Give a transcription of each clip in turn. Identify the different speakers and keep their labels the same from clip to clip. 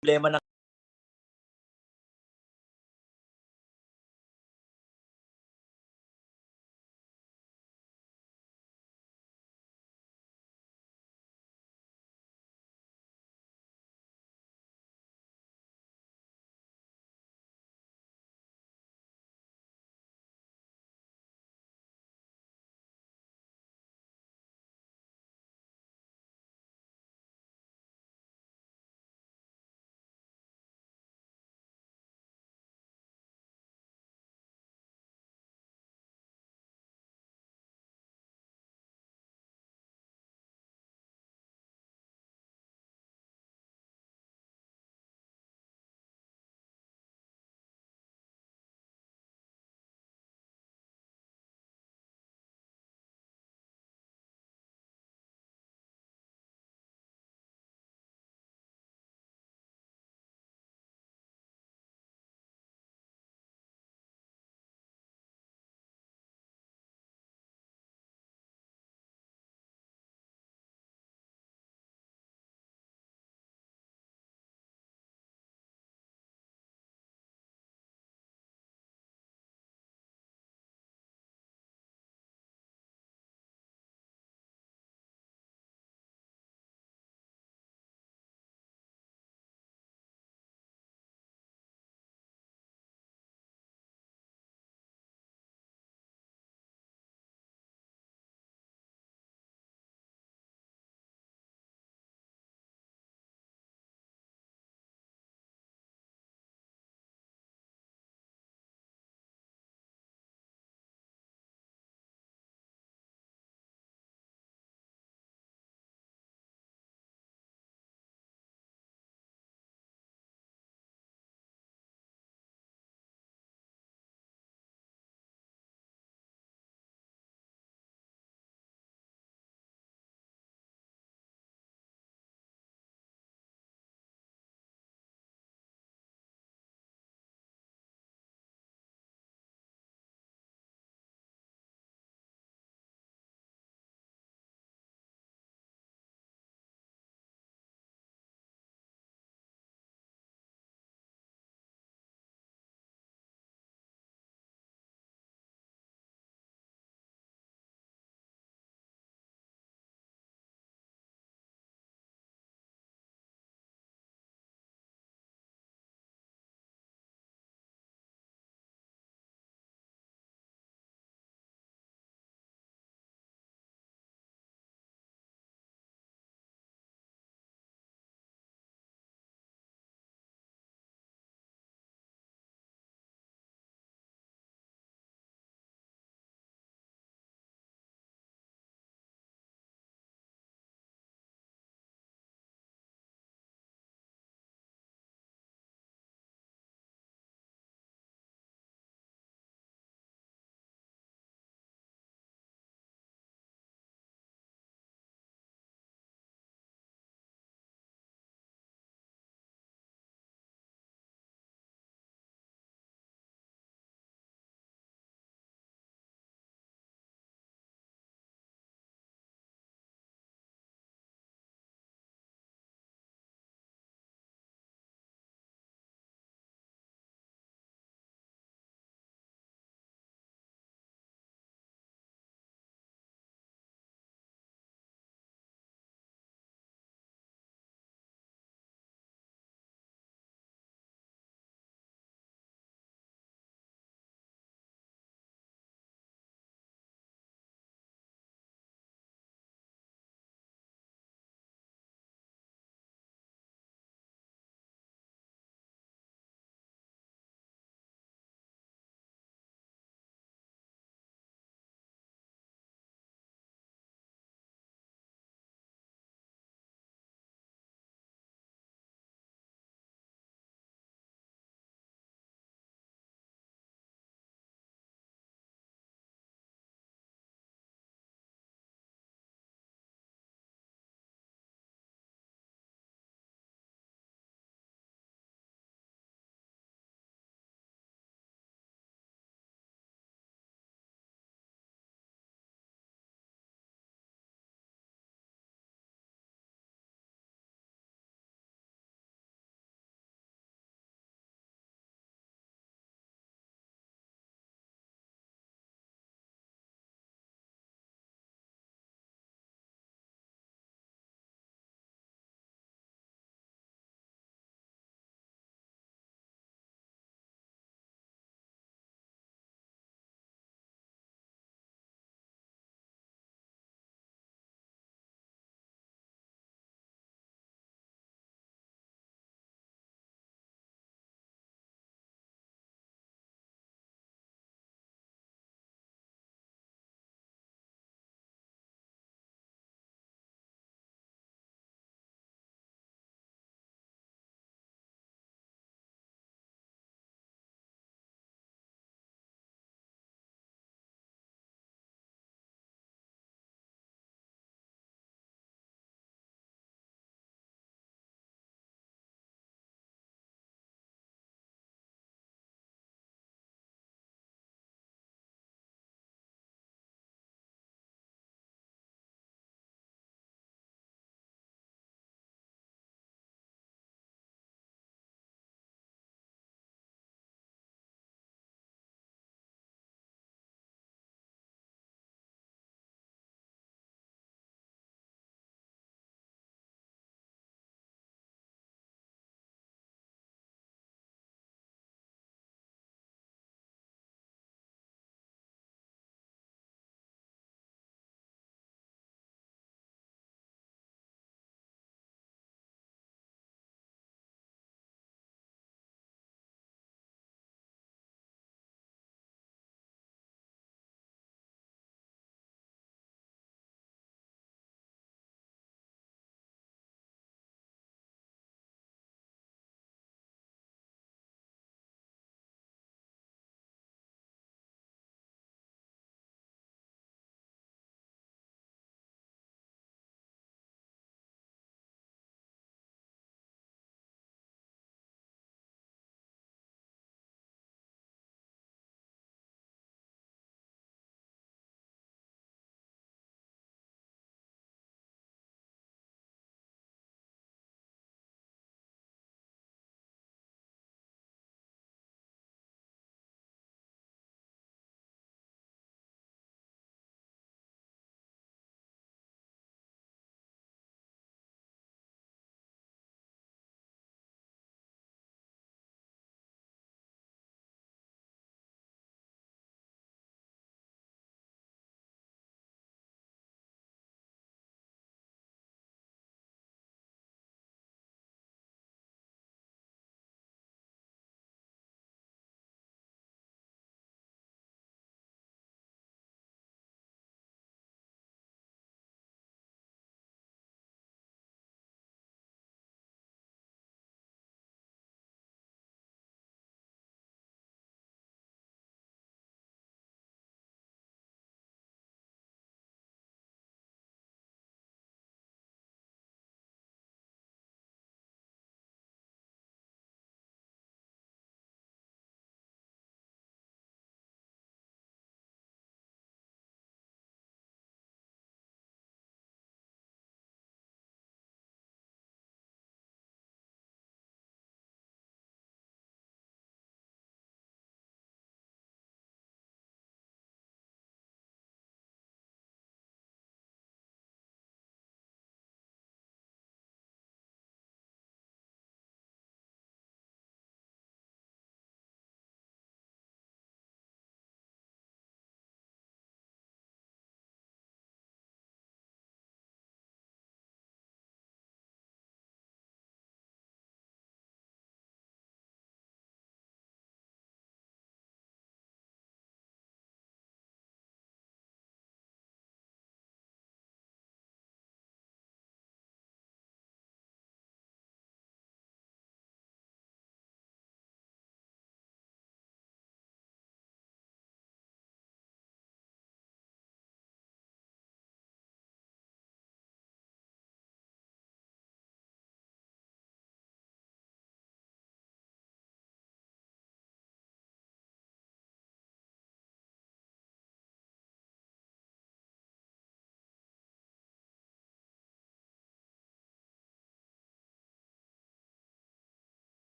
Speaker 1: problema ng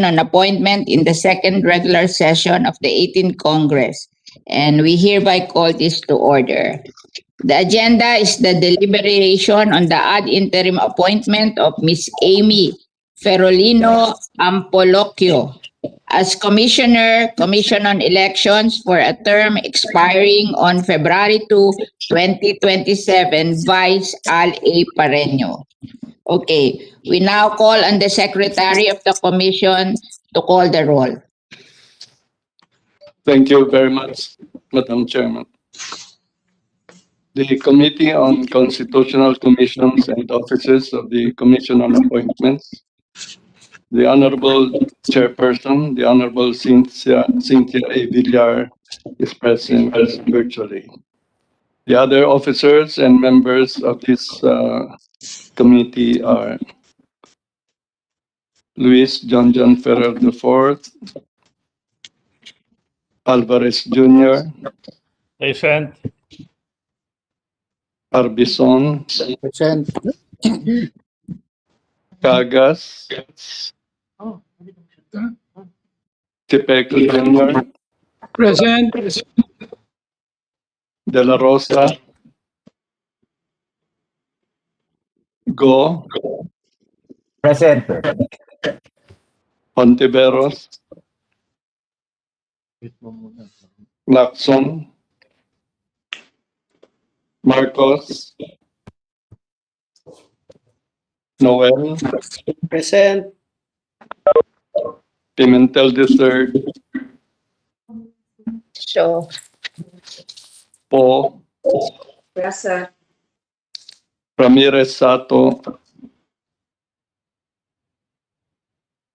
Speaker 1: on appointment in the second regular session of the 18th Congress, and we hereby call this to order. The agenda is the deliberation on the ad interim appointment of Ms. Amy Ferolino Ampolocchio as Commissioner, Commission on Elections for a term expiring on February 2, 2027, Vice Al A. Pareño. Okay, we now call on the Secretary of the Commission to call the roll.
Speaker 2: Thank you very much, Madam Chairman. The Committee on Constitutional Commissions and Offices of the Commission on Appointments, the Honorable Chairperson, the Honorable Cynthia A. Villar is present virtually. The other officers and members of this committee are Luis John Ferrer IV, Alvarez Jr.,
Speaker 3: Present.
Speaker 2: Arbison,
Speaker 3: Present.
Speaker 2: Cagas, Tipeco Jr.,
Speaker 3: Present.
Speaker 2: De La Rosa, Go,
Speaker 3: Present.
Speaker 2: Hontiveros, Lacson, Marcos, Noel,
Speaker 3: Present.
Speaker 2: Pimentel III,
Speaker 1: So,
Speaker 2: Po,
Speaker 1: Present.
Speaker 2: Ramirez Sato,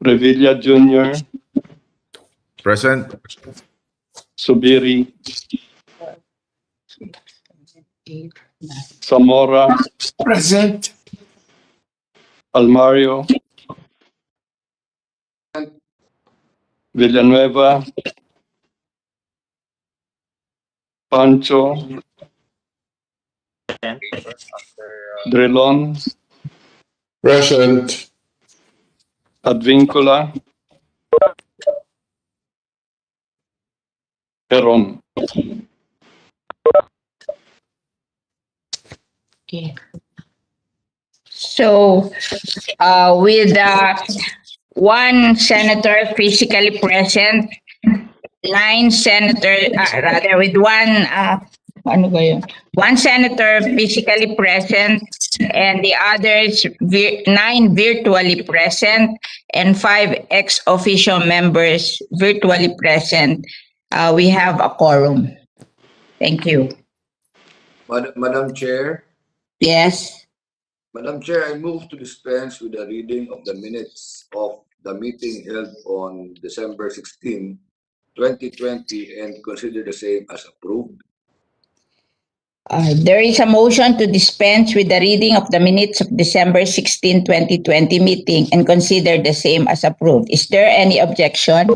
Speaker 2: Revilla Jr.,
Speaker 4: Present.
Speaker 2: Subiri, Zamora,
Speaker 3: Present.
Speaker 2: Almario, Villanueva, Pancho, Drilon,
Speaker 4: Present.
Speaker 2: Advincula, Peron.
Speaker 1: Okay. So, with one senator physically present, 9 senators, rather with one senator physically present, and the others 9 virtually present, and 5 ex officio members virtually present, we have a quorum. Thank you.
Speaker 5: Madam Chair,
Speaker 1: Yes.
Speaker 5: Madam Chair, I move to dispense with the reading of the minutes of the meeting held on December 16, 2020, and consider the same as approved.
Speaker 1: There is a motion to dispense with the reading of the minutes of December 16, 2020 meeting and consider the same as approved. Is there any objection?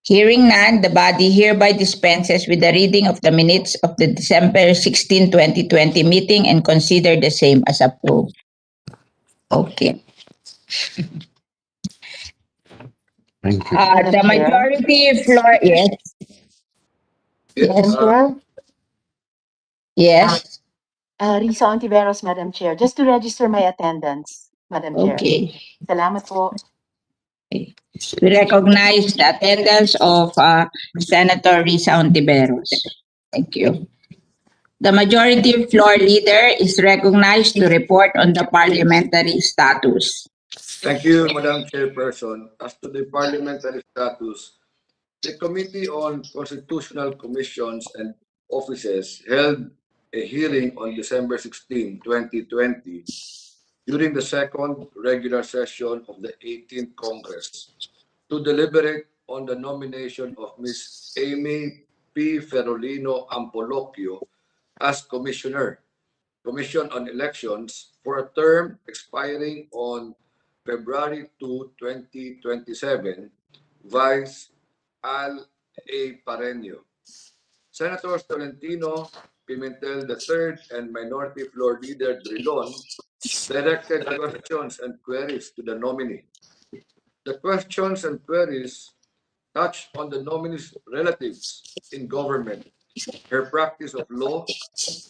Speaker 1: Hearing none, the body hereby dispenses with the reading of the minutes of the December 16, 2020 meeting and consider the same as approved. Okay.
Speaker 4: Thank you.
Speaker 1: The majority floor, yes. Yes, sir. Yes.
Speaker 6: Risa Ontiveros, Madam Chair. Just to register my attendance, Madam Chair.
Speaker 1: Okay.
Speaker 6: Salamat po.
Speaker 1: We recognize the attendance of Senator Risa Ontiveros. Thank you. The majority floor leader is recognized to report on the parliamentary status.
Speaker 5: Thank you, Madam Chairperson. As to the parliamentary status, the Committee on Constitutional Commissions and Offices held a hearing on December 16, 2020, during the second regular session of the 18th Congress to deliberate on the nomination of Ms. Amy P. Ferolino Ampolocchio as Commissioner, Commission on Elections for a term expiring on February 2, 2027, Vice Al A. Pareño. Senators Tolentino, Pimentel III, and Minority Floor Leader Drilon directed questions and queries to the nominee. The questions and queries touch on the nominee's relatives in government, her practice of law,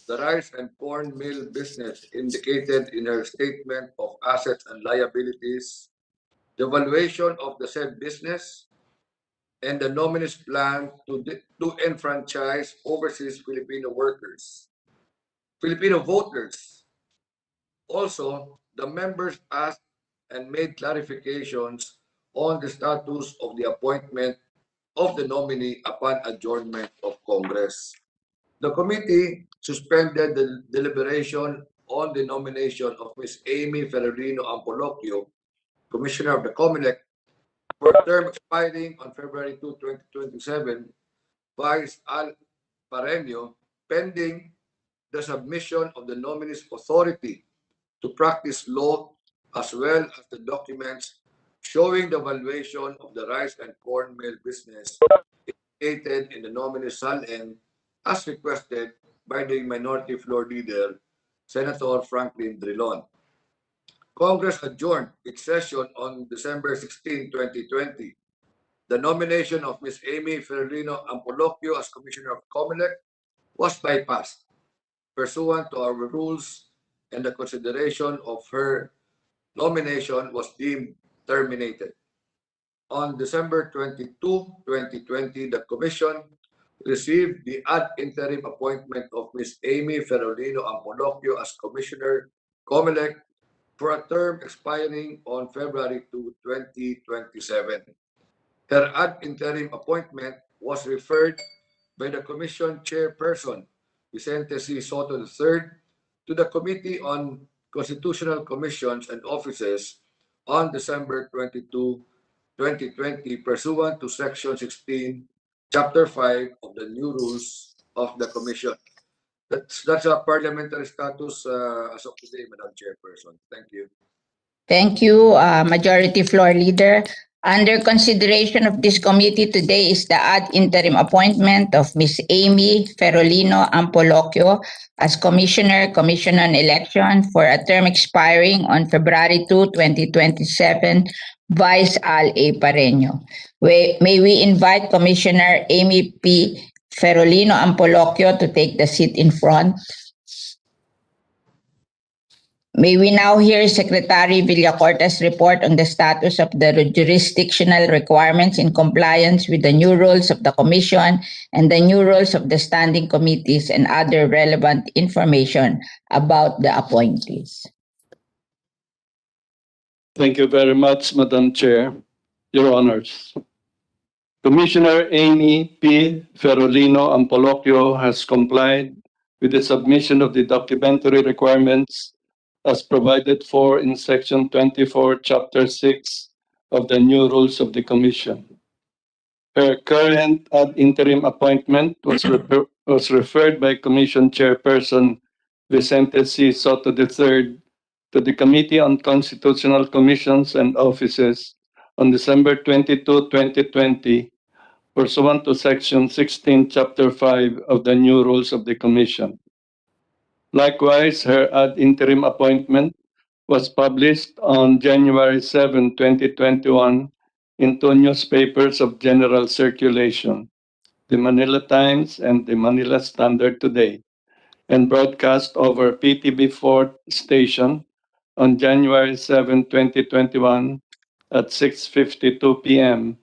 Speaker 5: the rice and corn mill business indicated in her statement of assets and liabilities, the valuation of the said business, and the nominee's plan to enfranchise overseas Filipino voters. Also, the members asked and made clarifications on the status of the appointment of the nominee upon adjournment of Congress. The committee suspended the deliberation on the nomination of Ms. Amy Ferrerino Ampolocchio, Commissioner of the COMELEC, for a term expiring on February 2, 2027, Vice Al Pareño, pending the submission of the nominee's authority to practice law as well as the documents showing the valuation of the rice and corn mill business indicated in the nominee's SALN as requested by the Minority Floor Leader, Senator Franklin Drilon. Congress adjourned its session on December 16, 2020. The nomination of Ms. Amy Ferrerino Ampolocchio as Commissioner of COMELEC was bypassed pursuant to our rules, and the consideration of her nomination was deemed terminated. On December 22, 2020, the Commission received the ad interim appointment of Ms. Amy Ferrolino Ampolocchio as Commissioner COMELEC for a term expiring on February 2, 2027. Her ad interim appointment was referred by the Commission Chairperson, Vicente C. Soto III, to the Committee on Constitutional Commissions and Offices on December 22, 2020, pursuant to Section 16, Chapter 5 of the new rules of the Commission. That's a parliamentary status as of today, Madam Chairperson. Thank you.
Speaker 1: Thank you, Majority Floor Leader. Under consideration of this committee today is the ad interim appointment of Ms. Amy Ferrolino Ampolocchio as Commission on Election for a term expiring on February 2, 2027, Vice Al A. Pareño. May we invite Commissioner Amy P. Ferrolino Ampolocchio to take the seat in front. May we now hear Secretary Villacorta's report on the status of the jurisdictional requirements in compliance with the new rules of the Commission and the new rules of the standing committees and other relevant information about the appointees.
Speaker 2: Thank you very much, Madam Chair. Your Honors. Commissioner Amy P. Ferrolino Ampolocchio has complied with the submission of the documentary requirements as provided for in Section 24, Chapter 6 of the new rules of the Commission. Her current ad interim appointment was referred by Commission Chairperson Vicente C. Soto III to the Committee on Constitutional Commissions and Offices on December 22, 2020, pursuant to Section 16, Chapter 5 of the new rules of the Commission. Likewise, her ad interim appointment was published on January 7, 2021 in two newspapers of general circulation, the Manila Times and the Manila Standard Today, and broadcast over PTB4 station on January 7, 2021 at 6:52 p.m.,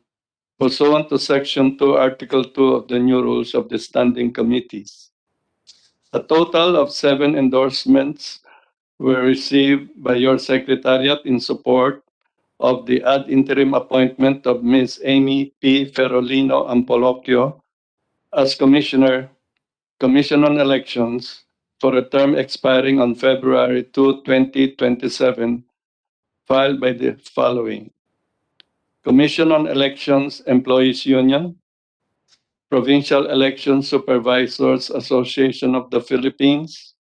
Speaker 2: pursuant to Section 2, Article 2 of the new rules of the standing committees. A total of 7 endorsements were received by your Secretariat in support of the ad interim appointment of Ms. Amy P. Ferrolino Ampolocchio as Commission on Elections for a term expiring on February 2, 2027, filed by the following: Commission on Elections Employees Union, Provincial Election Supervisors Association of the Philippines,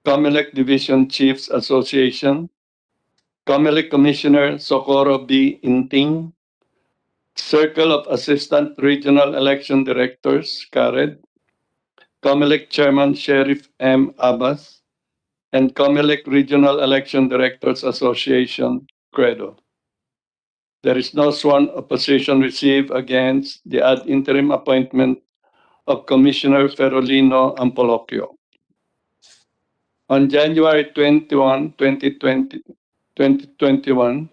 Speaker 2: COMELEC Division Chiefs Association, COMELEC Commissioner Socorro B. Inting, Circle of Assistant Regional Election Directors, CARED, COMELEC Chairman Sheriff M. Abbas, and COMELEC Regional Election Directors Association, CREDO. There is no sworn opposition received against the ad interim appointment of Commissioner Ferolino Ampolocchio. On January 21, 2021,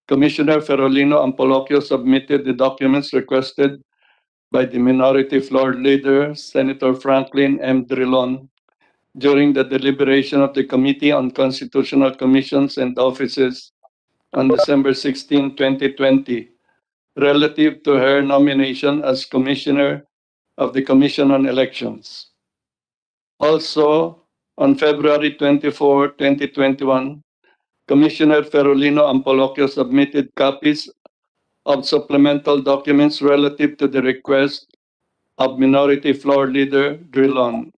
Speaker 2: Commissioner Ferolino Ampolocchio submitted the documents requested by the Minority Floor Leader, Senator Franklin M. Drilon, during the deliberation of the Committee on Constitutional Commissions and Offices on December 16, 2020, relative to her nomination as Commissioner of the Commission on Elections. Also, on February 24, 2021, Commissioner Ferolino Ampolocchio submitted copies of supplemental documents relative to the request of Minority Floor Leader Drilon.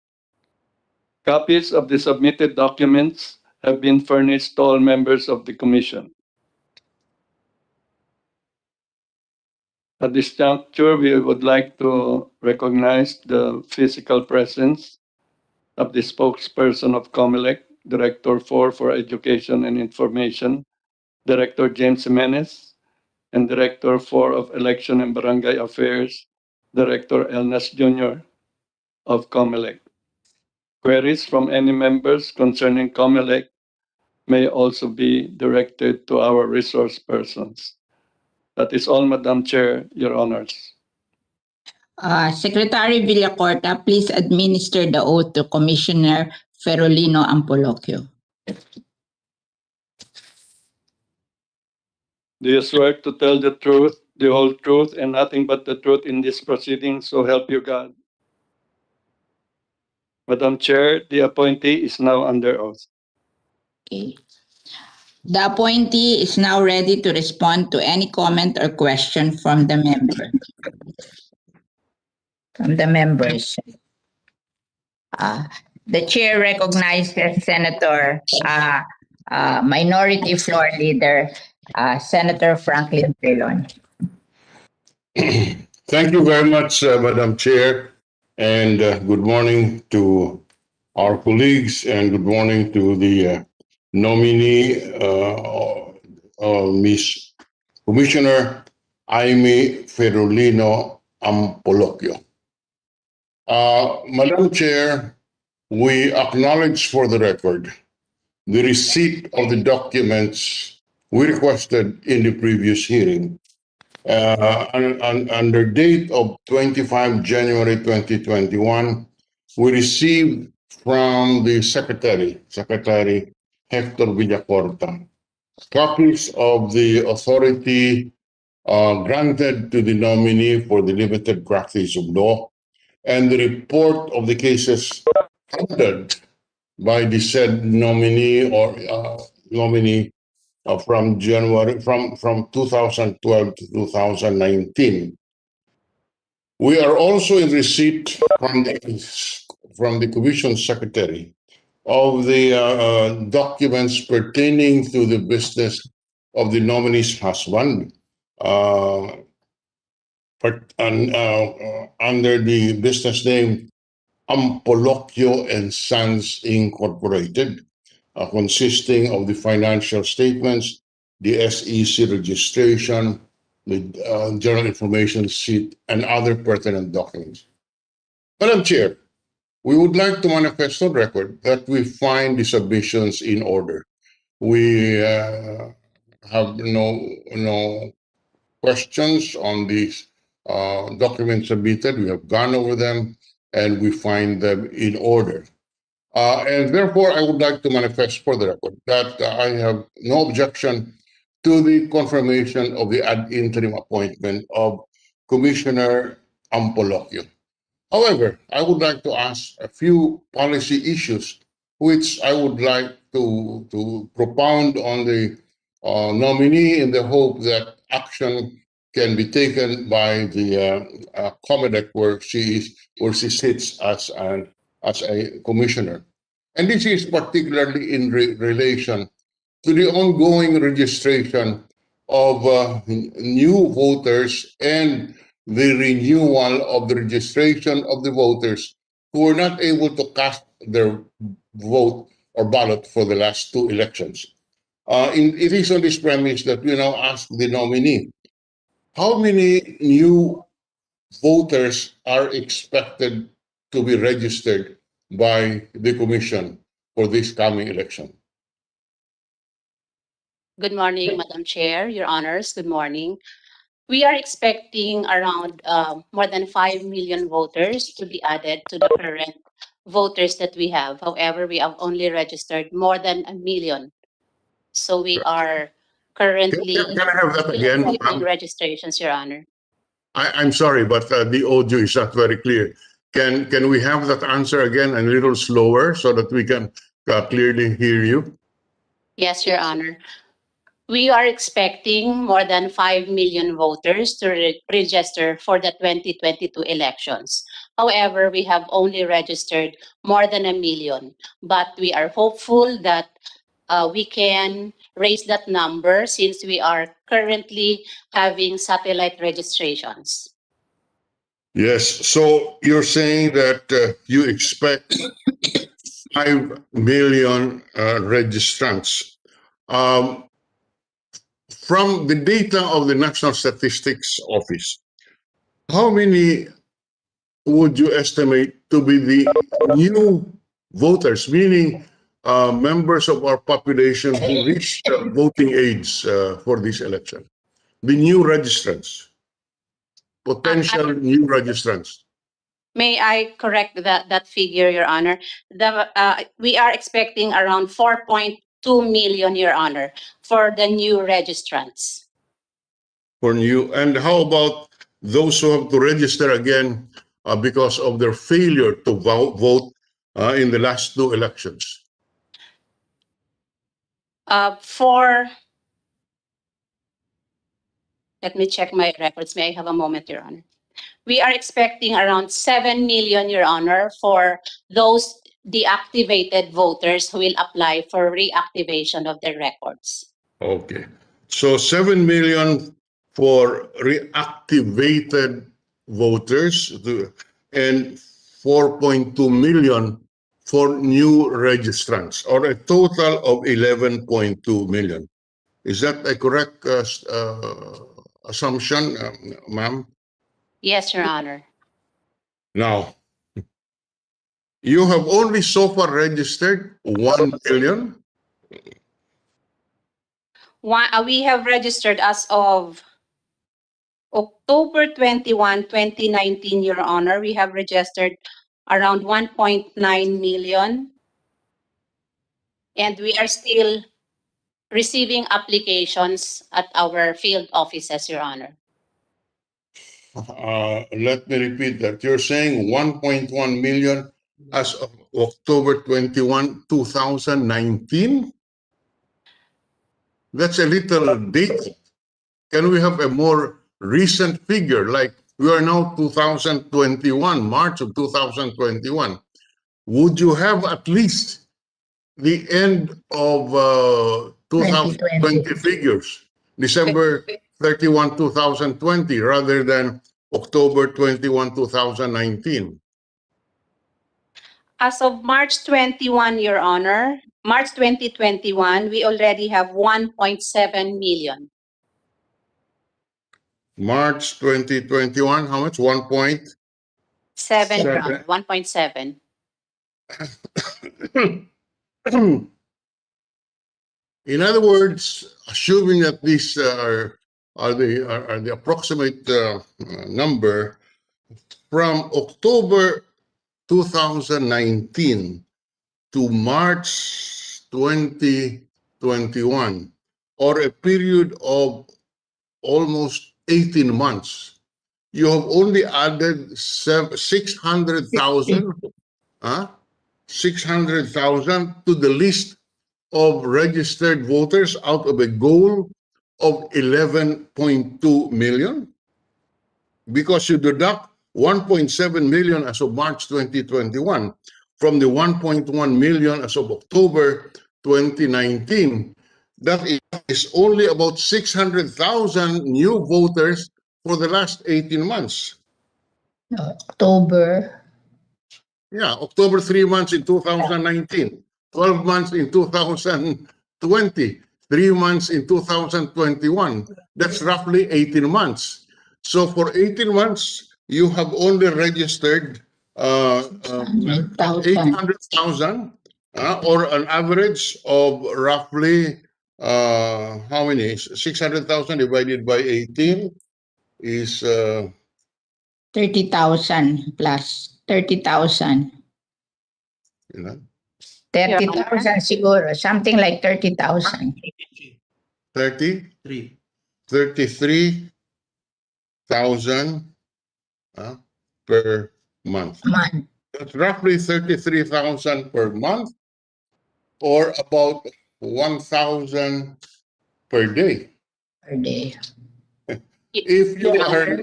Speaker 2: Copies of the submitted documents have been furnished to all members of the Commission. At this juncture, we would like to recognize the physical presence of the spokesperson of COMELEC, Director 4 for Education and Information, Director James Jimenez, and Director 4 of Election and Barangay Affairs, Director Elnas Jr. of COMELEC. Queries from any members concerning COMELEC may also be directed to our resource persons. That is all, Madam Chair, Your Honors.
Speaker 1: Secretary Villacorta, please administer the oath to Commissioner Ferolino Ampolocchio.
Speaker 2: Do you swear to tell the truth, the whole truth, and nothing but the truth in this proceeding, so help you God? Madam Chair, the appointee is now under oath.
Speaker 1: Okay. The appointee is now ready to respond to any comment or question from the member. Members. The chair recognizes Senator Minority Floor Leader Senator Franklin Drilon.
Speaker 7: Thank you very much, Madam Chair, and good morning to our colleagues, and good morning to the nominee, Miss Commissioner Aimee Ferolino Ampolocchio. Madam Chair, we acknowledge for the record the receipt of the documents we requested in the previous hearing. Under date of 25 January 2021, we received from the Secretary Hector Villacorta, copies of the authority granted to the nominee for the limited practice of law and the report of the cases handled by the said nominee or nominee from 2012 to 2019. We are also in receipt from the Commission Secretary of the documents pertaining to the business of the nominee's husband, under the business name Ampolocchio and Sons Incorporated, consisting of the financial statements, the SEC registration, the general information sheet, and other pertinent documents. Madam Chair, we would like to manifest on record that we find the submissions in order. We have no questions on these documents submitted. We have gone over them and we find them in order. And therefore, I would like to manifest for the record that I have no objection to the confirmation of the ad interim appointment of Commissioner Ampolocchio. However, I would like to ask a few policy issues which I would like to propound on the nominee in the hope that action can be taken by the COMELEC where she sits as a commissioner. And this is particularly in relation to the ongoing registration of new voters and the renewal of the registration of the voters who were not able to cast their vote or ballot for the last two elections. It is on this premise that we now ask the nominee, how many new voters are expected to be registered by the commission for this coming election?
Speaker 8: Good morning, Madam Chair, Your Honors. Good morning. We are expecting around more than 5 million voters to be added to the current voters that we have. However, we have only registered more than 1 million. So we are currently
Speaker 7: Can I have that again,
Speaker 8: receiving
Speaker 7: ma'am?
Speaker 8: registrations, Your Honor.
Speaker 7: I'm sorry, but the audio is not very clear. Can we have that answer again and a little slower so that we can clearly hear you?
Speaker 8: Yes, Your Honor. We are expecting more than 5 million voters to register for the 2022 elections. However, we have only registered more than 1 million, but we are hopeful that we can raise that number since we are currently having satellite registrations.
Speaker 7: Yes. So you're saying that you expect 5 million registrants. From the data of the National Statistics Office, how many would you estimate to be the new voters, meaning members of our population who reached voting age for this election? The new registrants, potential new registrants.
Speaker 8: May I correct that figure, Your Honor? We are expecting around 4.2 million, Your Honor, for the new registrants.
Speaker 7: For new, and how about those who have to register again because of their failure to vote in the last two elections?
Speaker 8: Let me check my records. May I have a moment, Your Honor? We are expecting around 7 million, Your Honor, for those deactivated voters who will apply for reactivation of their records.
Speaker 7: Okay. So 7 million for reactivated voters and 4.2 million for new registrants, or a total of 11.2 million. Is that a correct assumption, ma'am?
Speaker 8: Yes, Your Honor.
Speaker 7: Now, you have only so far registered 1 million.
Speaker 8: We have registered as of October 21, 2019, Your Honor. We have registered around 1.9 million. And we are still receiving applications at our field offices, Your Honor.
Speaker 7: Let me repeat that. You're saying 1.1 million as of October 21, 2019? That's a little dated. Can we have a more recent figure? Like we are now 2021, March of 2021. Would you have at least the end of 2020 figures, December 31, 2020, rather than October 21, 2019?
Speaker 8: As of March 21, Your Honor, March 2021, we already have 1.7 million.
Speaker 7: March 2021, how much? 1.7.
Speaker 8: 1.7.
Speaker 7: In other words, assuming that these are the approximate number, from October 2019 to March 2021, or a period of almost 18 months, you have only added 600,000 to the list of registered voters out of a goal of 11.2 million? Because you deduct 1.7 million as of March 2021 from the 1.1 million as of October 2019, that is only about 600,000 new voters for the last 18 months.
Speaker 1: October.
Speaker 7: Yeah, October 3 months in 2019, 12 months in 2020, 3 months in 2021. That's roughly 18 months. So for 18 months, you have only registered 800,000 or an average of roughly how many? 600,000 divided by 18 is
Speaker 1: 30,000 plus 30,000.
Speaker 7: you know,
Speaker 1: 30,000 siguro, something like 30,000.
Speaker 7: 33,000 per month.
Speaker 1: Month.
Speaker 7: That's roughly 33,000 per month, or about 1,000 per day.
Speaker 1: Per day.
Speaker 7: If you are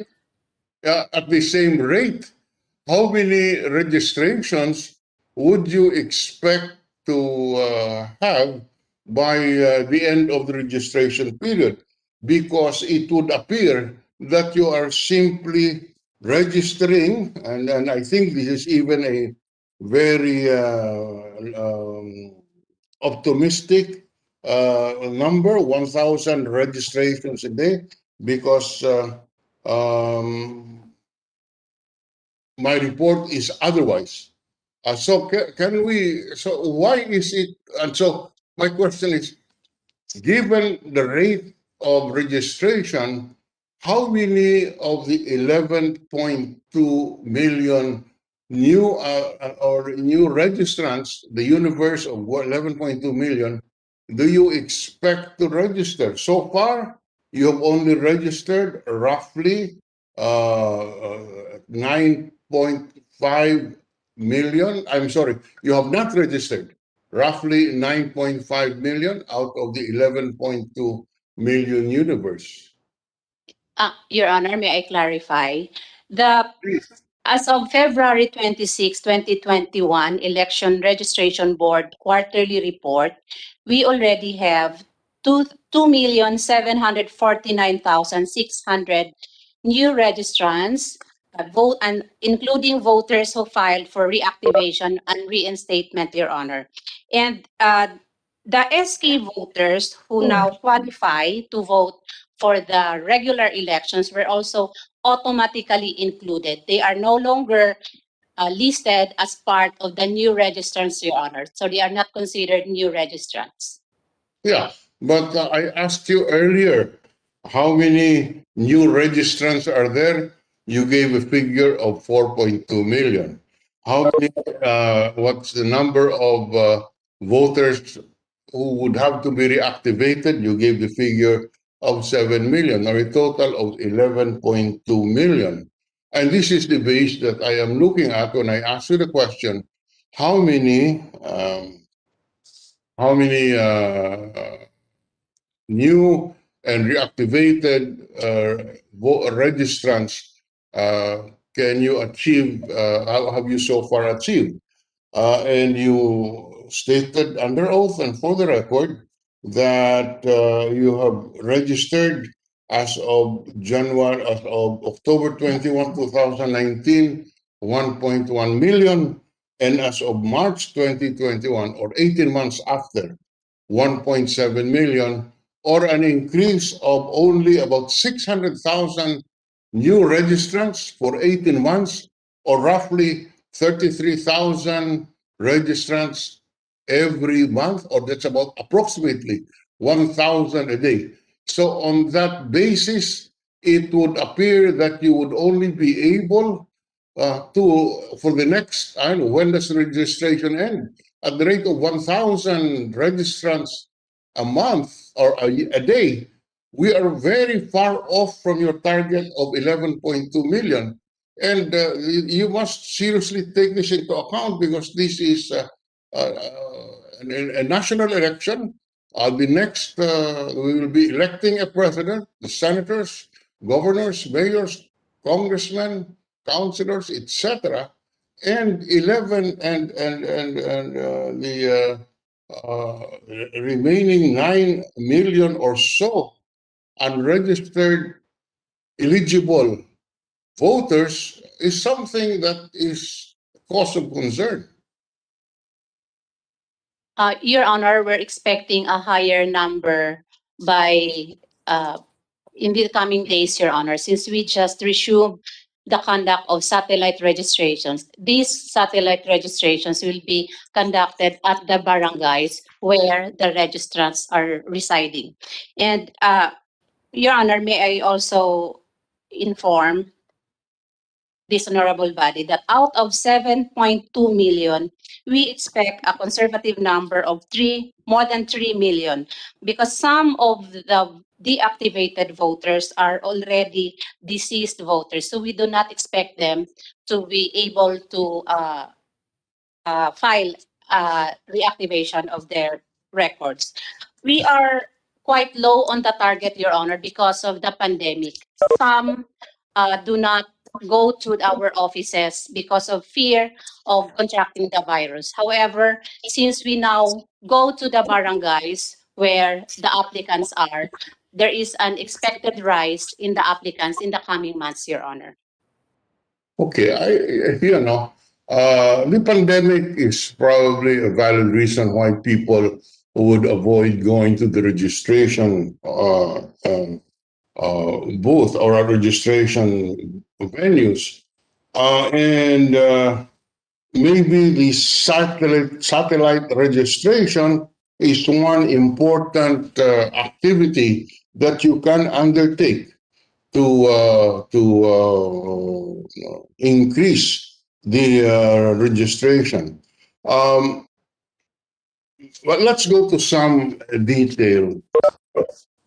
Speaker 7: at the same rate, how many registrations would you expect to have by the end of the registration period? Because it would appear that you are simply registering, and I think this is even a very optimistic number, 1,000 registrations a day, because my report is otherwise. So can we, so why is it, and so my question is, given the rate of registration, how many of the 11.2 million new or new registrants, the universe of 11.2 million, do you expect to register? So far, you have only registered roughly 9.5 million. I'm sorry, you have not registered roughly 9.5 million out of the 11.2 million universe.
Speaker 8: Your Honor, may I clarify? As of February 26, 2021, Election Registration Board quarterly report, we already have 2,749,600 new registrants, vote and including voters who filed for reactivation and reinstatement, Your Honor. And the SK voters who now qualify to vote for the regular elections were also automatically included. They are no longer listed as part of the new registrants, Your Honor. So they are not considered new registrants.
Speaker 7: Yeah, but I asked you earlier, how many new registrants are there? You gave a figure of 4.2 million. How many, what's the number of voters who would have to be reactivated? You gave the figure of 7 million, or a total of 11.2 million. And this is the base that I am looking at when I ask you the question, how many new and reactivated registrants can you achieve, how have you so far achieved? And you stated under oath and for the record that you have registered as of October 21, 2019, 1.1 million, and as of March 2021, or 18 months after, 1.7 million, or an increase of only about 600,000 new registrants for 18 months, or roughly 33,000 registrants every month, or that's about approximately 1,000 a day. So on that basis, it would appear that you would only be able for the next, I don't know, when does registration end? At the rate of 1,000 registrants a month or a day, we are very far off from your target of 11.2 million. And you must seriously take this into account, because this is a national election. The next, we will be electing a president, the senators, governors, mayors, congressmen, councilors, etc. And 11 and the remaining 9 million or so unregistered eligible voters is something that is cause of concern.
Speaker 8: Your Honor, we're expecting a higher number by in the coming days, Your Honor, since we just resumed the conduct of satellite registrations. These satellite registrations will be conducted at the barangays where the registrants are residing. And Your Honor, may I also inform this honorable body that out of 7.2 million, we expect a conservative number of more than 3 million, because some of the deactivated voters are already deceased voters. So we do not expect them to be able to file reactivation of their records. We are quite low on the target, Your Honor, because of the pandemic. Some do not go to our offices because of fear of contracting the virus. However, since we now go to the barangays where the applicants are, there is an expected rise in the applicants in the coming months, Your Honor.
Speaker 7: Okay, the pandemic is probably a valid reason why people would avoid going to the registration booth or our registration venues. And maybe the satellite registration is one important activity that you can undertake to increase the registration. But let's go to some detail.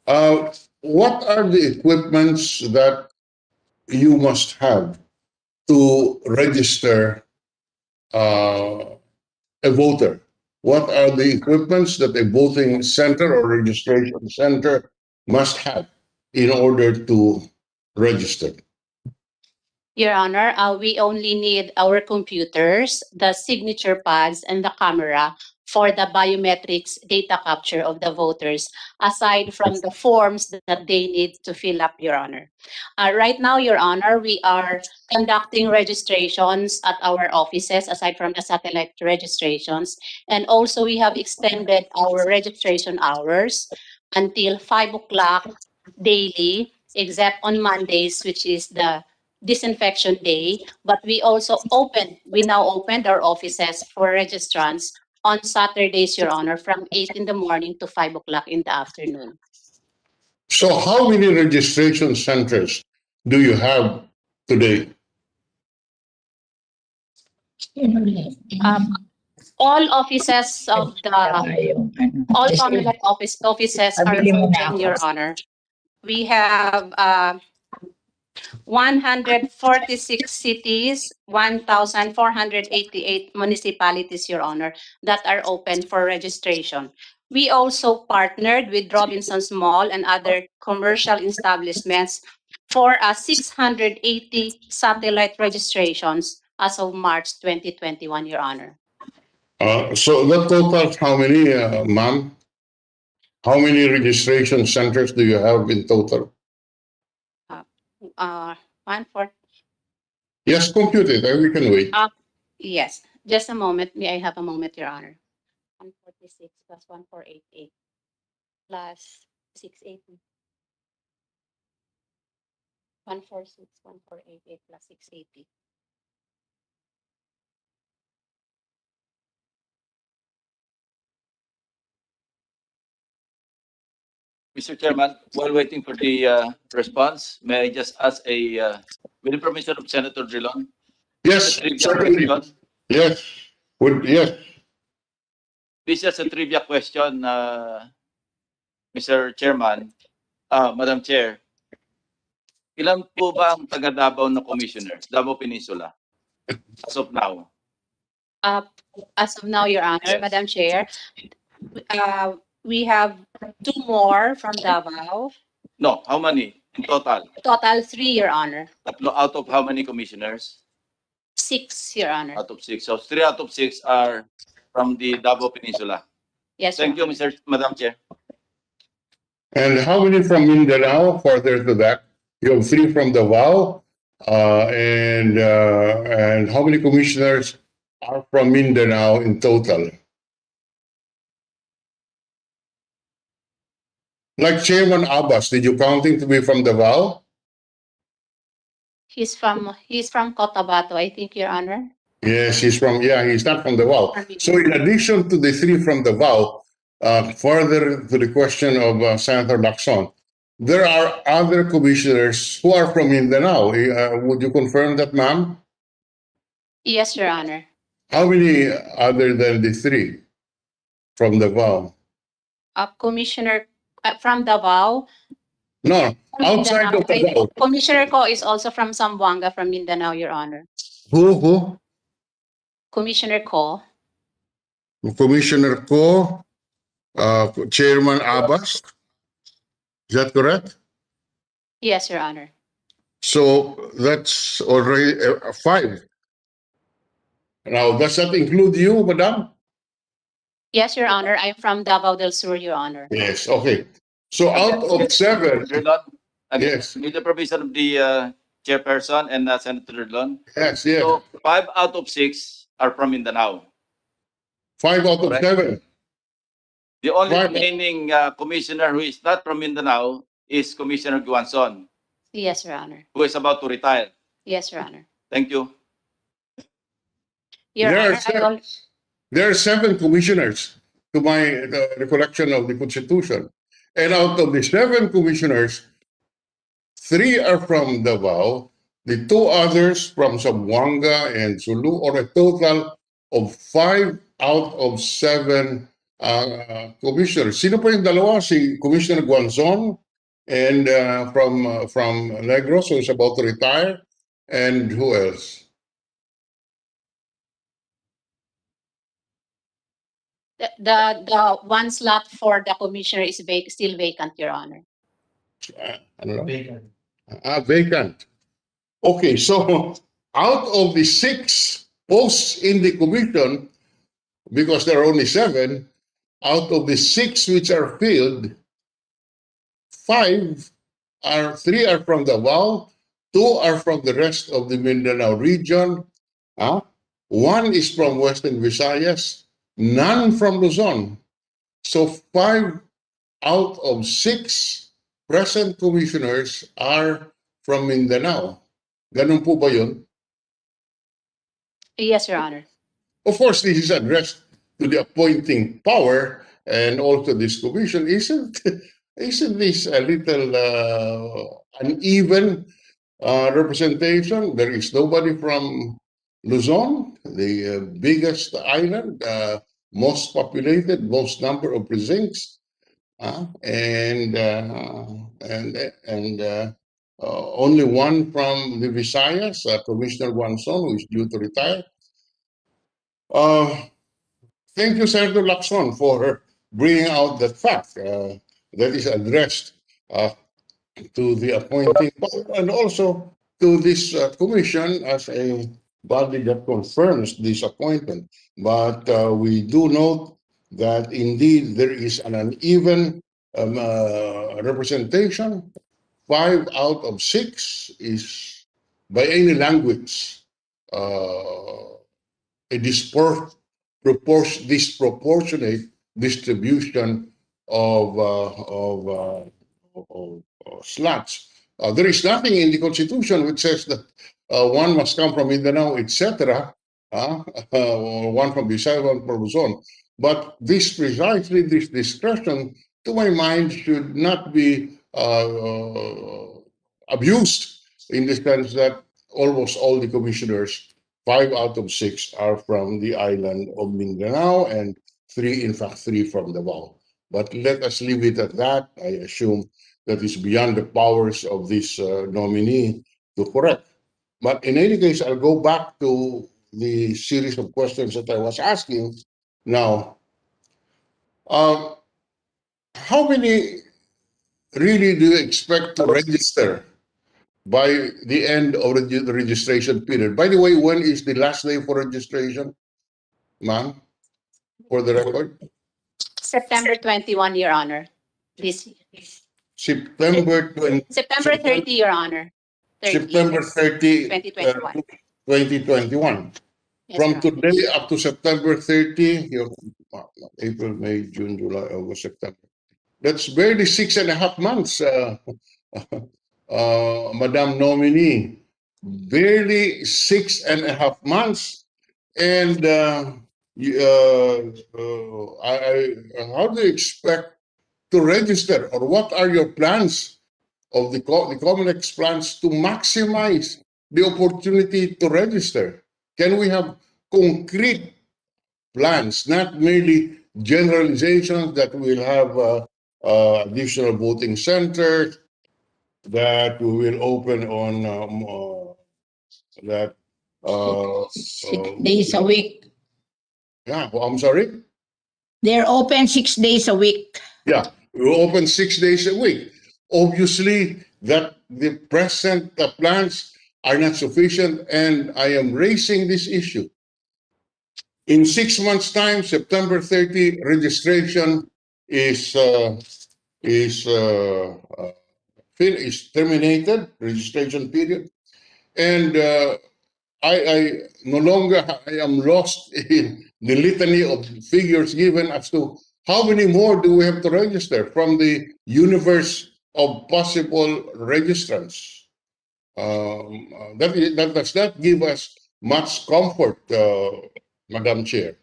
Speaker 7: What are the equipments that you must have to register a voter? What are the equipments that a voting center or registration center must have in order to register?
Speaker 8: Your Honor, we only need our computers, the signature pads, and the camera for the biometrics data capture of the voters, aside from the forms that they need to fill up, Your Honor. Right now, Your Honor, we are conducting registrations at our offices, aside from the satellite registrations. And also, we have extended our registration hours until 5 o'clock daily, except on Mondays, which is the disinfection day, but we now opened our offices for registrants on Saturdays, Your Honor, from 8 in the morning to 5 o'clock in the afternoon.
Speaker 7: So how many registration centers do you have today?
Speaker 8: All offices of all Comelec offices are open, Your Honor. We have 146 cities, 1,488 municipalities, Your Honor, that are open for registration. We also partnered with Robinson's Mall and other commercial establishments for 680 satellite registrations as of March 2021, Your Honor.
Speaker 7: So that totals how many, ma'am? How many registration centers do you have in total? Yes, compute it. We can wait.
Speaker 8: Yes, just a moment. May I have a moment, Your Honor? 146 plus 1488 plus 680. 146, 1488 plus 680.
Speaker 9: Mr. Chairman, while waiting for the response, may I just ask with the permission of Senator Drilon?
Speaker 7: Yes, certainly. Yes. Yes.
Speaker 9: This is a trivia question, Mr. Chairman, Madam Chair. Ilan po ba ang taga Davao na commissioners, Davao Peninsula, as of now?
Speaker 8: As of now, Your Honor,
Speaker 9: Yes.
Speaker 8: Madam Chair, we have 2 more from Davao.
Speaker 9: No, how many in total?
Speaker 8: Total 3, Your Honor.
Speaker 9: Tatlo out of how many commissioners?
Speaker 8: 6, Your Honor.
Speaker 9: Out of 6. So 3 out of 6 are from the Davao Peninsula.
Speaker 8: Yes,
Speaker 9: Thank you,
Speaker 8: Your Honor.
Speaker 9: Madam Chair.
Speaker 7: And how many from Mindanao? Further to that, you have 3 from Davao, and how many commissioners are from Mindanao in total? Like Chairman Abbas, did you count him to be from Davao?
Speaker 8: He's from Cotabato, I think, Your Honor.
Speaker 7: Yes, he's not from Davao. So in addition to the three from Davao, further to the question of Senator Lacson, there are other commissioners who are from Mindanao. Would you confirm that, ma'am?
Speaker 8: Yes, Your Honor.
Speaker 7: How many other than the three from Davao?
Speaker 8: Commissioner from Davao.
Speaker 7: No, outside of Davao.
Speaker 8: Commissioner Ko is also from Zamboanga, from Mindanao, Your Honor.
Speaker 7: Who?
Speaker 8: Commissioner Ko.
Speaker 7: Commissioner Ko, Chairman Abbas. Is that correct?
Speaker 8: Yes, Your Honor.
Speaker 7: So that's already five. Now, does that include you, madam?
Speaker 8: Yes, Your Honor. I'm from Davao del Sur, Your Honor.
Speaker 7: Yes, okay. So out of seven, yes,
Speaker 9: With the provision of the chairperson and Senator Ridlon.
Speaker 7: yes.
Speaker 9: So 5 out of 6 are from Mindanao.
Speaker 7: 5 out of
Speaker 9: Correct.
Speaker 7: 7.
Speaker 9: The only
Speaker 7: Five.
Speaker 9: remaining commissioner who is not from Mindanao is Commissioner Guanzon,
Speaker 8: Yes, Your Honor.
Speaker 9: who is about to retire.
Speaker 8: Yes, Your Honor.
Speaker 9: Thank you.
Speaker 8: Your Honor,
Speaker 7: There are 7 commissioners to my recollection of the Constitution. And out of the 7 commissioners, 3 are from Davao, the 2 others from Zamboanga and Sulu, or a total of 5 out of 7 commissioners. Sino pa yung dalawa? Si Commissioner Guanzon and from Negros, who is about to retire. And who else?
Speaker 8: the one slot for the commissioner is still vacant, Your Honor.
Speaker 7: Vacant. Okay, so out of the 6 posts in the commission, because there are only 7, out of the 6 which are filled, 3 are from Davao, 2 are from the rest of the Mindanao region, 1 is from Western Visayas, none from Luzon. So 5 out of 6 present commissioners are from Mindanao. Ganun po ba yun?
Speaker 8: Yes, Your Honor.
Speaker 7: Of course, this is addressed to the appointing power and also this commission. Isn't this a little uneven representation? There is nobody from Luzon, the biggest island, most populated, most number of precincts, and only 1 from the Visayas, Commissioner Guanzon, who is due to retire. Thank you, Senator Lacson, for bringing out that fact that is addressed to the appointing power and also to this commission as a body that confirms this appointment. But we do note that indeed there is an uneven representation. 5 out of 6 is, by any language, a disproportionate distribution of slots. There is nothing in the Constitution which says that 1 must come from Mindanao, etc., or 1 from Visayas, 1 from Luzon. But this discretion, to my mind, should not be abused in the sense that almost all the commissioners, 5 out of 6, are from the island of Mindanao, and 3 from Davao. But let us leave it at that. I assume that is beyond the powers of this nominee to correct. But in any case, I'll go back to the series of questions that I was asking. Now, how many really do you expect to register by the end of the registration period? By the way, when is the last day for registration, ma'am, for the record?
Speaker 8: September 21, Your Honor.
Speaker 7: September
Speaker 8: 30, Your Honor. 30.
Speaker 7: September 30,
Speaker 8: 2021.
Speaker 7: 2021.
Speaker 8: Yes,
Speaker 7: From
Speaker 8: Your Honor.
Speaker 7: today up to September 30, April, May, June, July, August, September. That's barely 6.5 months, Madam Nominee. Barely 6.5 months. And how do you expect to register, or what are your plans of the COMELEC's plans to maximize the opportunity to register? Can we have concrete plans, not merely generalizations that we'll have additional voting centers, that we will open on that
Speaker 1: 6 days a week.
Speaker 7: yeah, I'm sorry.
Speaker 1: They're open 6 days a week.
Speaker 7: Yeah, we open 6 days a week. Obviously, that the present plans are not sufficient, and I am raising this issue. In 6 months' time, September 30, registration is terminated, registration period, and I no longer I am lost in the litany of figures given as to how many more do we have to register from the universe of possible registrants. That does not give us much comfort, Madam Chair.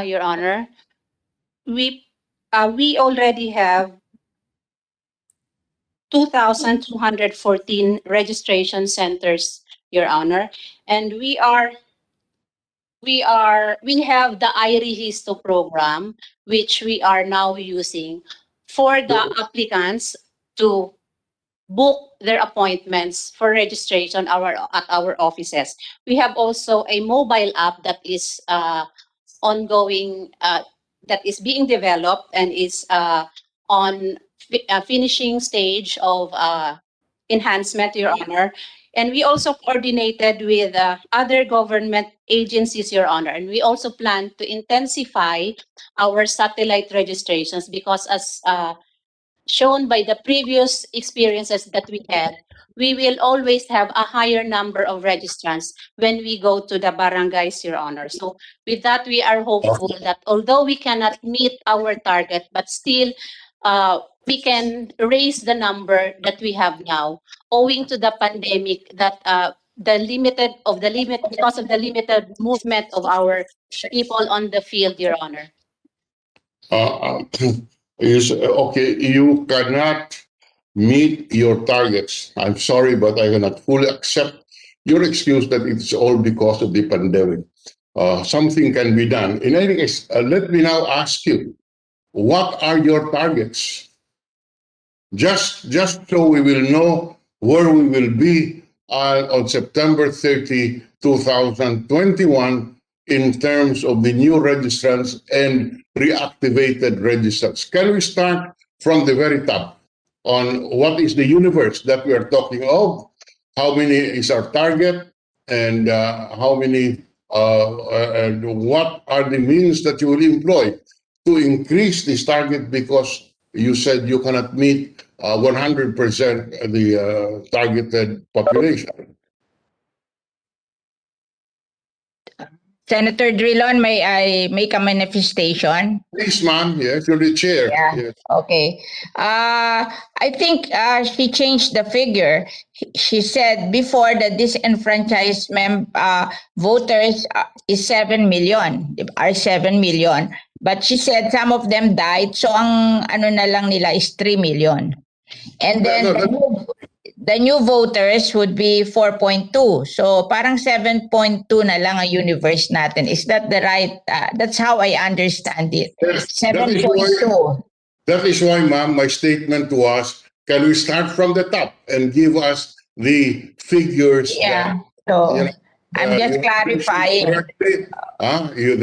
Speaker 8: Your Honor, we already have 2,214 registration centers, Your Honor, and we have the iRehisto program, which we are now using for the applicants to book their appointments for registration at our offices. We have also a mobile app that is ongoing, that is being developed and is on finishing stage of enhancement, Your Honor. And we also coordinated with other government agencies, Your Honor. And we also plan to intensify our satellite registrations because, as shown by the previous experiences that we had, we will always have a higher number of registrants when we go to the barangays, Your Honor. So with that, we are hopeful that although we cannot meet our target, but still we can raise the number that we have now, owing to the pandemic, that because of the limited movement of our people on the field, Your Honor.
Speaker 7: Okay, you cannot meet your targets. I'm sorry, but I cannot fully accept your excuse that it's all because of the pandemic. Something can be done. In any case, let me now ask you, what are your targets? Just so we will know where we will be on September 30, 2021, in terms of the new registrants and reactivated registrants. Can we start from the very top on what is the universe that we are talking of? How many is our target, and how many and what are the means that you will employ to increase this target, because you said you cannot meet 100% the targeted population.
Speaker 1: Senator Drilon, may I make a manifestation?
Speaker 7: Please, ma'am. Yes, you're the chair.
Speaker 1: Yeah.
Speaker 7: Yes.
Speaker 1: Okay. I think she changed the figure. She said before that disenfranchised voters is 7 million, are 7 million. But she said some of them died, so ang ano na lang nila is 3 million. And then the new voters would be 4.2. So parang 7.2 na lang ang universe natin. Is that the right? That's how I understand it.
Speaker 7: Yes,
Speaker 1: 7.2.
Speaker 7: That is why, ma'am, my statement was, can we start from the top and give us the figures?
Speaker 1: Yeah. So I'm just clarifying.
Speaker 7: You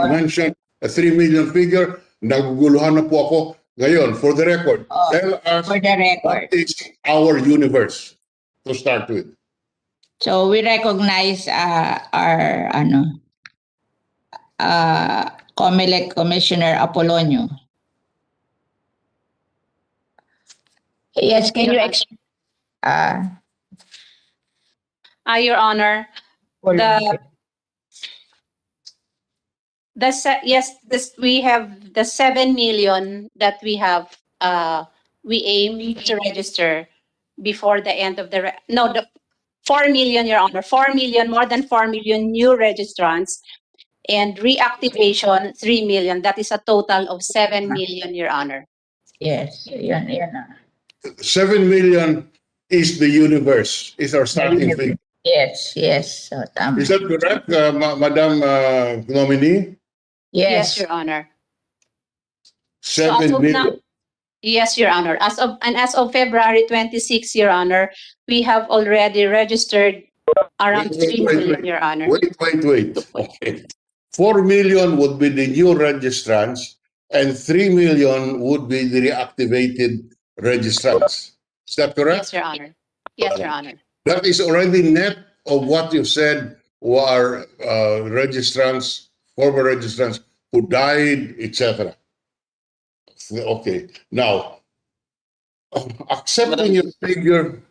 Speaker 7: mentioned a 3 million figure. Naguguluhan na po ako. Ngayon, for the record, tell us
Speaker 1: for the record,
Speaker 7: what is our universe to start with.
Speaker 1: So we recognize our COMELEC Commissioner Apolonio. Yes, can you explain?
Speaker 8: Your Honor, We have the 7 million that we have, we aim to register before the end of the, the 4 million, Your Honor, 4 million, more than 4 million new registrants, and reactivation, 3 million. That is a total of 7 million, Your Honor.
Speaker 1: Yes, yan.
Speaker 7: 7 million is the universe, is our starting figure.
Speaker 1: Yes. So,
Speaker 7: Is that correct, Madam Nominee?
Speaker 8: Yes,
Speaker 1: Yes.
Speaker 8: Your Honor.
Speaker 7: 7
Speaker 8: as of
Speaker 7: million.
Speaker 8: now, yes, Your Honor. As of February 26, Your Honor, we have already registered around 3 million, Your Honor.
Speaker 7: Wait. Okay. 4 million would be the new registrants, and 3 million would be the reactivated registrants. Is that correct?
Speaker 8: Yes, Your Honor. Yes, Your Honor.
Speaker 7: That is already net of what you said were registrants, former registrants who died, etc. Okay. Now, accepting your figure.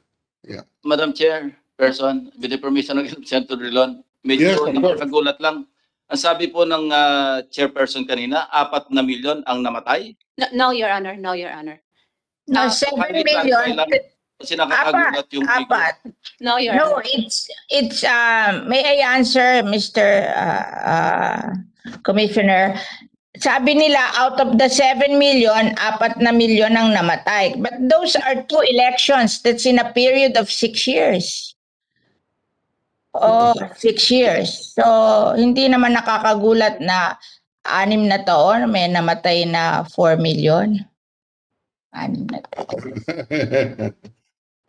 Speaker 9: Madam Chairperson, with the permission of Senator Drilon, medyo
Speaker 7: Yes, of course.
Speaker 9: nakakagulat lang. Ang sabi po ng Chairperson kanina, 4 na milyon ang namatay.
Speaker 8: No, Your Honor. No, Your Honor.
Speaker 1: No, 7 million.
Speaker 9: Kasi nakakagulat yung figure.
Speaker 1: Apat.
Speaker 8: No, Your
Speaker 1: No,
Speaker 8: Honor.
Speaker 1: it's may I answer, Mr. Commissioner? Sabi nila, out of the 7 million, 4 na milyon ang namatay. But those are 2 elections. That's in a period of 6 years. 6 years. So, hindi naman nakakagulat na 6 na taon, may namatay na 4 million. 6 na taon.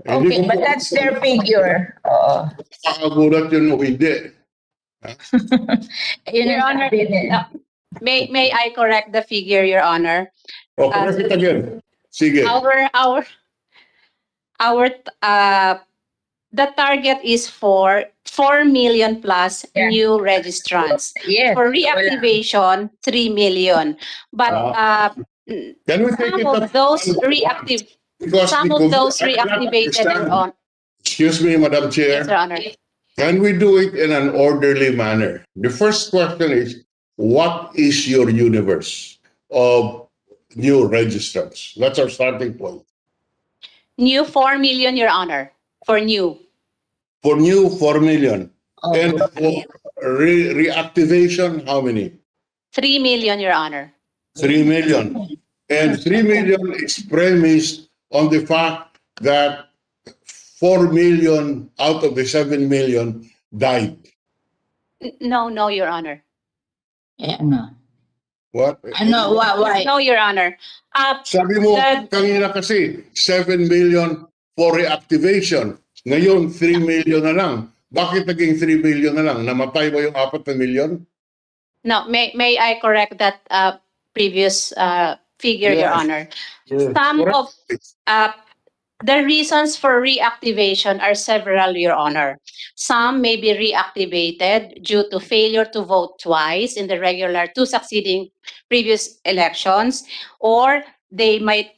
Speaker 1: Okay, but that's their figure. Oo.
Speaker 7: Nakakagulat yun o hindi.
Speaker 1: Yun
Speaker 8: Your
Speaker 1: ang
Speaker 8: Honor,
Speaker 1: sabi nila.
Speaker 8: may I correct the figure, Your Honor?
Speaker 7: O, correct it again. Sige.
Speaker 8: The target is for 4 million plus new registrants.
Speaker 1: Yes.
Speaker 8: For reactivation, 3 million. But
Speaker 7: Can we take
Speaker 8: some
Speaker 7: it
Speaker 8: of
Speaker 7: up
Speaker 8: those
Speaker 7: Because
Speaker 8: some
Speaker 7: the
Speaker 8: of those
Speaker 7: I cannot
Speaker 8: reactivated, Your
Speaker 7: understand.
Speaker 8: Honor.
Speaker 7: Excuse me, Madam Chair.
Speaker 8: Yes, Your Honor.
Speaker 7: Can we do it in an orderly manner? The first question is, what is your universe of new registrants? That's our starting point.
Speaker 8: New 4 million, Your Honor. For new.
Speaker 7: For new, 4 million.
Speaker 1: Oh,
Speaker 7: And for reactivation, how many?
Speaker 8: 3 million, Your Honor.
Speaker 7: 3 million. And 3 million is premised on the fact that 4 million out of the 7 million died.
Speaker 8: No, Your Honor.
Speaker 1: ano?
Speaker 7: What?
Speaker 1: Ano, why?
Speaker 8: No, Your Honor.
Speaker 7: Sabi mo,
Speaker 8: The-
Speaker 7: kanina kasi, 7 million for reactivation. Ngayon, 3 million na lang. Bakit naging 3 million na lang? Namatay ba yung 4 na million?
Speaker 8: No, may I correct that previous figure, Your
Speaker 7: Yes.
Speaker 8: Honor? Some
Speaker 7: Correct.
Speaker 8: of the reasons for reactivation are several, Your Honor. Some may be reactivated due to failure to vote twice in the regular 2 succeeding previous elections, or they might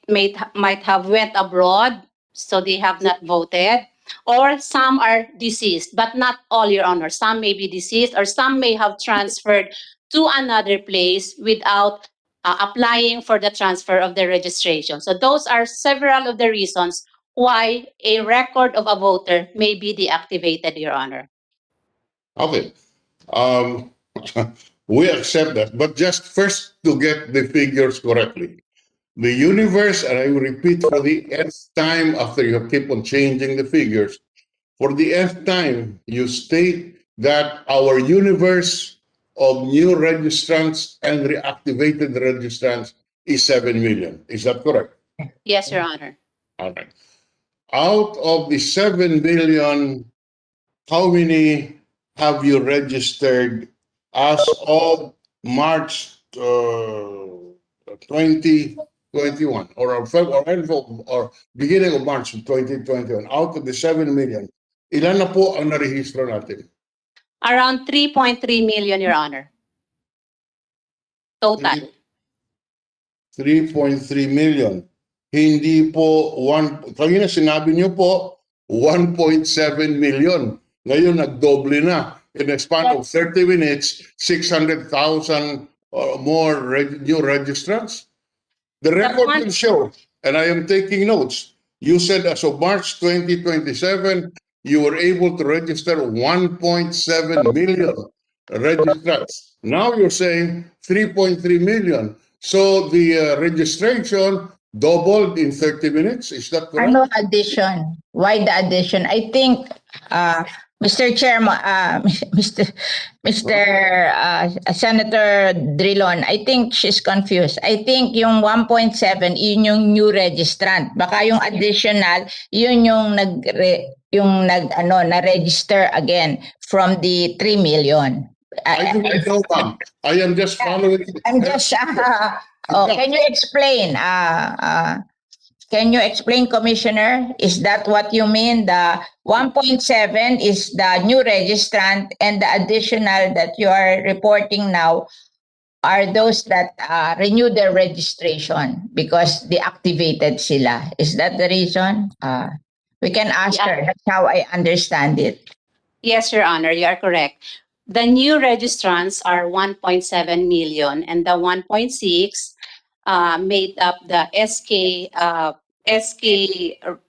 Speaker 8: have went abroad, so they have not voted, or some are deceased, but not all, Your Honor. Some may be deceased, or some may have transferred to another place without applying for the transfer of the registration. So those are several of the reasons why a record of a voter may be deactivated, Your Honor.
Speaker 7: Okay. We accept that. But just first to get the figures correctly. The universe, and I will repeat for the nth time after you keep on changing the figures, for the nth time, you state that our universe of new registrants and reactivated registrants is 7 million. Is that correct?
Speaker 8: Yes, Your Honor.
Speaker 7: All right. Out of the 7 million, how many have you registered as of March 2021 or beginning of March 2021? Out of the 7 million, ilan na po ang narehistro natin?
Speaker 8: Around 3.3 million, Your Honor. Total.
Speaker 7: 3.3 million. Hindi po, kanina sinabi niyo po, 1.7 million. Ngayon, nagdoble na. In a span of 30 minutes, 600,000 new registrants? The record
Speaker 8: one-
Speaker 7: will show, and I am taking notes. You said as of March 2027, you were able to register 1.7 million registrants. Now you're saying 3.3 million. So the registration doubled in 30 minutes. Is that correct?
Speaker 1: Ano addition? Why the addition? I think, Mr. Chairman, Mr. Senator Drilon, I think she's confused. I think yung 1.7, yun yung new registrant. Baka yung additional, yun yung na-register again from the 3 million.
Speaker 7: I do not know, ma'am. I am just following.
Speaker 1: I'm just, can you explain? Can you explain, Commissioner? Is that what you mean? The 1.7 is the new registrant, and the additional that you are reporting now are those that renew their registration because deactivated sila. Is that the reason? We can ask
Speaker 8: Yeah.
Speaker 1: her. That's how I understand it.
Speaker 8: Yes, Your Honor, you are correct. The new registrants are 1.7 million, and the 1.6 made up the SK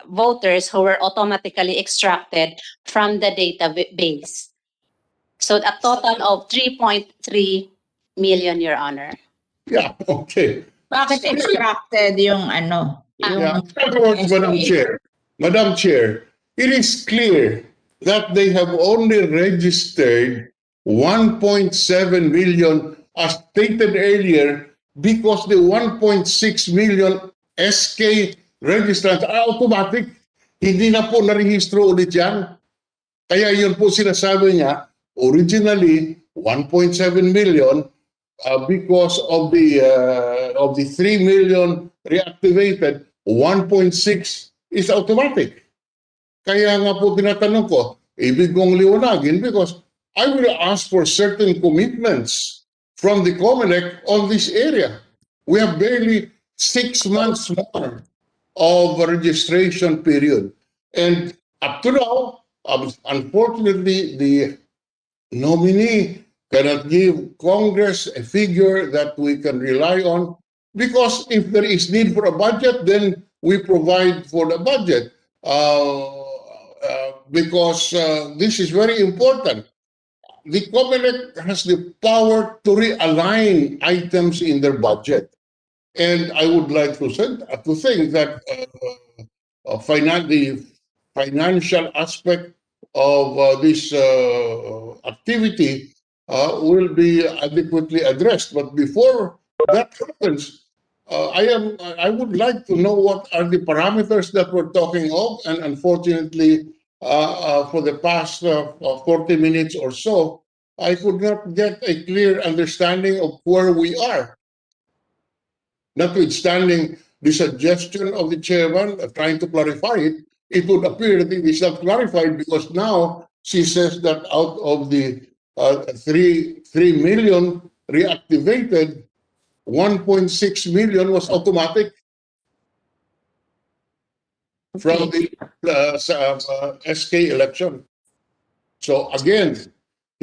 Speaker 8: voters who were automatically extracted from the database. So a total of 3.3 million, Your Honor.
Speaker 7: Yeah, okay.
Speaker 1: Bakit extracted yung ano?
Speaker 7: Yeah. In other words, Madam Chair, it is clear that they have only registered 1.7 million as stated earlier because the 1.6 million SK registrants are automatic. Hindi na po narehistro ulit yan. Kaya yun po sinasabi niya, originally 1.7 million because of the 3 million reactivated, 1.6 is automatic. Kaya nga po tinatanong ko, ibig kong liwanagin because I will ask for certain commitments from the COMELEC on this area. We have barely 6 months more of registration period. And up to now, unfortunately, the nominee cannot give Congress a figure that we can rely on because if there is need for a budget, then we provide for the budget because this is very important. The COMELEC has the power to realign items in their budget. And I would like to think that the financial aspect of this activity will be adequately addressed. But before that happens, I would like to know what are the parameters that we're talking of. And unfortunately, for the past 40 minutes or so, I could not get a clear understanding of where we are. Notwithstanding the suggestion of the chairman trying to clarify it, it would appear that it is not clarified because now she says that out of the 3 million reactivated, 1.6 million was automatic from the SK election. So again,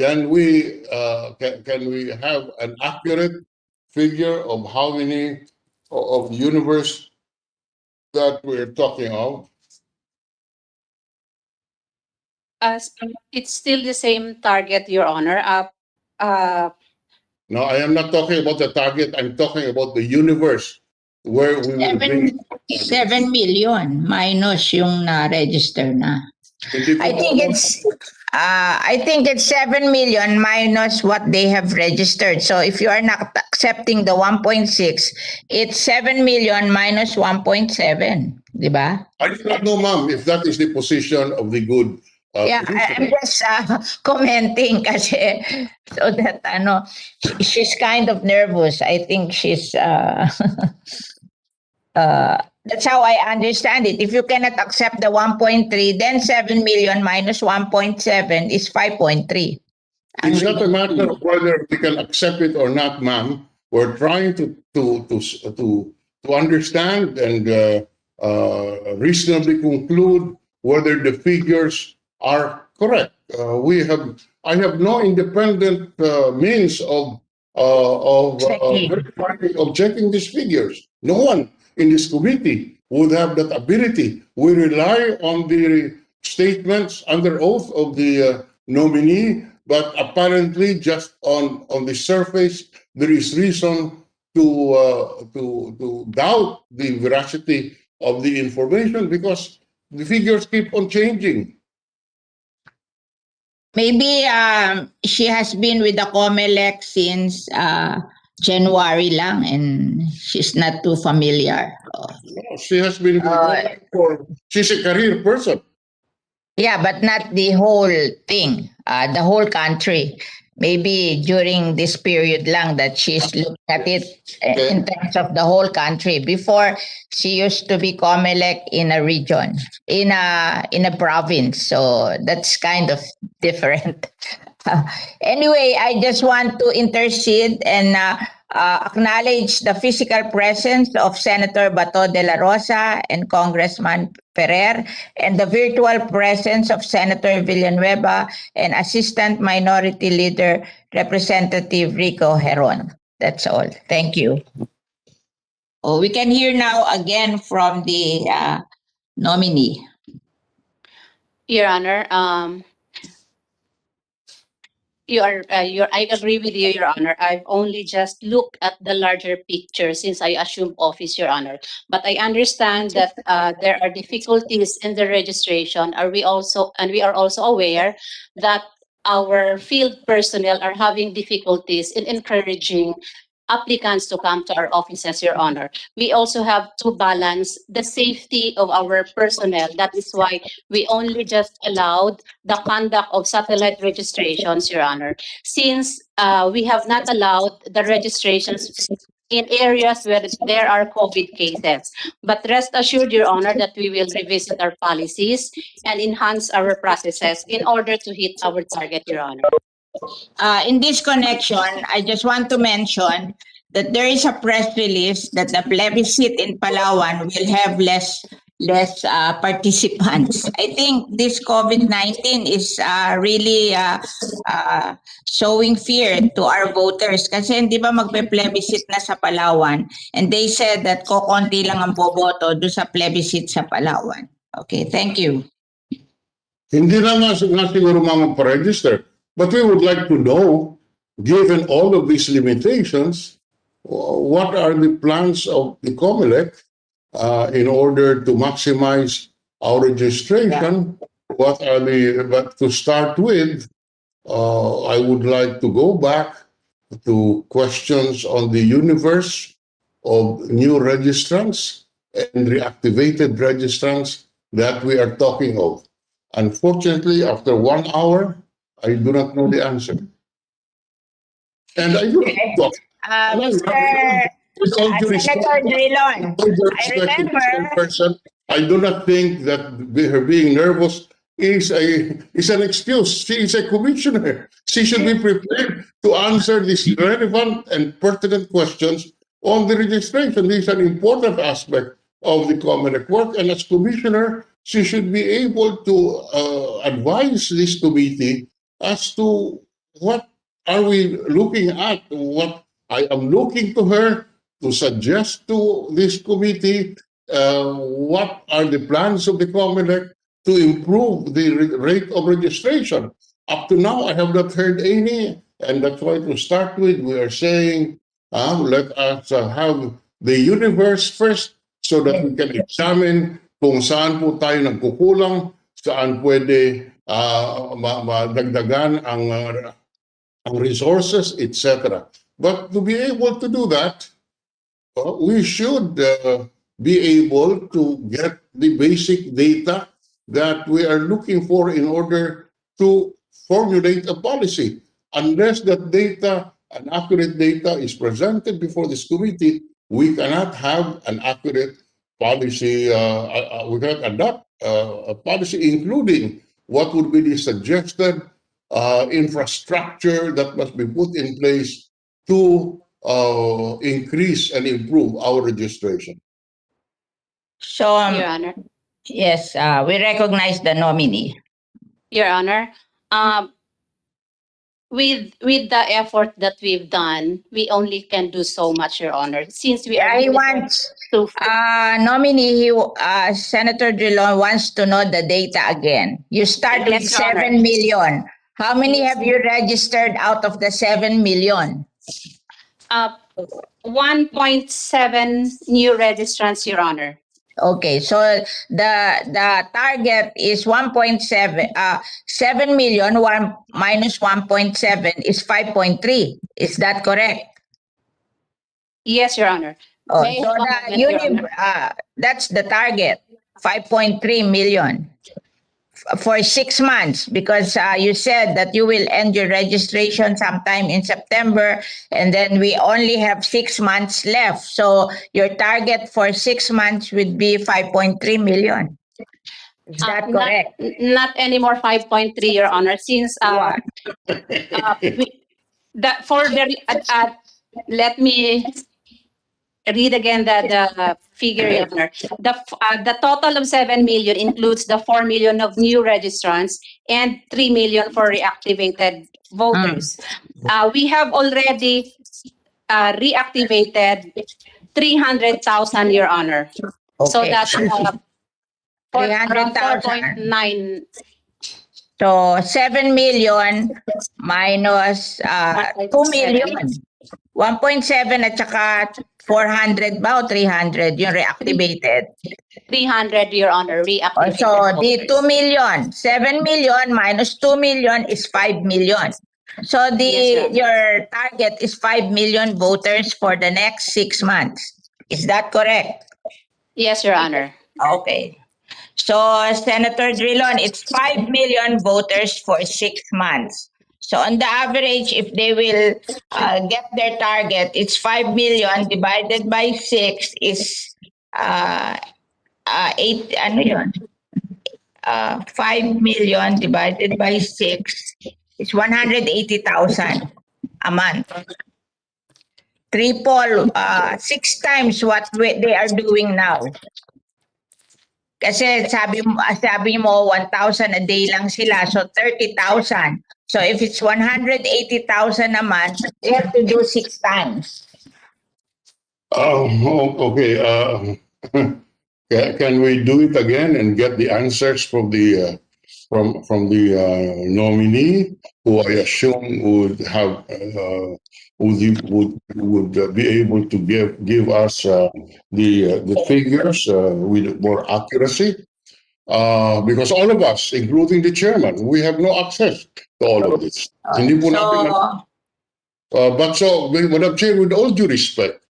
Speaker 7: can we have an accurate figure of how many of the universe that we're talking of?
Speaker 8: It's still the same target, Your Honor.
Speaker 7: No, I am not talking about the target. I'm talking about the universe where we will be.
Speaker 1: 7 million minus yung na-register na. I think it's 7 million minus what they have registered. So if you are not accepting the 1.6, it's 7 million minus 1.7, di ba?
Speaker 7: I do not know, ma'am, if that is the position of the good.
Speaker 1: Yeah, I'm just commenting kasi so that she's kind of nervous. I think she's that's how I understand it. If you cannot accept the 1.3, then 7 million minus 1.7 is 5.3.
Speaker 7: It's not a matter of whether we can accept it or not, ma'am. We're trying to understand and reasonably conclude whether the figures are correct. I have no independent means of of checking these figures. No one in this committee would have that ability. We rely on the statements under oath of the nominee, but apparently just on the surface, there is reason to doubt the veracity of the information because the figures keep on changing.
Speaker 1: Maybe she has been with the COMELEC since January lang and she's not too familiar.
Speaker 7: She has been she's a career person.
Speaker 1: Yeah, but not the whole thing, the whole country. Maybe during this period lang that she's looking at it in terms of the whole country. Before, she used to be COMELEC in a region, in a province. So that's kind of different. Anyway, I just want to intercede and acknowledge the physical presence of Senator Bato de la Rosa and Congressman Ferrer, and the virtual presence of Senator Villanueva and Assistant Minority Leader Representative Rico Heron. That's all. Thank you. Oh, we can hear now again from the nominee.
Speaker 8: Your Honor, I agree with you, Your Honor. I've only just looked at the larger picture since I assumed office, Your Honor. But I understand that there are difficulties in the registration. We are also aware that our field personnel are having difficulties in encouraging applicants to come to our offices, Your Honor. We also have to balance the safety of our personnel. That is why we only just allowed the conduct of satellite registrations, Your Honor. Since we have not allowed the registrations in areas where there are COVID cases. But rest assured, Your Honor, that we will revisit our policies and enhance our processes in order to hit our target, Your Honor.
Speaker 1: In this connection, I just want to mention that there is a press release that the plebiscite in Palawan will have less participants. I think this COVID-19 is really showing fear to our voters kasi hindi ba magpe-plebiscite na sa Palawan, and they said that kokonti lang ang boboto do sa plebiscite sa Palawan. Okay, thank you.
Speaker 7: Hindi na nga siguro mag-register. But we would like to know, given all of these limitations, what are the plans of the COMELEC in order to maximize our registration? But to start with, I would like to go back to questions on the universe of new registrants and reactivated registrants that we are talking of. Unfortunately, after 1 hour, I do not know the answer. And I do not talk.
Speaker 1: Senator Drilon, I remember.
Speaker 7: I do not think that her being nervous is an excuse. She is a commissioner. She should be prepared to answer these relevant and pertinent questions on the registration. This is an important aspect of the COMELEC work, and as commissioner, she should be able to advise this committee as to what are we looking at. What I am looking to her to suggest to this committee what are the plans of the COMELEC to improve the rate of registration. Up to now, I have not heard any, and that's why to start with, we are saying let us have the universe first so that we can examine kung saan po tayo nagkukulang, saan pwede madagdagan ang resources, etc. But to be able to do that, we should be able to get the basic data that we are looking for in order to formulate a policy. Unless that data, an accurate data, is presented before this committee, we cannot have an accurate policy. We cannot adopt a policy, including what would be the suggested infrastructure that must be put in place to increase and improve our registration.
Speaker 1: So,
Speaker 8: Your Honor.
Speaker 1: yes, we recognize the nominee.
Speaker 8: Your Honor, with the effort that we've done, we only can do so much, Your Honor, since we
Speaker 1: Yeah,
Speaker 8: are
Speaker 1: he
Speaker 8: limited
Speaker 1: wants,
Speaker 8: to
Speaker 1: nominee, Senator Drilon wants to know the data again. You start with
Speaker 8: Yes, Your Honor.
Speaker 1: 7 million. How many have you registered out of the 7 million?
Speaker 8: 1.7 new registrants, Your Honor.
Speaker 1: Okay, so the target is 1.7, 7 million, 1 minus 1.7 is 5.3. Is that correct?
Speaker 8: Yes, Your Honor.
Speaker 1: Oh,
Speaker 8: May I
Speaker 1: so
Speaker 8: have a moment, Your Honor?
Speaker 1: that's the target, 5.3 million for 6 months, because you said that you will end your registration sometime in September, and then we only have 6 months left. So your target for 6 months would be 5.3 million. Is that correct?
Speaker 8: Not anymore 5.3, Your Honor, since
Speaker 1: What?
Speaker 8: let me read again the figure, Your Honor. The total of 7 million includes the 4 million of new registrants and 3 million for reactivated voters. We have already reactivated 300,000, Your Honor. So
Speaker 1: Okay.
Speaker 8: that's
Speaker 1: 300,000.
Speaker 8: 4.9.
Speaker 1: So 7 million minus 2 million. 1.7 at saka 400 ba o 300 yung reactivated?
Speaker 8: 300, Your Honor, reactivated
Speaker 1: So the
Speaker 8: voters.
Speaker 1: 2 million, 7 million minus 2 million is 5 million. So
Speaker 8: Yes, Your
Speaker 1: your target is 5 million voters for the next 6 months. Is that correct?
Speaker 8: Yes, Your Honor.
Speaker 1: Okay. So, Senator Drilon, it's 5 million voters for 6 months. So, on the average, if they will get their target, it's 5 million divided by 6 is 8, ano yun? 5 million divided by 6 is 180,000 a month. Triple, 6 times what they are doing now. Kasi sabi mo 1,000 a day lang sila, so 30,000. So if it's 180,000 a month, they have to do 6 times.
Speaker 7: Okay. Can we do it again and get the answers from the nominee, who I assume would have would be able to give us the figures with more accuracy? Because all of us, including the chairman, we have no access to all of this. Hindi po natin but so, Madam Chair, with all due respect,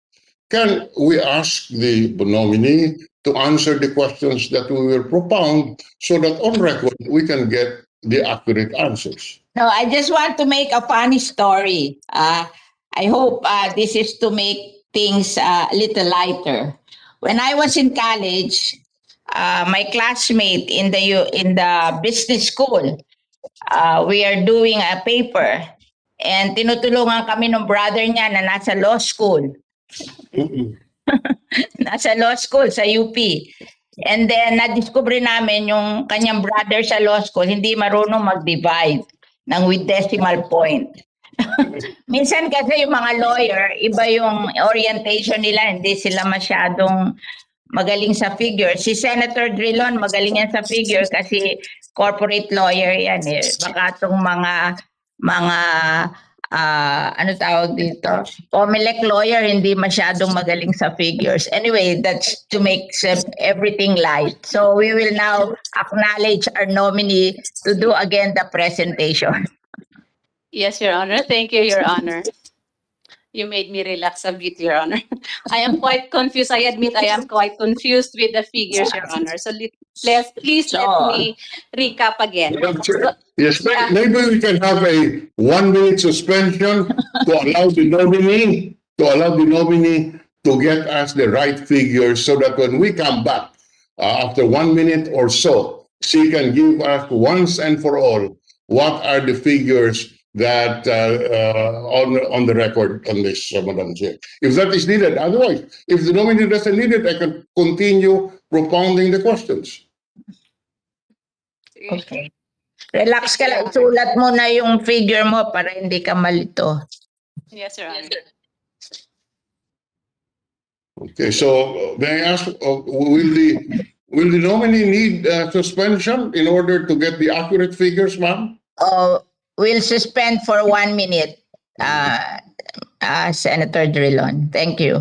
Speaker 7: can we ask the nominee to answer the questions that we will propound so that on record we can get the accurate answers?
Speaker 1: No, I just want to make a funny story. I hope this is to make things a little lighter. When I was in college, my classmate in the business school, we are doing a paper, and tinutulungan kami ng brother niya na nasa law school. Nasa law school sa UP. And then, na-discover namin yung kanyang brother sa law school, hindi marunong mag-divide ng with decimal point. Minsan kasi yung mga lawyer, iba yung orientation nila, hindi sila masyadong magaling sa figure. Si Senator Drilon, magaling yan sa figure kasi corporate lawyer yan eh. Baka itong mga ano tawag dito? Comelec lawyer, hindi masyadong magaling sa figures. Anyway, that's to make everything light. So we will now acknowledge our nominee to do again the presentation.
Speaker 8: Yes, Your Honor. Thank you, Your Honor. You made me relax a bit, Your Honor. I am quite confused. I admit I am quite confused with the figures, Your Honor. So please let me recap again.
Speaker 7: Yes, maybe we can have a 1-minute suspension to allow the nominee to get us the right figures so that when we come back after 1 minute or so, she can give us once and for all what are the figures that on the record on this, Madam Chair. If that is needed, otherwise, if the nominee doesn't need it, I can continue propounding the questions.
Speaker 1: Okay. Relax ka lang. Isulat mo na yung figure mo para hindi ka malito.
Speaker 8: Yes, Your Honor.
Speaker 7: Okay, so may I ask, will the nominee need suspension in order to get the accurate figures, ma'am?
Speaker 1: We'll suspend for 1 minute, Senator Drilon. Thank you.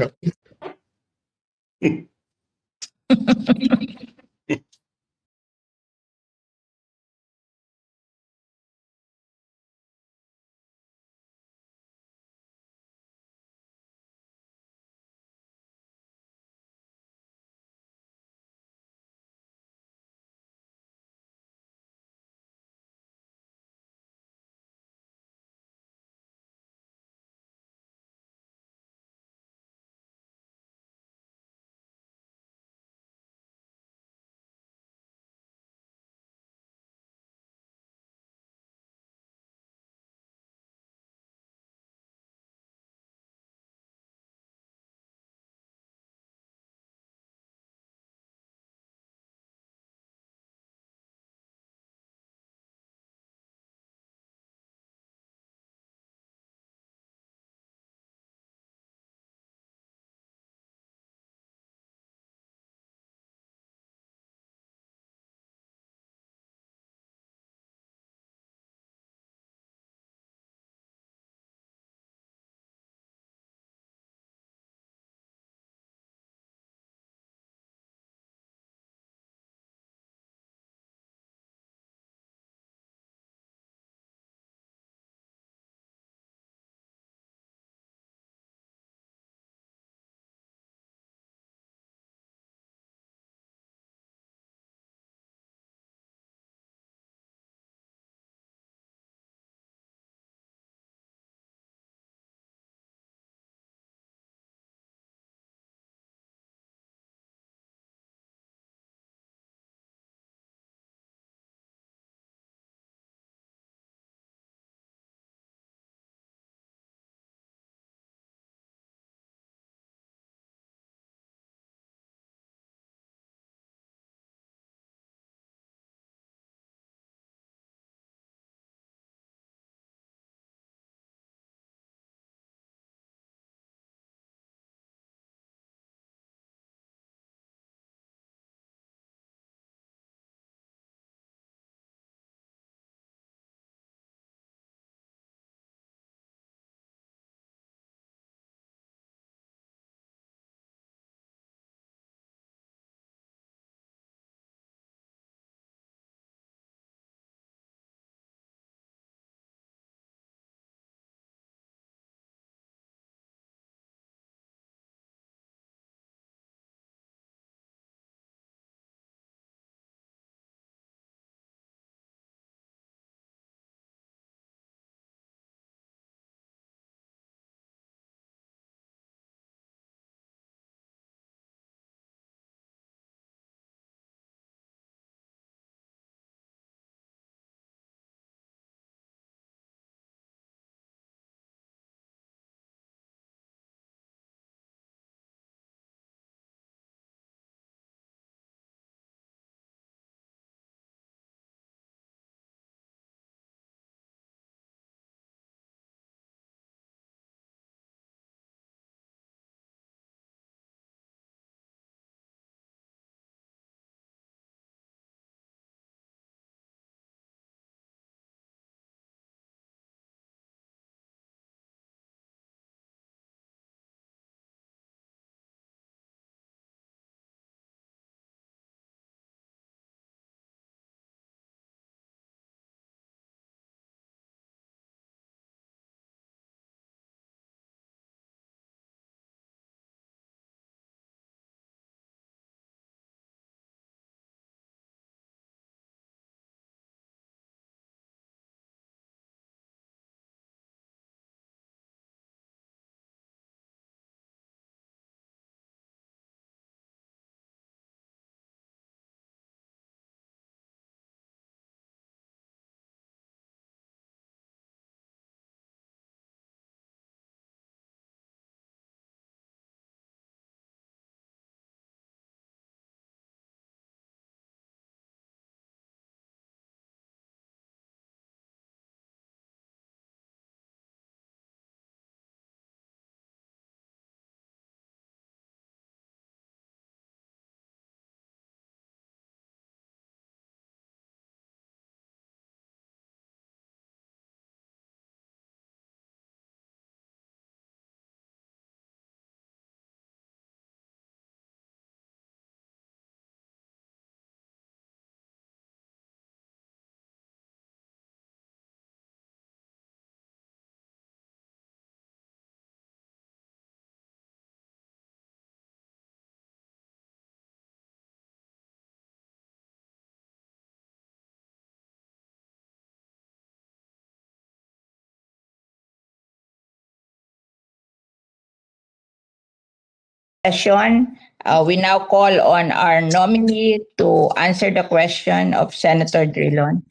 Speaker 1: session. We now call on our nominee to answer the question of Senator Drilon.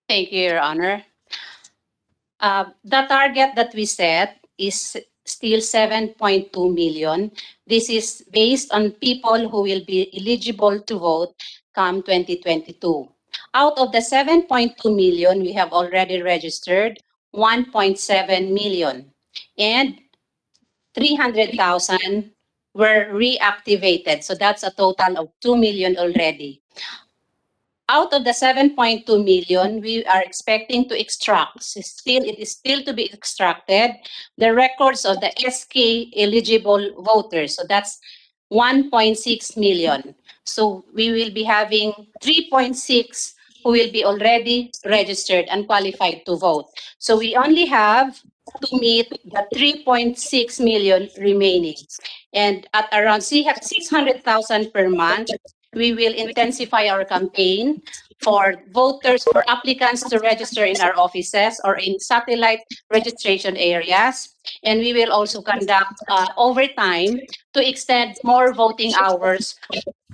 Speaker 8: Thank you, Your Honor. The target that we set is still 7.2 million. This is based on people who will be eligible to vote come 2022. Out of the 7.2 million, we have already registered 1.7 million, and 300,000 were reactivated. So that's a total of 2 million already. Out of the 7.2 million, we are expecting to extract, it is still to be extracted, the records of the SK eligible voters. So that's 1.6 million. So we will be having 3.6 who will be already registered and qualified to vote. So we only have to meet the 3.6 million remaining. And at around 600,000 per month, we will intensify our campaign for voters, for applicants to register in our offices or in satellite registration areas. And we will also conduct overtime to extend more voting hours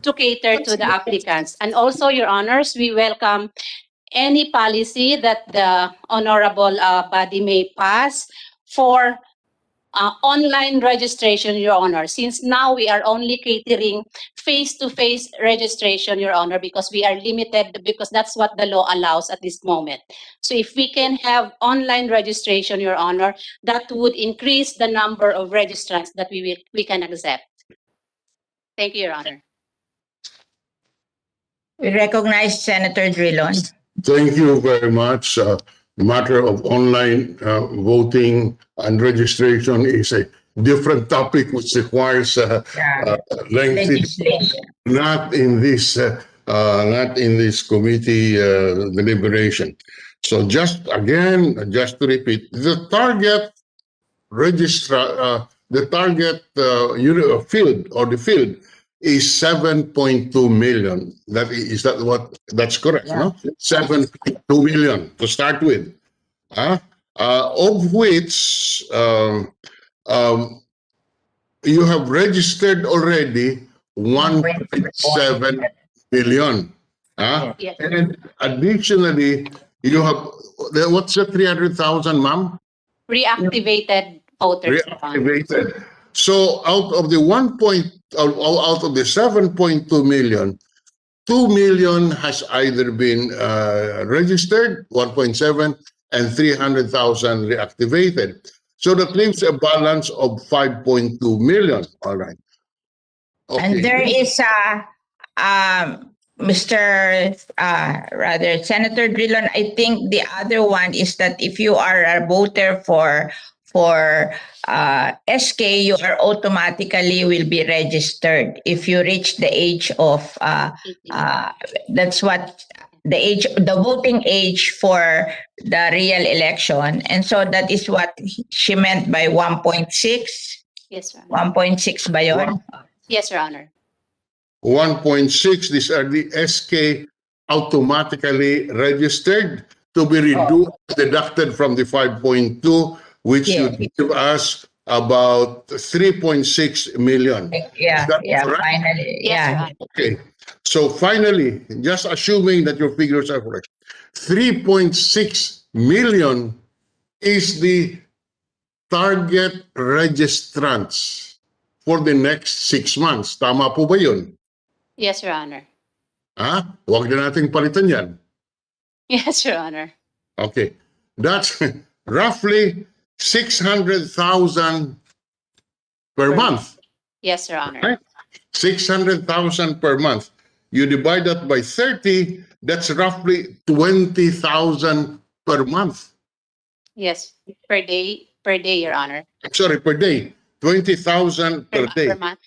Speaker 8: to cater to the applicants. And also, Your Honors, we welcome any policy that the honorable body may pass for online registration, Your Honor, since now we are only catering face-to-face registration, Your Honor, because we are limited, because that's what the law allows at this moment. So if we can have online registration, Your Honor, that would increase the number of registrants that we can accept. Thank you, Your Honor.
Speaker 1: We recognize Senator Drilon.
Speaker 7: Thank you very much. The matter of online voting and registration is a different topic which requires lengthy,
Speaker 1: Legislation.
Speaker 7: not in this committee deliberation. So just to repeat, the target field is 7.2 million. That's correct,
Speaker 1: Yeah.
Speaker 7: no? 7.2 million to start with. Of which you have registered already 1.7 million.
Speaker 8: Yes.
Speaker 7: And additionally, you have, what's the 300,000, ma'am?
Speaker 8: Reactivated voters. Your Honor.
Speaker 7: Reactivated. So out of the 7.2 million, 2 million has either been registered, 1.7, and 300,000 reactivated. So that leaves a balance of 5.2 million. All right. Okay.
Speaker 1: And there is Senator Drilon, I think the other one is that if you are a voter for SK, you are automatically will be registered if you reach the age of that's what the voting age for the real election. And so that is what she meant by 1.6.
Speaker 8: Yes, Your Honor.
Speaker 1: 1.6 ba yun?
Speaker 8: Yes, Your Honor.
Speaker 7: 1.6, these are the SK automatically registered to be deducted from the 5.2, which would give us about 3.6 million.
Speaker 1: Yeah,
Speaker 7: correct?
Speaker 1: finally.
Speaker 8: Yes, Your
Speaker 1: Yeah.
Speaker 8: Honor.
Speaker 7: Okay. So finally, just assuming that your figures are correct, 3.6 million is the target registrants for the next 6 months. Tama po ba yun?
Speaker 8: Yes, Your Honor.
Speaker 7: Huwag na nating palitan yan.
Speaker 8: Yes, Your Honor.
Speaker 7: Okay. That's roughly 600,000 per month.
Speaker 8: Yes, Your Honor.
Speaker 7: Right? 600,000 per month. You divide that by 30, that's roughly 20,000 per month.
Speaker 8: Yes, per day, Your Honor.
Speaker 7: Sorry, per day. 20,000 per day.
Speaker 8: Per month.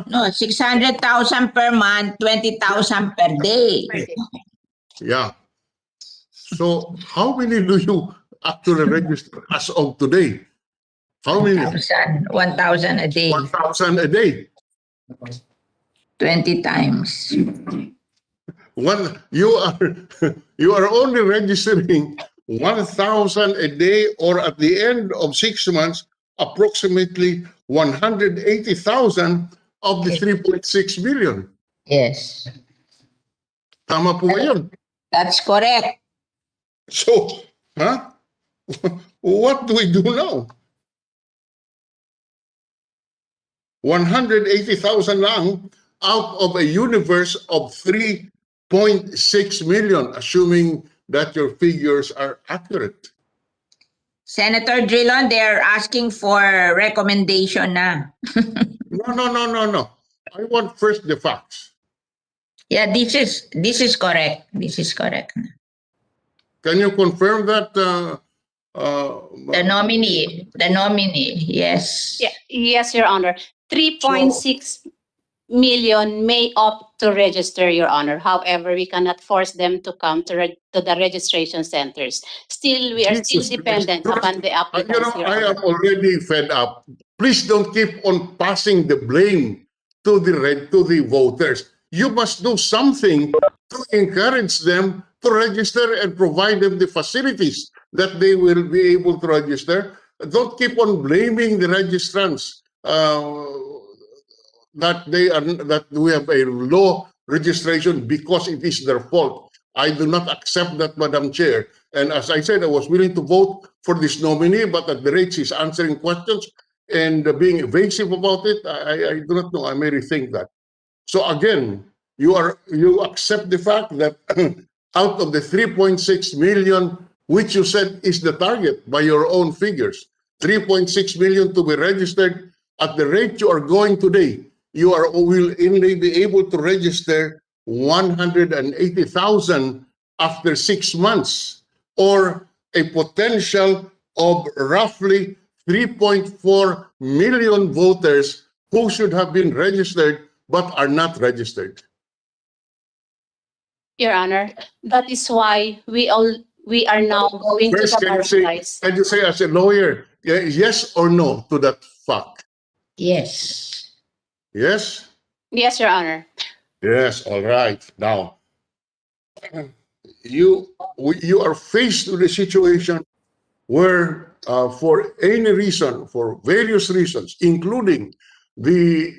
Speaker 1: No, 600,000 per month, 20,000 per day.
Speaker 8: Per day.
Speaker 7: Yeah. So how many do you actually register as of today? How many?
Speaker 1: 1,000 a day.
Speaker 7: 1,000 a day.
Speaker 1: 20 times.
Speaker 7: You are only registering 1,000 a day, or at the end of 6 months, approximately 180,000 of the 3.6 billion.
Speaker 1: Yes.
Speaker 7: Tama po ba yun?
Speaker 1: That's correct.
Speaker 7: So, huh? What do we do now? 180,000 lang out of a universe of 3.6 million, assuming that your figures are accurate.
Speaker 1: Senator Drilon, they're asking for recommendation na.
Speaker 7: No. I want first the facts.
Speaker 1: Yeah, this is correct. This is correct.
Speaker 7: Can you confirm that?
Speaker 1: The nominee, yes.
Speaker 8: Yeah, yes, Your Honor. 3.6 million may opt to register, Your Honor. However, we cannot force them to come to the registration centers. Still, we are still
Speaker 7: Jesus
Speaker 8: dependent
Speaker 7: Christ.
Speaker 8: upon the applicants, Your
Speaker 7: I
Speaker 8: Honor.
Speaker 7: am already fed up. Please don't keep on passing the blame to the voters. You must do something to encourage them to register and provide them the facilities that they will be able to register. Don't keep on blaming the registrants that we have a low registration because it is their fault. I do not accept that, Madam Chair. And as I said, I was willing to vote for this nominee, but at the rate she's answering questions and being evasive about it, I do not know. I may rethink that. So again, you accept the fact that out of the 3.6 million, which you said is the target by your own figures, 3.6 million to be registered at the rate you are going today, you will only be able to register 180,000 after 6 months, or a potential of roughly 3.4 million voters who should have been registered but are not registered.
Speaker 8: Your Honor, that is why we are now going
Speaker 7: First,
Speaker 8: to the barangays.
Speaker 7: can you say as a lawyer, yes or no to that fact?
Speaker 1: Yes.
Speaker 7: Yes?
Speaker 8: Yes, Your Honor.
Speaker 7: Yes, all right. Now, you are faced with a situation where for any reason, for various reasons, including the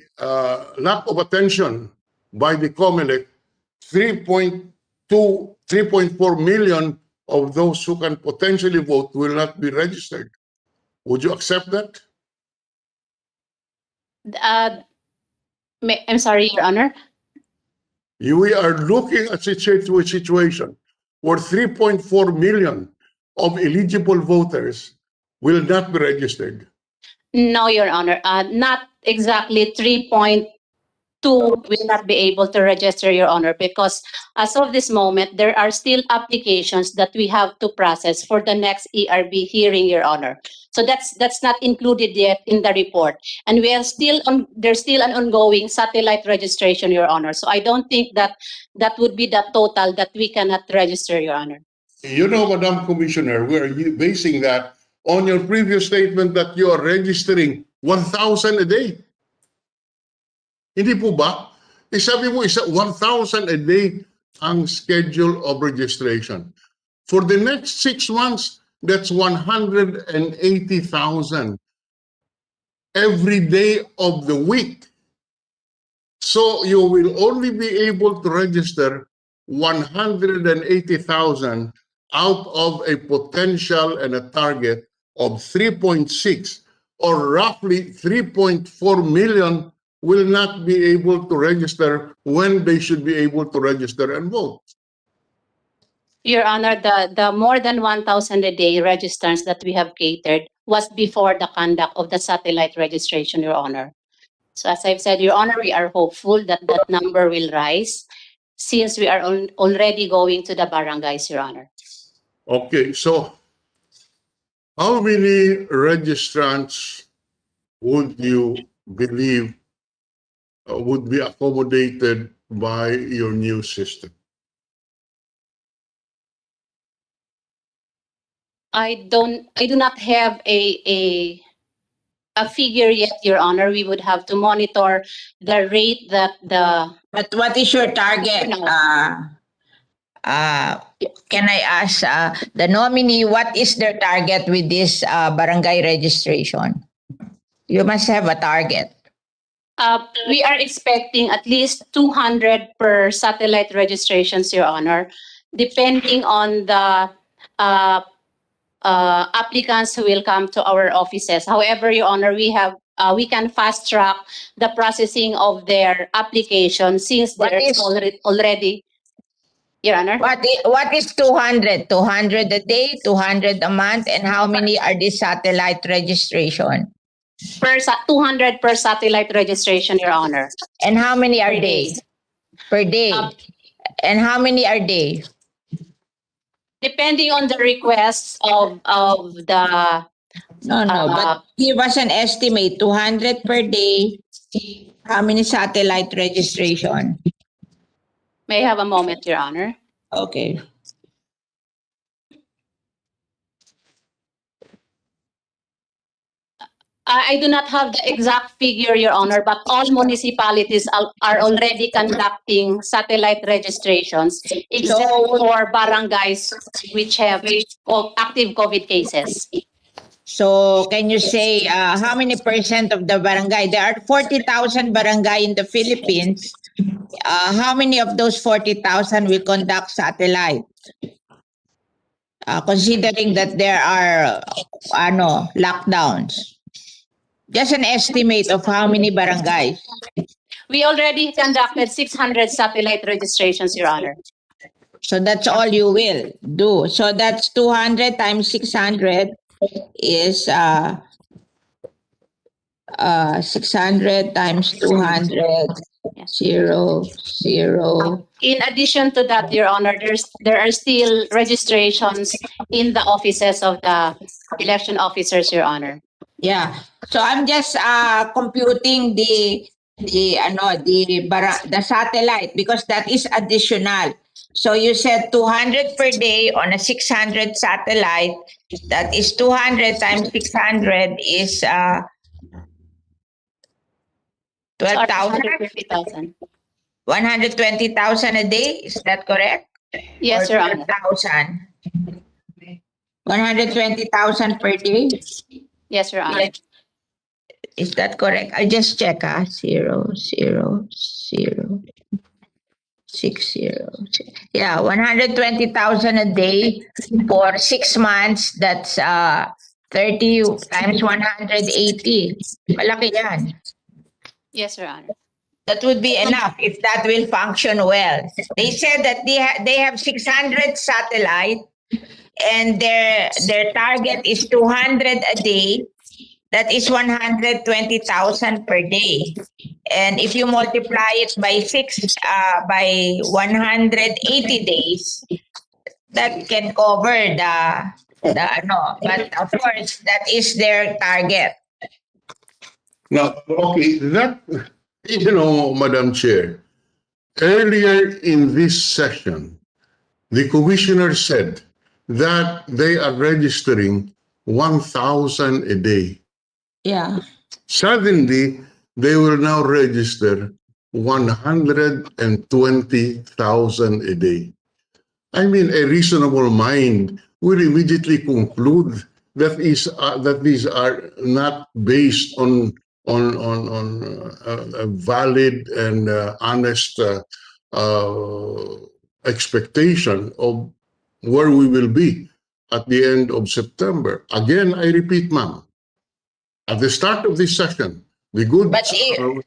Speaker 7: lack of attention by the COMELEC, 3.4 million of those who can potentially vote will not be registered. Would you accept that?
Speaker 8: I'm sorry, Your Honor.
Speaker 7: We are looking at a situation where 3.4 million of eligible voters will not be registered.
Speaker 8: No, Your Honor. Not exactly 3.2 will not be able to register, Your Honor, because as of this moment, there are still applications that we have to process for the next ERB hearing, Your Honor. So that's not included yet in the report. And we are there's still an ongoing satellite registration, Your Honor. So I don't think that would be the total that we cannot register, Your Honor.
Speaker 7: You know, Madam Commissioner, we are basing that on your previous statement that you are registering 1,000 a day. Hindi po ba? Sabi mo, 1,000 a day ang schedule of registration. For the next 6 months, that's 180,000 every day of the week. So you will only be able to register 180,000 out of a potential and a target of 3.6, or roughly 3.4 million will not be able to register when they should be able to register and vote.
Speaker 8: Your Honor, the more than 1,000 a day registrants that we have catered was before the conduct of the satellite registration, Your Honor. So as I've said, Your Honor, we are hopeful that that number will rise since we are already going to the barangays, Your Honor.
Speaker 7: Okay, so how many registrants would you believe would be accommodated by your new system?
Speaker 8: I do not have a figure yet, Your Honor. We would have to monitor the rate that the.
Speaker 1: But what is your target?
Speaker 8: No.
Speaker 1: Can I ask the nominee, what is their target with this barangay registration? You must have a target.
Speaker 8: We are expecting at least 200 per satellite registrations, Your Honor, depending on the applicants who will come to our offices. However, Your Honor, we can fast track the processing of their application since
Speaker 1: What
Speaker 8: there is
Speaker 1: is-
Speaker 8: already, Your Honor,
Speaker 1: What is 200? 200 a day, 200 a month, and how many are these satellite registration?
Speaker 8: 200 per satellite registration, Your Honor.
Speaker 1: And how many are
Speaker 8: Per
Speaker 1: they?
Speaker 8: day.
Speaker 1: Per day. And how many are they?
Speaker 8: Depending on the requests of the
Speaker 1: No, but give us an estimate. 200 per day. How many satellite registration?
Speaker 8: may I have a moment, Your Honor.
Speaker 1: Okay.
Speaker 8: I do not have the exact figure, Your Honor, but all municipalities are already conducting satellite registrations, except for barangays which have active COVID cases.
Speaker 1: So can you say how many percent of the barangay? There are 40,000 barangay in the Philippines. How many of those 40,000 will conduct satellite? Considering that there are lockdowns. Just an estimate of how many barangays.
Speaker 8: We already conducted 600 satellite registrations, Your Honor.
Speaker 1: So that's all you will do. So that's 200 times 600 is 600 times 200 0.
Speaker 8: In addition to that, Your Honor, there are still registrations in the offices of the election officers, Your Honor.
Speaker 1: Yeah. So I'm just computing the satellite because that is additional. So you said 200 per day on a 600 satellite. That is 200 times 600 is 12,000.
Speaker 8: 150,000.
Speaker 1: 120,000 a day. Is that correct?
Speaker 8: Yes,
Speaker 1: Or
Speaker 8: Your Honor.
Speaker 1: 12,000. 120,000 per day.
Speaker 8: Yes, Your Honor.
Speaker 1: Is that correct? I just check. 0, 0, 0, 6, 0. Yeah, 120,000 a day for 6 months. That's 30 times 180. Malaki yan.
Speaker 8: Yes, Your Honor.
Speaker 1: That would be enough if that will function well. They said that they have 600 satellite and their target is 200 a day. That is 120,000 per day. And if you multiply it by 180 days, that can cover the but of course that is their target.
Speaker 7: Now, okay, Madam Chair, earlier in this session, the commissioner said that they are registering 1,000 a day.
Speaker 1: Yeah.
Speaker 7: Suddenly, they will now register 120,000 a day. I mean, a reasonable mind will immediately conclude that these are not based on a valid and honest expectation of where we will be at the end of September. Again, I repeat, ma'am, at the start of this session, the good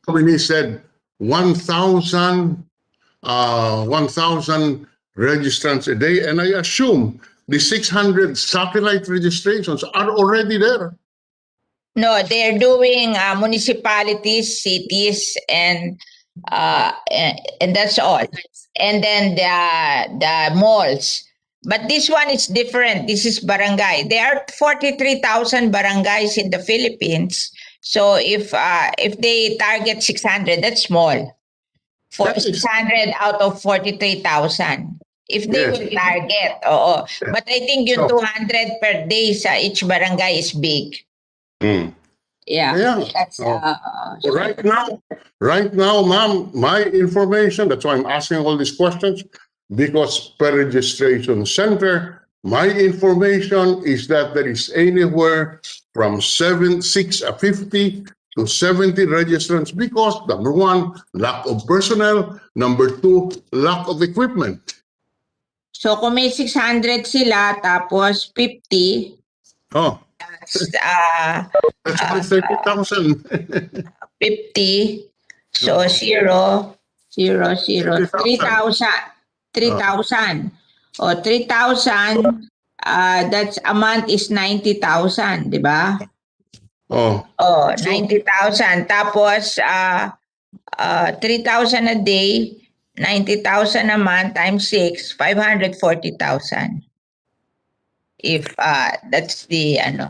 Speaker 7: nominee said 1,000 registrants a day, and I assume the 600 satellite registrations are already there.
Speaker 1: No, they're doing municipalities, cities, and that's all. And then the malls. But this one is different. This is barangay. There are 43,000 barangays in the Philippines. So if they target 600, that's small. For 600 out of 43,000. If they will target, oo. But I think yung 200 per day sa each barangay is big. Yeah. That's,
Speaker 7: Right now, ma'am, my information, that's why I'm asking all these questions, because per registration center, my information is that there is anywhere from 50 to 70 registrants because number one, lack of personnel, number two, lack of equipment.
Speaker 1: So kung may 600 sila tapos 50,
Speaker 7: Oh,
Speaker 1: uh,
Speaker 7: that's only 30,000.
Speaker 1: 50, so 0, 0, 0, 3,000. 3,000. O 3,000, that's a month is 90,000, di ba?
Speaker 7: Oh,
Speaker 1: Oh,
Speaker 7: So-
Speaker 1: 90,000. Tapos, 3,000 a day, 90,000 a month times 6, 540,000. If that's the ano.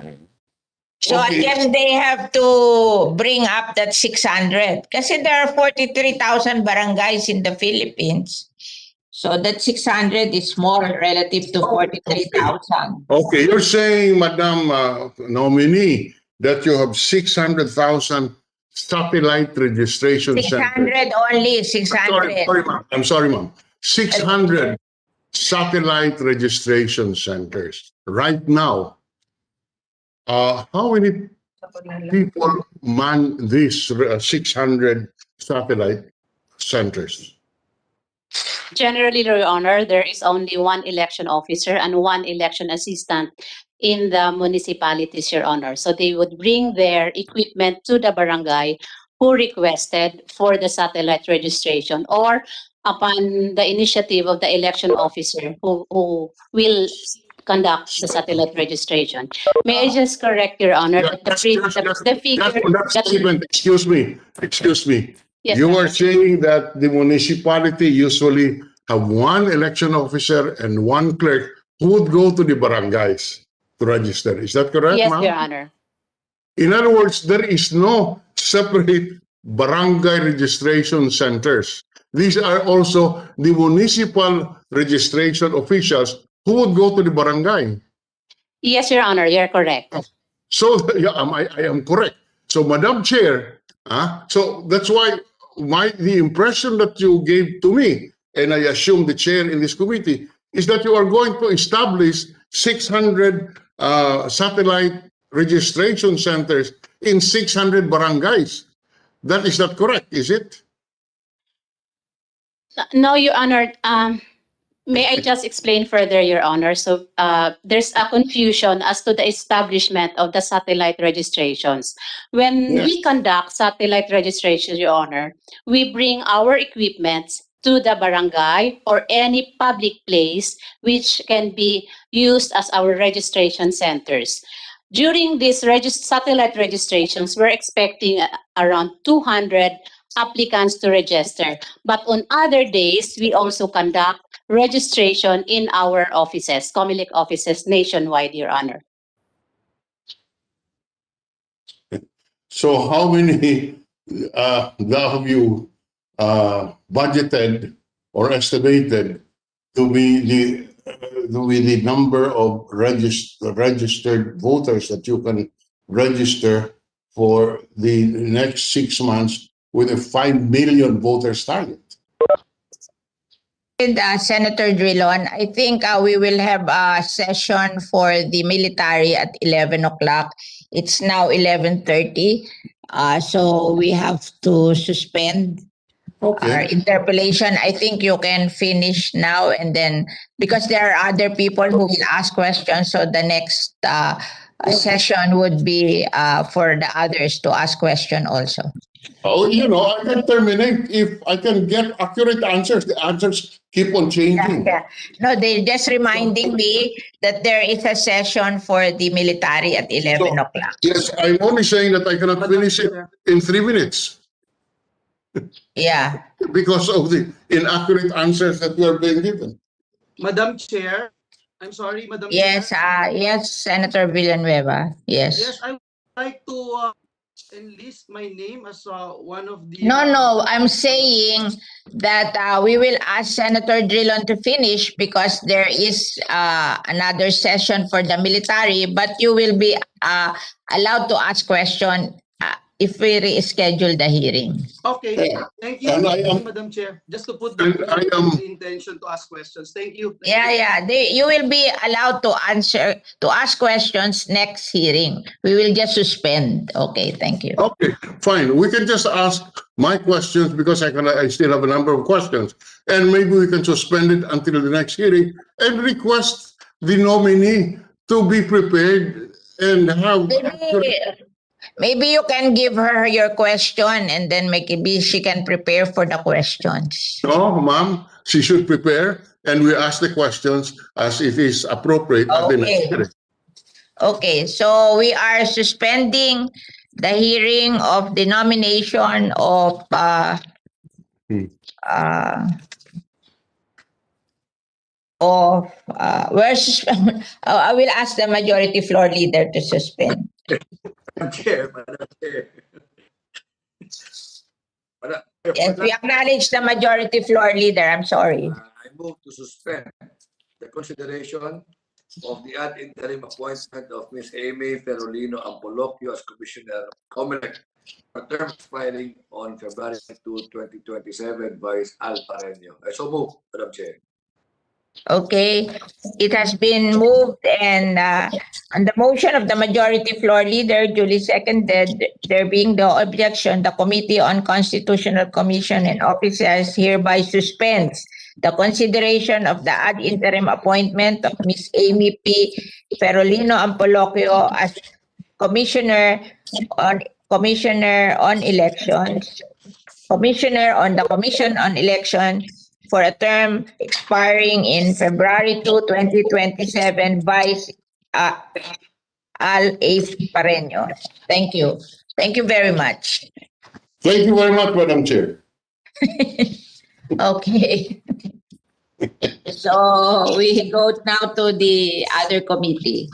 Speaker 1: So I
Speaker 7: Okay.
Speaker 1: guess they have to bring up that 600 kasi there are 43,000 barangays in the Philippines. So that 600 is more relative to 43,000.
Speaker 7: okay, you're saying, Madam Nominee, that you have 600,000 satellite registration centers.
Speaker 1: 600 only, 600.
Speaker 7: Sorry, ma'am. I'm sorry, ma'am. 600 satellite registration centers. Right now, how many people man these 600 satellite centers?
Speaker 8: Generally, Your Honor, there is only one election officer and one election assistant in the municipalities, Your Honor. So they would bring their equipment to the barangay who requested for the satellite registration or upon the initiative of the election officer who will conduct the satellite registration. May I just correct, Your Honor, that the figure
Speaker 7: That statement, excuse me.
Speaker 8: Yes,
Speaker 7: You
Speaker 8: Your
Speaker 7: are
Speaker 8: Honor.
Speaker 7: saying that the municipality usually have one election officer and one clerk who would go to the barangays to register. Is that correct,
Speaker 8: Yes,
Speaker 7: ma'am?
Speaker 8: Your Honor.
Speaker 7: In other words, there is no separate barangay registration centers. These are also the municipal registration officials who would go to the barangay.
Speaker 8: Yes, Your Honor, you're correct.
Speaker 7: So yeah, I am correct. So, Madam Chair, so that's why the impression that you gave to me, and I assume the chair in this committee, is that you are going to establish 600 satellite registration centers in 600 barangays. That is not correct, is it?
Speaker 8: No, Your Honor. May I just explain further, Your Honor? So there's a confusion as to the establishment of the satellite registrations. When we conduct satellite registration, Your Honor, we bring our equipment to the barangay or any public place which can be used as our registration centers. During these satellite registrations, we're expecting around 200 applicants to register. But on other days, we also conduct registration in our offices, COMELEC offices nationwide, Your Honor.
Speaker 7: So how many have you budgeted or estimated to be the number of registered voters that you can register for the next 6 months with a 5 million voters target?
Speaker 1: Senator Drilon, I think we will have a session for the military at 11 o'clock. It's now 11:30. So we have to suspend our interpellation. I think you can finish now and then, because there are other people who will ask questions. So the next session would be for the others to ask question also.
Speaker 7: Oh, I can terminate if I can get accurate answers. The answers keep on changing.
Speaker 1: Yeah. No, they're just reminding me that there is a session for the military at 11 o'clock.
Speaker 7: Yes, I'm only saying that I cannot finish it in 3 minutes
Speaker 1: Yeah.
Speaker 7: because of the inaccurate answers that we are being given.
Speaker 10: Madam Chair, I'm sorry, Madam
Speaker 1: Yes,
Speaker 10: Chair.
Speaker 1: yes, Senator Villanueva. Yes.
Speaker 10: Yes, I would like to enlist my name as one of the...
Speaker 1: No, I'm saying that we will ask Senator Drilon to finish because there is another session for the military, but you will be allowed to ask question if we reschedule the hearing.
Speaker 10: Okay,
Speaker 7: Yeah.
Speaker 10: thank you,
Speaker 7: And I am-
Speaker 10: Madam Chair. Just to put
Speaker 7: And I am-
Speaker 10: the intention to ask questions. Thank you. Thank
Speaker 1: Yeah,
Speaker 10: you.
Speaker 1: yeah. You will be allowed to ask questions next hearing. We will just suspend. Okay, thank you.
Speaker 7: Okay, fine. We can just ask my questions because I still have a number of questions. And maybe we can suspend it until the next hearing and request the nominee to be prepared and have.
Speaker 1: Maybe you can give her your question and then maybe she can prepare for the questions.
Speaker 7: No, ma'am, she should prepare and we ask the questions as it is appropriate at the next
Speaker 1: Okay.
Speaker 7: hearing.
Speaker 1: Okay, so we are suspending the hearing of the nomination of I will ask the majority floor leader to suspend.
Speaker 5: Madam Chair, Madam Chair. Madam Chair,
Speaker 1: Yes, we acknowledge the majority floor leader. I'm sorry.
Speaker 5: I move to suspend the consideration of the ad interim appointment of Ms. Amy Ferolino Ampolocchio as Commissioner of COMELEC for term expiring on February 2, 2027 by Al Pareño. I so move, Madam Chair.
Speaker 1: Okay, it has been moved and on the motion of the majority floor leader duly seconded, there being no objection, the Committee on Constitutional Commission and Officers hereby suspends the consideration of the ad interim appointment of Ms. Amy P. Ferolino Ampolocchio as Commissioner on Elections, Commissioner on the Commission on Election for a term expiring in February 2, 2027, Vice Al A. Pareño. Thank you. Thank you very much.
Speaker 7: Thank you very much, Madam Chair.
Speaker 1: Okay. So we go now to the other committee.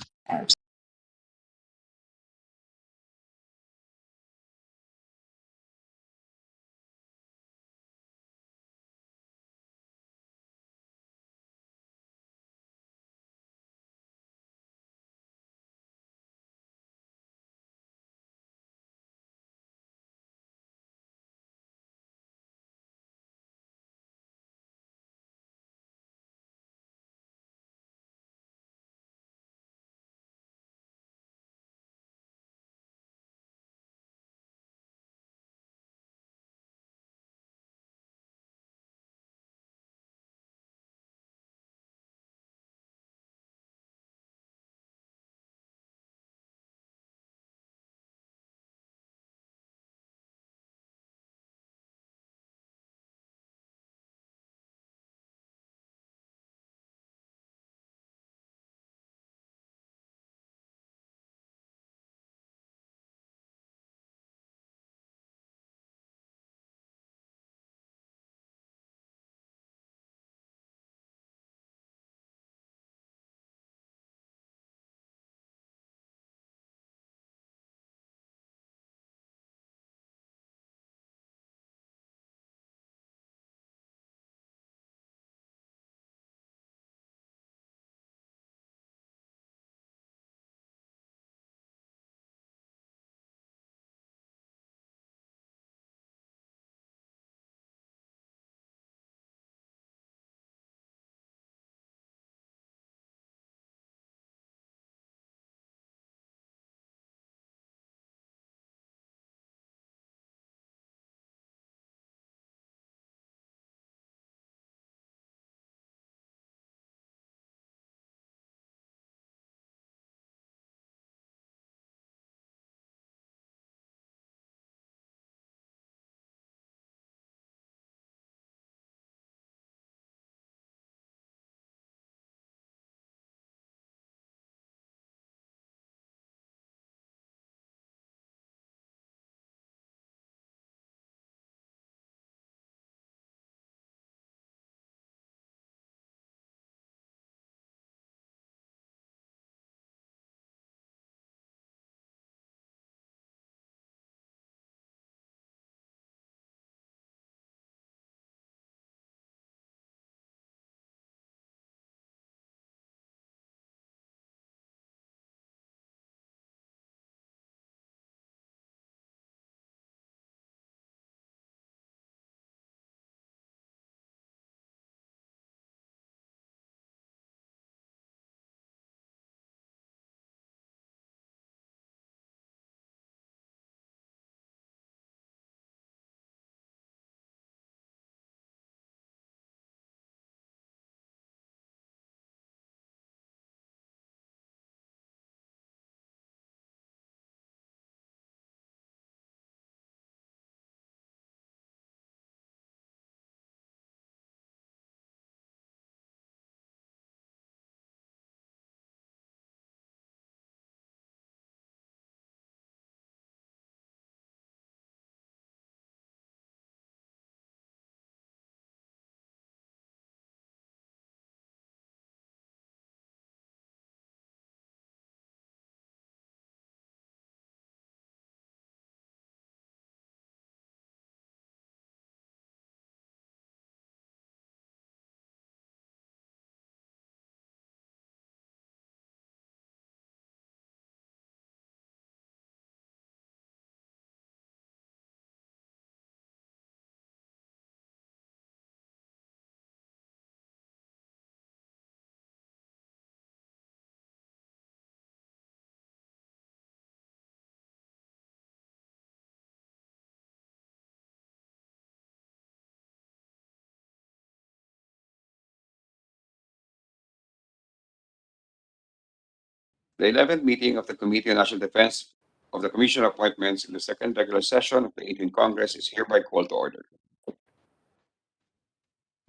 Speaker 11: The 11th meeting of the Committee on National Defense of the Commission on Appointments in the second regular session of the 18th Congress is hereby called to order.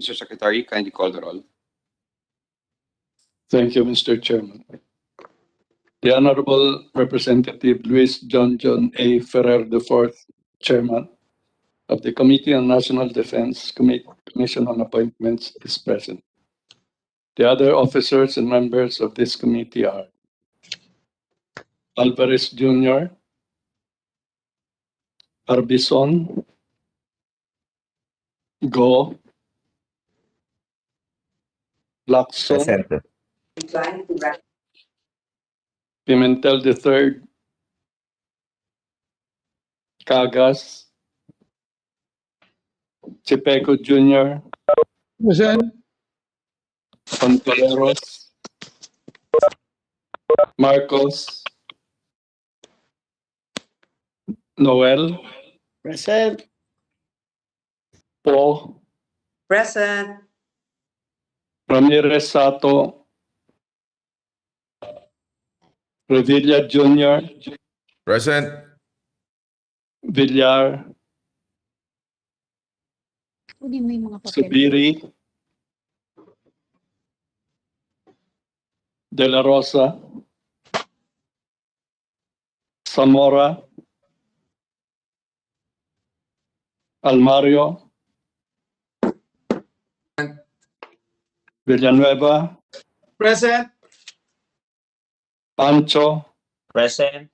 Speaker 11: Mr. Secretary, kindly call the roll.
Speaker 2: Thank you, Mr. Chairman. The Honorable Representative Luis John A. Ferrer IV, Chairman of the Committee on National Defense Commission on Appointments, is present. The other officers and members of this committee are Alvarez Jr., Arbison, Go, Lacson, Pimentel III, Cagas, Chipeco Jr.,
Speaker 3: Present.
Speaker 2: Ontiveros, Marcos, Noel,
Speaker 3: Present.
Speaker 2: Poe,
Speaker 10: Present.
Speaker 2: Ramirez Sato, Revilla Jr.,
Speaker 4: Present.
Speaker 2: Villar, Subiri, De La Rosa, Zamora, Almario, Villanueva,
Speaker 10: Present.
Speaker 2: Pancho,
Speaker 3: Present.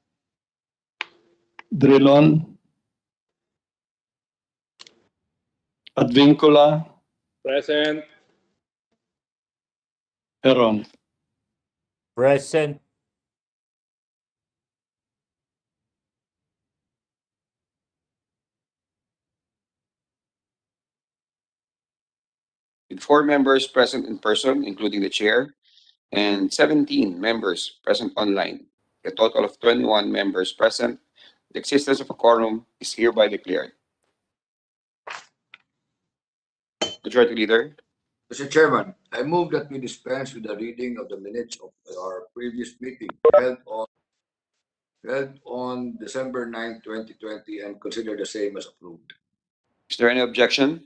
Speaker 2: Drilon, Advincula,
Speaker 3: Present.
Speaker 2: Heron.
Speaker 3: Present.
Speaker 11: With 4 members present in person, including the chair, and 17 members present online. A total of 21 members present. The existence of a quorum is hereby declared. Majority Leader,
Speaker 5: Mr. Chairman, I move that we dispense with the reading of the minutes of our previous meeting held on December 9, 2020, and consider the same as approved.
Speaker 11: is there any objection?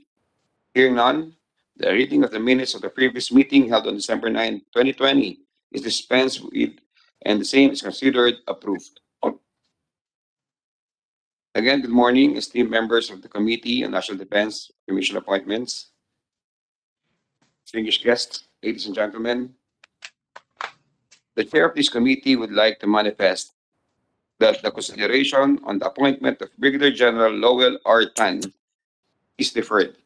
Speaker 11: Hearing none, the reading of the minutes of the previous meeting held on December 9, 2020 is dispensed with, and the same is considered approved. Again, good morning, esteemed members of the Committee on National Defense Commission Appointments, distinguished guests, ladies and gentlemen. The chair of this committee would like to manifest that the consideration on the appointment of Brigadier General Lowell R. Tan is deferred.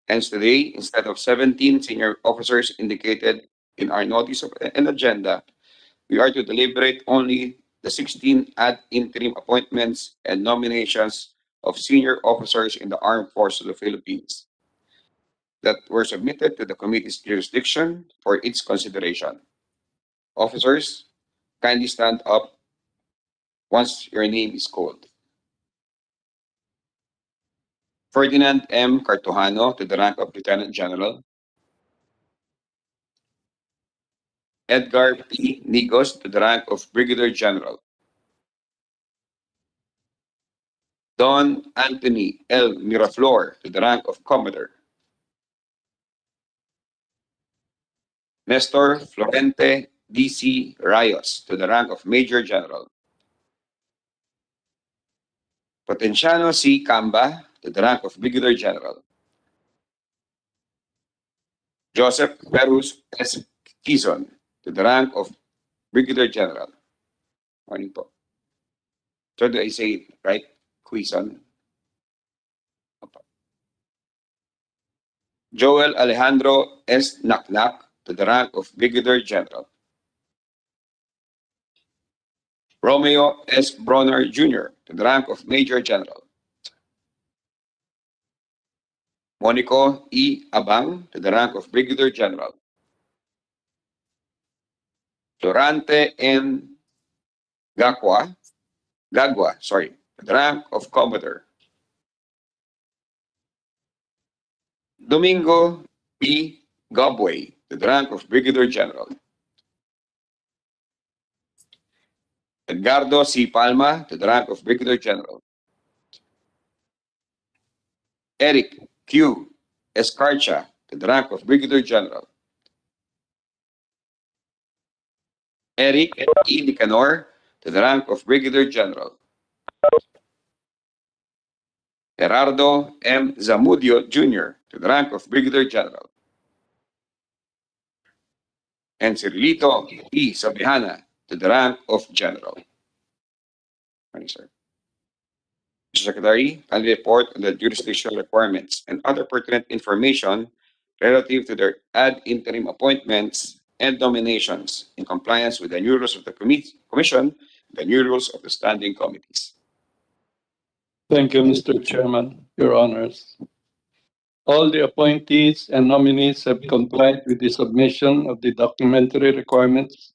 Speaker 11: Hence today, instead of 17 senior officers indicated in our notice of an agenda, we are to deliberate only the 16 ad interim appointments and nominations of senior officers in the Armed Forces of the Philippines that were submitted to the committee's jurisdiction for its consideration. Officers, kindly stand up once your name is called. Ferdinand M. Cartojano to the rank of Lieutenant General. Edgar P. Nigos to the rank of Brigadier General. Don Anthony L. Miraflor to the rank of Commodore. Nestor Florente D.C. Rayos to the rank of Major General. Potenciano C. Camba to the rank of Brigadier General. Joseph Perus S. Quizon to the rank of Brigadier General. Morning po. So do I say it right? Quizon. Joel Alejandro S. Naknak to the rank of Brigadier General. Romeo S. Bronner Jr. to the rank of Major General. Monico E. Abang to the rank of Brigadier General. Durante N. Gagua, to the rank of Commodore. Domingo E. Gobway to the rank of Brigadier General. Edgardo C. Palma to the rank of Brigadier General. Eric Q. Escarcha to the rank of Brigadier General. Eric E. Nicanor to the rank of Brigadier General. Gerardo M. Zamudio Jr. to the rank of Brigadier General. And Cirilito E. Sabihana to the rank of General. Thank you, sir. Mr. Secretary, kindly report on the jurisdictional requirements and other pertinent information relative to their ad interim appointments and nominations in compliance with the new rules of the Commission, the new rules of the standing committees.
Speaker 2: Thank you, Mr. Chairman, Your Honors. All the appointees and nominees have complied with the submission of the documentary requirements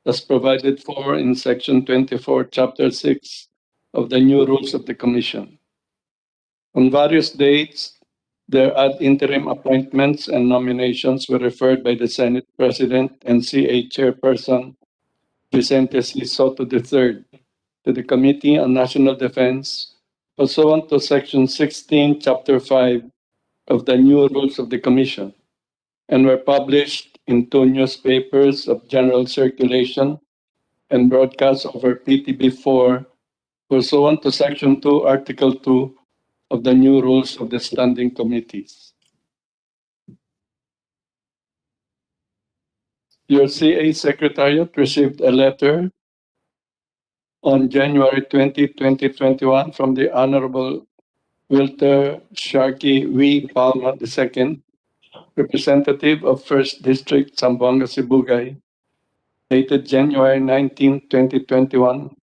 Speaker 2: as provided for in Section 24, Chapter 6 of the new rules of the Commission. On various dates, their ad interim appointments and nominations were referred by the Senate President and CA Chairperson Vicente C. Soto III to the Committee on National Defense pursuant to Section 16, Chapter 5 of the new rules of the Commission, and were published in 2 newspapers of general circulation and broadcast over PTB4 pursuant to Section 2, Article 2 of the new rules of the standing committees. Your CA Secretariat received a letter on January 20, 2021 from the Honorable Wilter Sharkey V. Palma II, representative of 1st District, Zamboanga, Sibugay, dated January 19, 2021,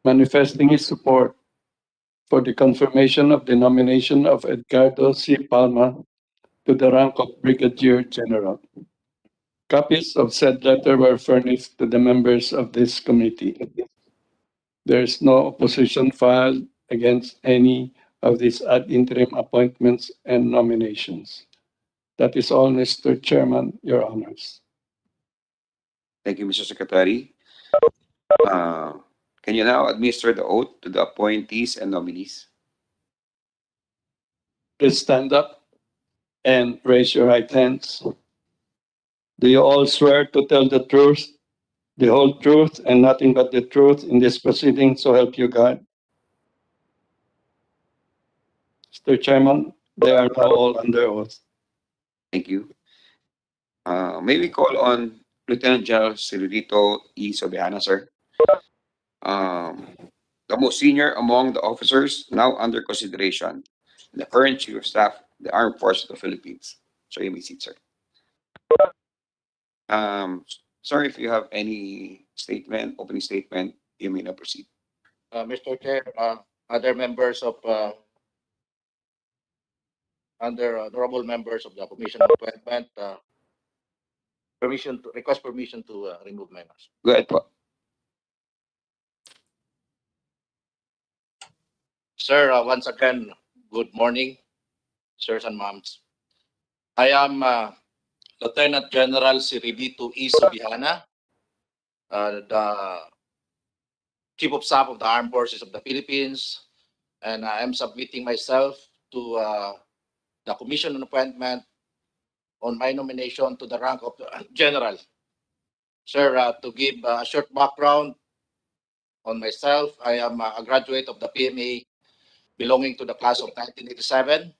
Speaker 2: manifesting his support for the confirmation of the nomination of Edgardo C. Palma to the rank of Brigadier General. Copies of said letter were furnished to the members of this committee. There is no opposition filed against any of these ad interim appointments and nominations. That is all, Mr. Chairman, Your Honors.
Speaker 11: Thank you, Mr. Secretary. Can you now administer the oath to the appointees and nominees?
Speaker 2: Please stand up and raise your right hands. Do you all swear to tell the truth, the whole truth, and nothing but the truth in this proceeding, so help you God? Mr. Chairman, they are now all under oath.
Speaker 11: Thank you. May we call on Lieutenant General Cirilito E. Sobihana, sir? The most senior among the officers now under consideration, the current Chief of Staff, the Armed Forces of the Philippines. So you may sit, sir. Sir, if you have any statement, opening statement, you may now proceed.
Speaker 12: Mr. Chair, other members of honorable members of the Commission on Appointment, request permission to remove my mask.
Speaker 11: Go ahead, po.
Speaker 12: Sir, once again, good morning, sirs and ma'ams. I am Lieutenant General Cirilito E. Sobihana, the Chief of Staff of the Armed Forces of the Philippines, and I am submitting myself to the Commission on Appointment on my nomination to the rank of General. Sir, to give a short background on myself, I am a graduate of the PMA belonging to the class of 1987,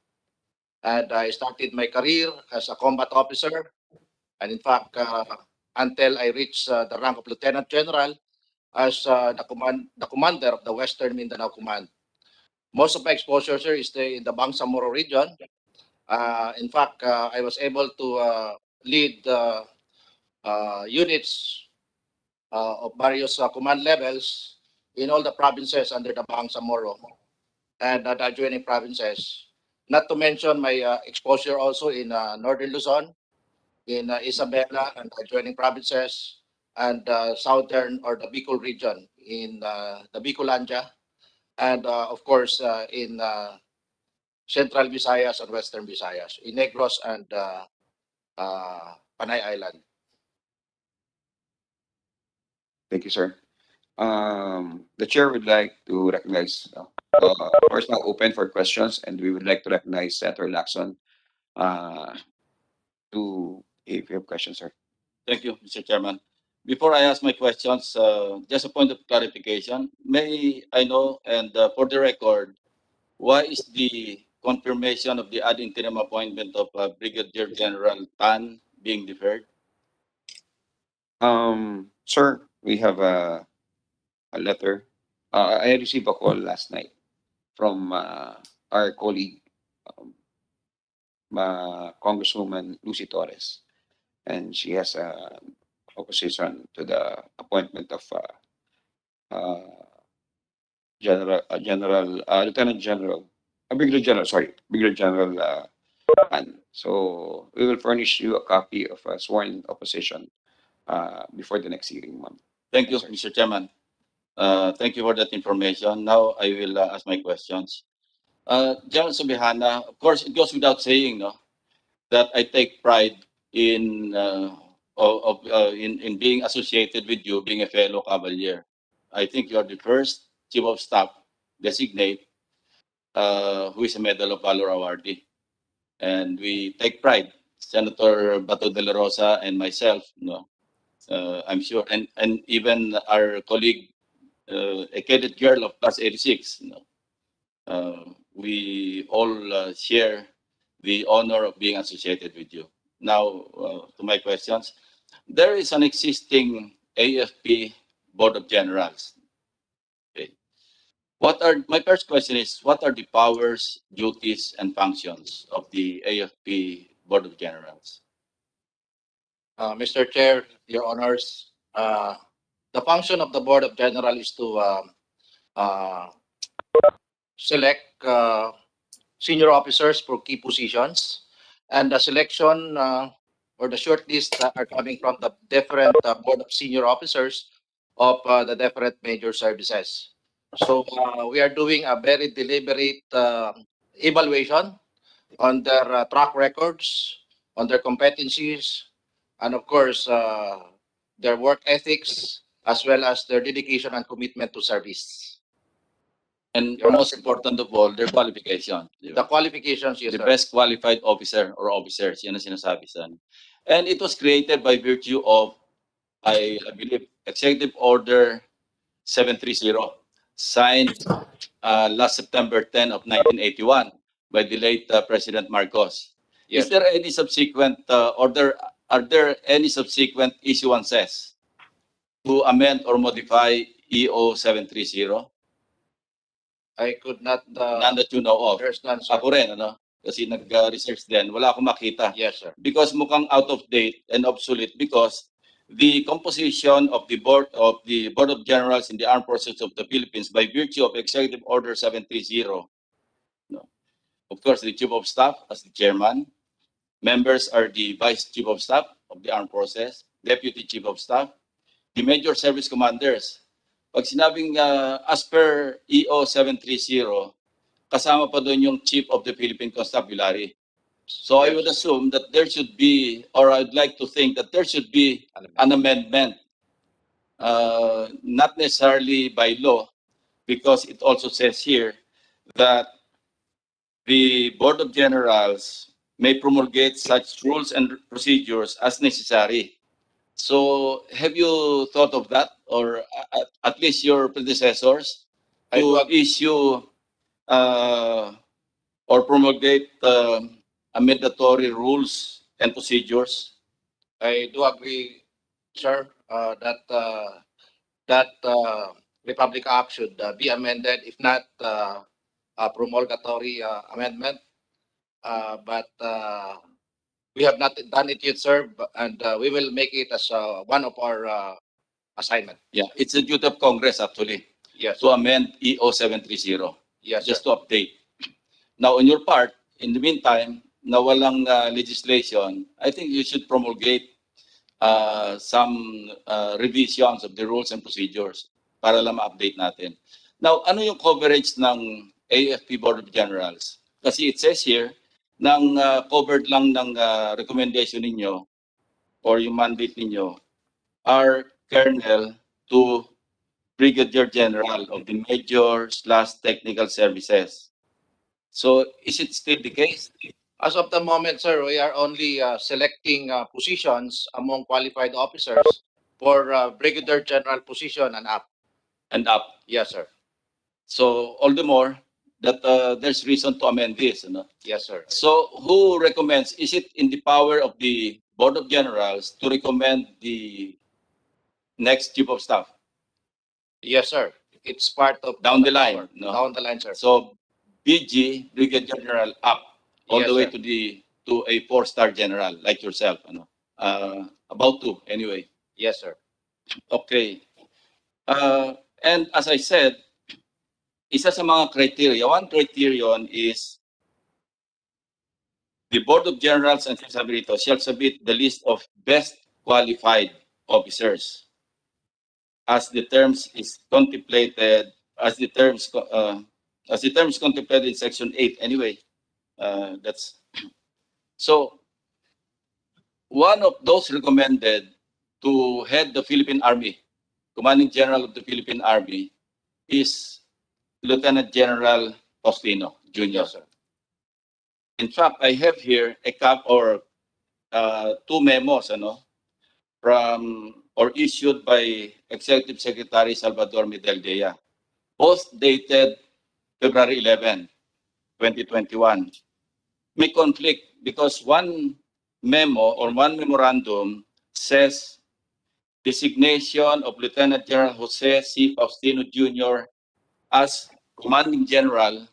Speaker 12: and I started my career as a combat officer, and in fact, until I reached the rank of Lieutenant General as the commander of the Western Mindanao Command. Most of my exposure, sir, is in the Bangsamoro region. In fact, I was able to lead units of various command levels in all the provinces under the Bangsamoro and the adjoining provinces. Not to mention my exposure also in Northern Luzon, in Isabela and adjoining provinces, and southern or the Bicol region in the Bicolandia, and of course in Central Visayas and Western Visayas, in Negros and Panay Island.
Speaker 11: Thank you, sir. The chair would like to recognize, floor is now open for questions, and we would like to recognize Senator Lacson. If you have questions, sir.
Speaker 9: Thank you, Mr. Chairman. Before I ask my questions, just a point of clarification. May I know, and for the record, why is the confirmation of the ad interim appointment of Brigadier General Tan being deferred?
Speaker 11: Sir, we have a letter. I received a call last night from our colleague, Congresswoman Lucy Torres, and she has a opposition to the appointment of Lieutenant General, Brigadier General, sorry, Brigadier General Tan. So we will furnish you a copy of a sworn opposition before the next hearing, ma'am.
Speaker 9: Thank you, Mr. Chairman. Thank you for that information. Now I will ask my questions. General Subihana, of course, it goes without saying, no, that I take pride in in being associated with you, being a fellow Cavalier. I think you are the first Chief of Staff designate who is a Medal of Valor awardee, and we take pride. Senator Bato de la Rosa and myself, no, I'm sure, and even our colleague, a cadet girl of Class 86, you know, we all share the honor of being associated with you. Now, to my questions. There is an existing AFP Board of Generals. Okay. My first question is, what are the powers, duties, and functions of the AFP Board of Generals?
Speaker 12: Mr. Chair, Your Honors, the function of the Board of General is to select senior officers for key positions, and the selection or the shortlist are coming from the different Board of Senior Officers of the different major services. So we are doing a very deliberate evaluation on their track records, on their competencies, and of course, their work ethics, as well as their dedication and commitment to service.
Speaker 9: And most important of all, their qualification. Di
Speaker 12: The
Speaker 9: ba?
Speaker 12: qualifications, yes,
Speaker 9: The
Speaker 12: sir.
Speaker 9: best qualified officer or officers, yan ang sinasabi sa ano. And it was created by virtue of, I believe, Executive Order 730, signed last September 10 of 1981 by the late President Marcos.
Speaker 12: Yes.
Speaker 9: Is there any subsequent are there any subsequent issuances to amend or modify EO 730?
Speaker 12: I could not.
Speaker 9: None that you know of.
Speaker 12: There's none, sir.
Speaker 9: Ako rin, ano? Kasi nag-research din. Wala akong makita.
Speaker 12: Yes, sir.
Speaker 9: Because mukhang out of date and obsolete because the composition of the Board of Generals in the Armed Forces of the Philippines by virtue of Executive Order 730. No. Of course, the Chief of Staff as the chairman. Members are the Vice Chief of Staff of the Armed Forces, Deputy Chief of Staff, the Major Service Commanders. Pag sinabing as per EO 730, kasama pa doon yung Chief of the Philippine Constabulary. So I would assume that there should be, or I'd like to think that there should be an amendment, not necessarily by law, because it also says here that the Board of Generals may promulgate such rules and procedures as necessary. So have you thought of that, or at least your predecessors, to issue or promulgate mandatory rules and procedures?
Speaker 12: I do agree, sir, that Republic Act should be amended, if not a promulgatory amendment. But we have not done it yet, sir, and we will make it as one of our assignment.
Speaker 9: Yeah, it's a duty of Congress actually
Speaker 12: Yes,
Speaker 9: to amend EO 730.
Speaker 12: yes,
Speaker 9: Just
Speaker 12: sir.
Speaker 9: to update. Now, on your part, in the meantime, na walang legislation, I think you should promulgate some revisions of the rules and procedures para lang ma-update natin. Now, ano yung coverage ng AFP Board of Generals? Kasi it says here, nang covered lang ng recommendation ninyo or yung mandate ninyo are colonel to Brigadier General of the Major/Technical Services. So is it still the case?
Speaker 12: As of the moment, sir, we are only selecting positions among qualified officers for Brigadier General position and up.
Speaker 9: And up.
Speaker 12: Yes, sir.
Speaker 9: So all the more that there's reason to amend this.
Speaker 12: Yes, sir.
Speaker 9: So who recommends? Is it in the power of the Board of Generals to recommend the next Chief of Staff?
Speaker 12: Yes, sir. It's part of
Speaker 9: Down the
Speaker 12: power.
Speaker 9: line, no?
Speaker 12: Down the line, sir.
Speaker 9: So BG, Brigadier General, up all
Speaker 12: Yes,
Speaker 9: the way
Speaker 12: sir.
Speaker 9: to a 4-star general like yourself. About to, anyway.
Speaker 12: Yes, sir.
Speaker 9: Okay. And as I said, isa sa mga criteria, one criterion is the Board of Generals and sabi rito, shall submit the list of best qualified officers as the terms is contemplated, as the terms contemplated in Section 8. Anyway, that's so one of those recommended to head the Philippine Army, Commanding General of the Philippine Army, is Lieutenant General Faustino Jr.
Speaker 12: Yes, sir.
Speaker 9: In fact, I have here a two memos, from or issued by Executive Secretary Salvador Medeldea, both dated February 11, 2021. May conflict because one memo or one memorandum says designation of Lieutenant General Jose C. Faustino Jr. as Commanding General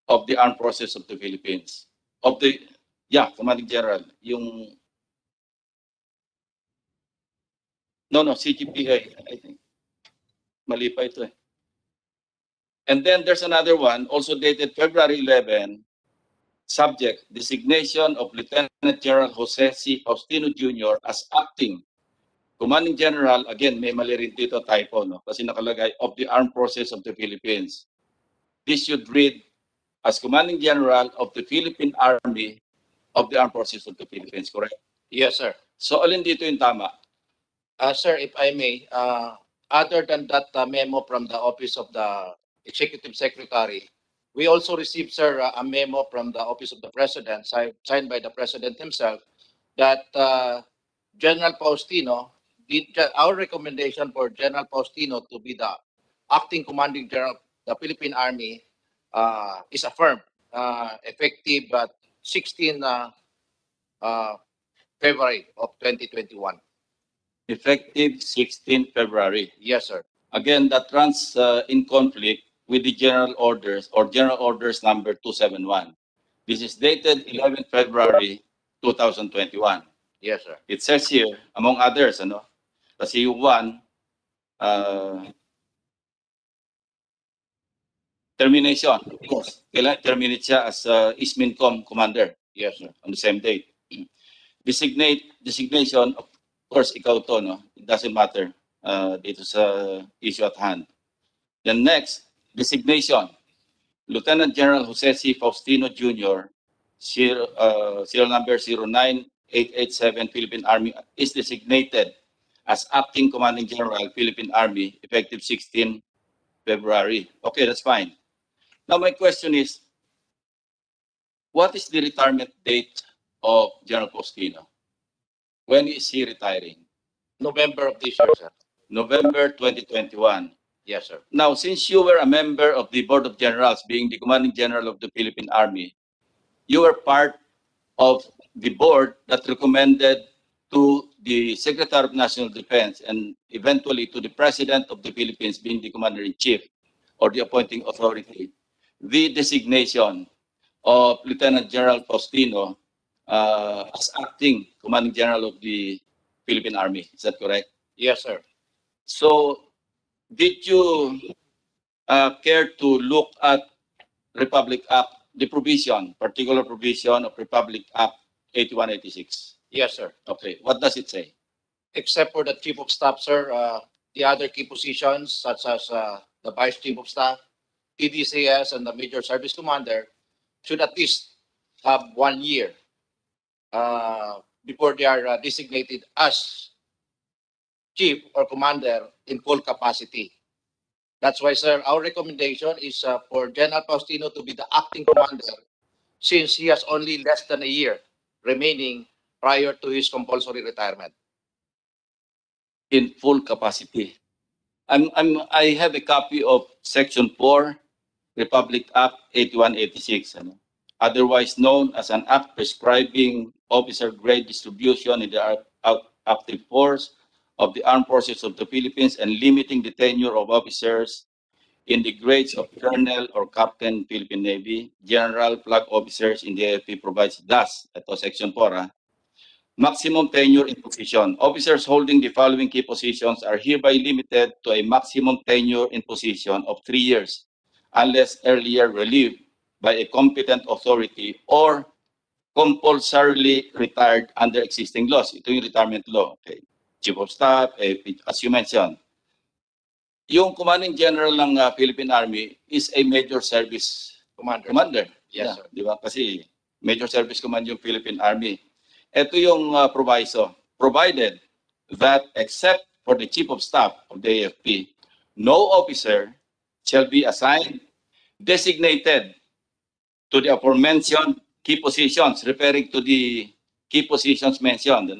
Speaker 9: of the Armed Forces of the Philippines. Commanding General. No, CGPA, I think. Mali pa ito eh. And then there's another one, also dated February 11, subject, designation of Lieutenant General Jose C. Faustino Jr. as acting Commanding General, again, may mali rin dito typo, kasi nakalagay of the Armed Forces of the Philippines. This should read as Commanding General of the Philippine Army of the Armed Forces of the Philippines, correct?
Speaker 12: Yes, sir.
Speaker 9: So alin dito yung tama?
Speaker 12: Sir, if I may, other than that memo from the Office of the Executive Secretary, we also received, sir, a memo from the Office of the President, signed by the President himself, that General Faustino, our recommendation for General Faustino to be the acting Commanding General of the Philippine Army is affirmed, effective 16 February of 2021.
Speaker 9: Effective 16 February.
Speaker 12: Yes, sir.
Speaker 9: Again, that runs in conflict with the General Orders or General Orders number 271. This is dated 11 February 2021.
Speaker 12: Yes, sir.
Speaker 9: It says here, among others, kasi yung one, termination. Of course, kailangan terminate siya as ISMINCOM commander.
Speaker 12: Yes, sir.
Speaker 9: On the same date. Designation, of course, ikaw to, It doesn't matter dito sa issue at hand. The next, designation. Lieutenant General Jose C. Faustino Jr., serial number 09887, Philippine Army, is designated as acting Commanding General, Philippine Army, effective 16 February. Okay, that's fine. Now my question is, what is the retirement date of General Faustino? When is he retiring?
Speaker 12: November of this year, sir.
Speaker 9: November 2021.
Speaker 12: Yes, sir.
Speaker 9: Now, since you were a member of the Board of Generals, being the Commanding General of the Philippine Army, you were part of the board that recommended to the Secretary of National Defense and eventually to the President of the Philippines, being the Commander-in-Chief or the appointing authority, the designation of Lieutenant General Faustino as acting Commanding General of the Philippine Army. Is that correct?
Speaker 12: Yes, sir.
Speaker 9: So, did you care to look at Republic Act, the provision, particular provision of Republic Act 8186?
Speaker 12: Yes, sir.
Speaker 9: Okay, what does it say?
Speaker 12: Except for the Chief of Staff, sir, the other key positions, such as the Vice Chief of Staff, TDCS, and the Major Service Commander, should at least have 1 year before they are designated as Chief or Commander in full capacity. That's why, sir, our recommendation is for General Faustino to be the acting commander since he has only less than a year remaining prior to his compulsory retirement.
Speaker 9: In full capacity. I have a copy of Section 4, Republic Act 8186, otherwise known as an act prescribing officer grade distribution in the active force of the armed forces of the Philippines and limiting the tenure of officers in the grades of colonel or captain Philippine Navy. General flag officers in the AFP provides thus, ito Section 4, maximum tenure in position. Officers holding the following key positions are hereby limited to a maximum tenure in position of 3 years, unless earlier relieved by a competent authority or compulsorily retired under existing laws. Ito yung retirement law. Okay. Chief of Staff, as you mentioned. Yung Commanding General ng Philippine Army is a major service commander.
Speaker 12: Yes, sir.
Speaker 9: Di ba? Kasi major service command yung Philippine Army. Ito yung proviso. Provided that except for the Chief of Staff of the AFP, no officer shall be assigned, designated to the aforementioned key positions, referring to the key positions mentioned,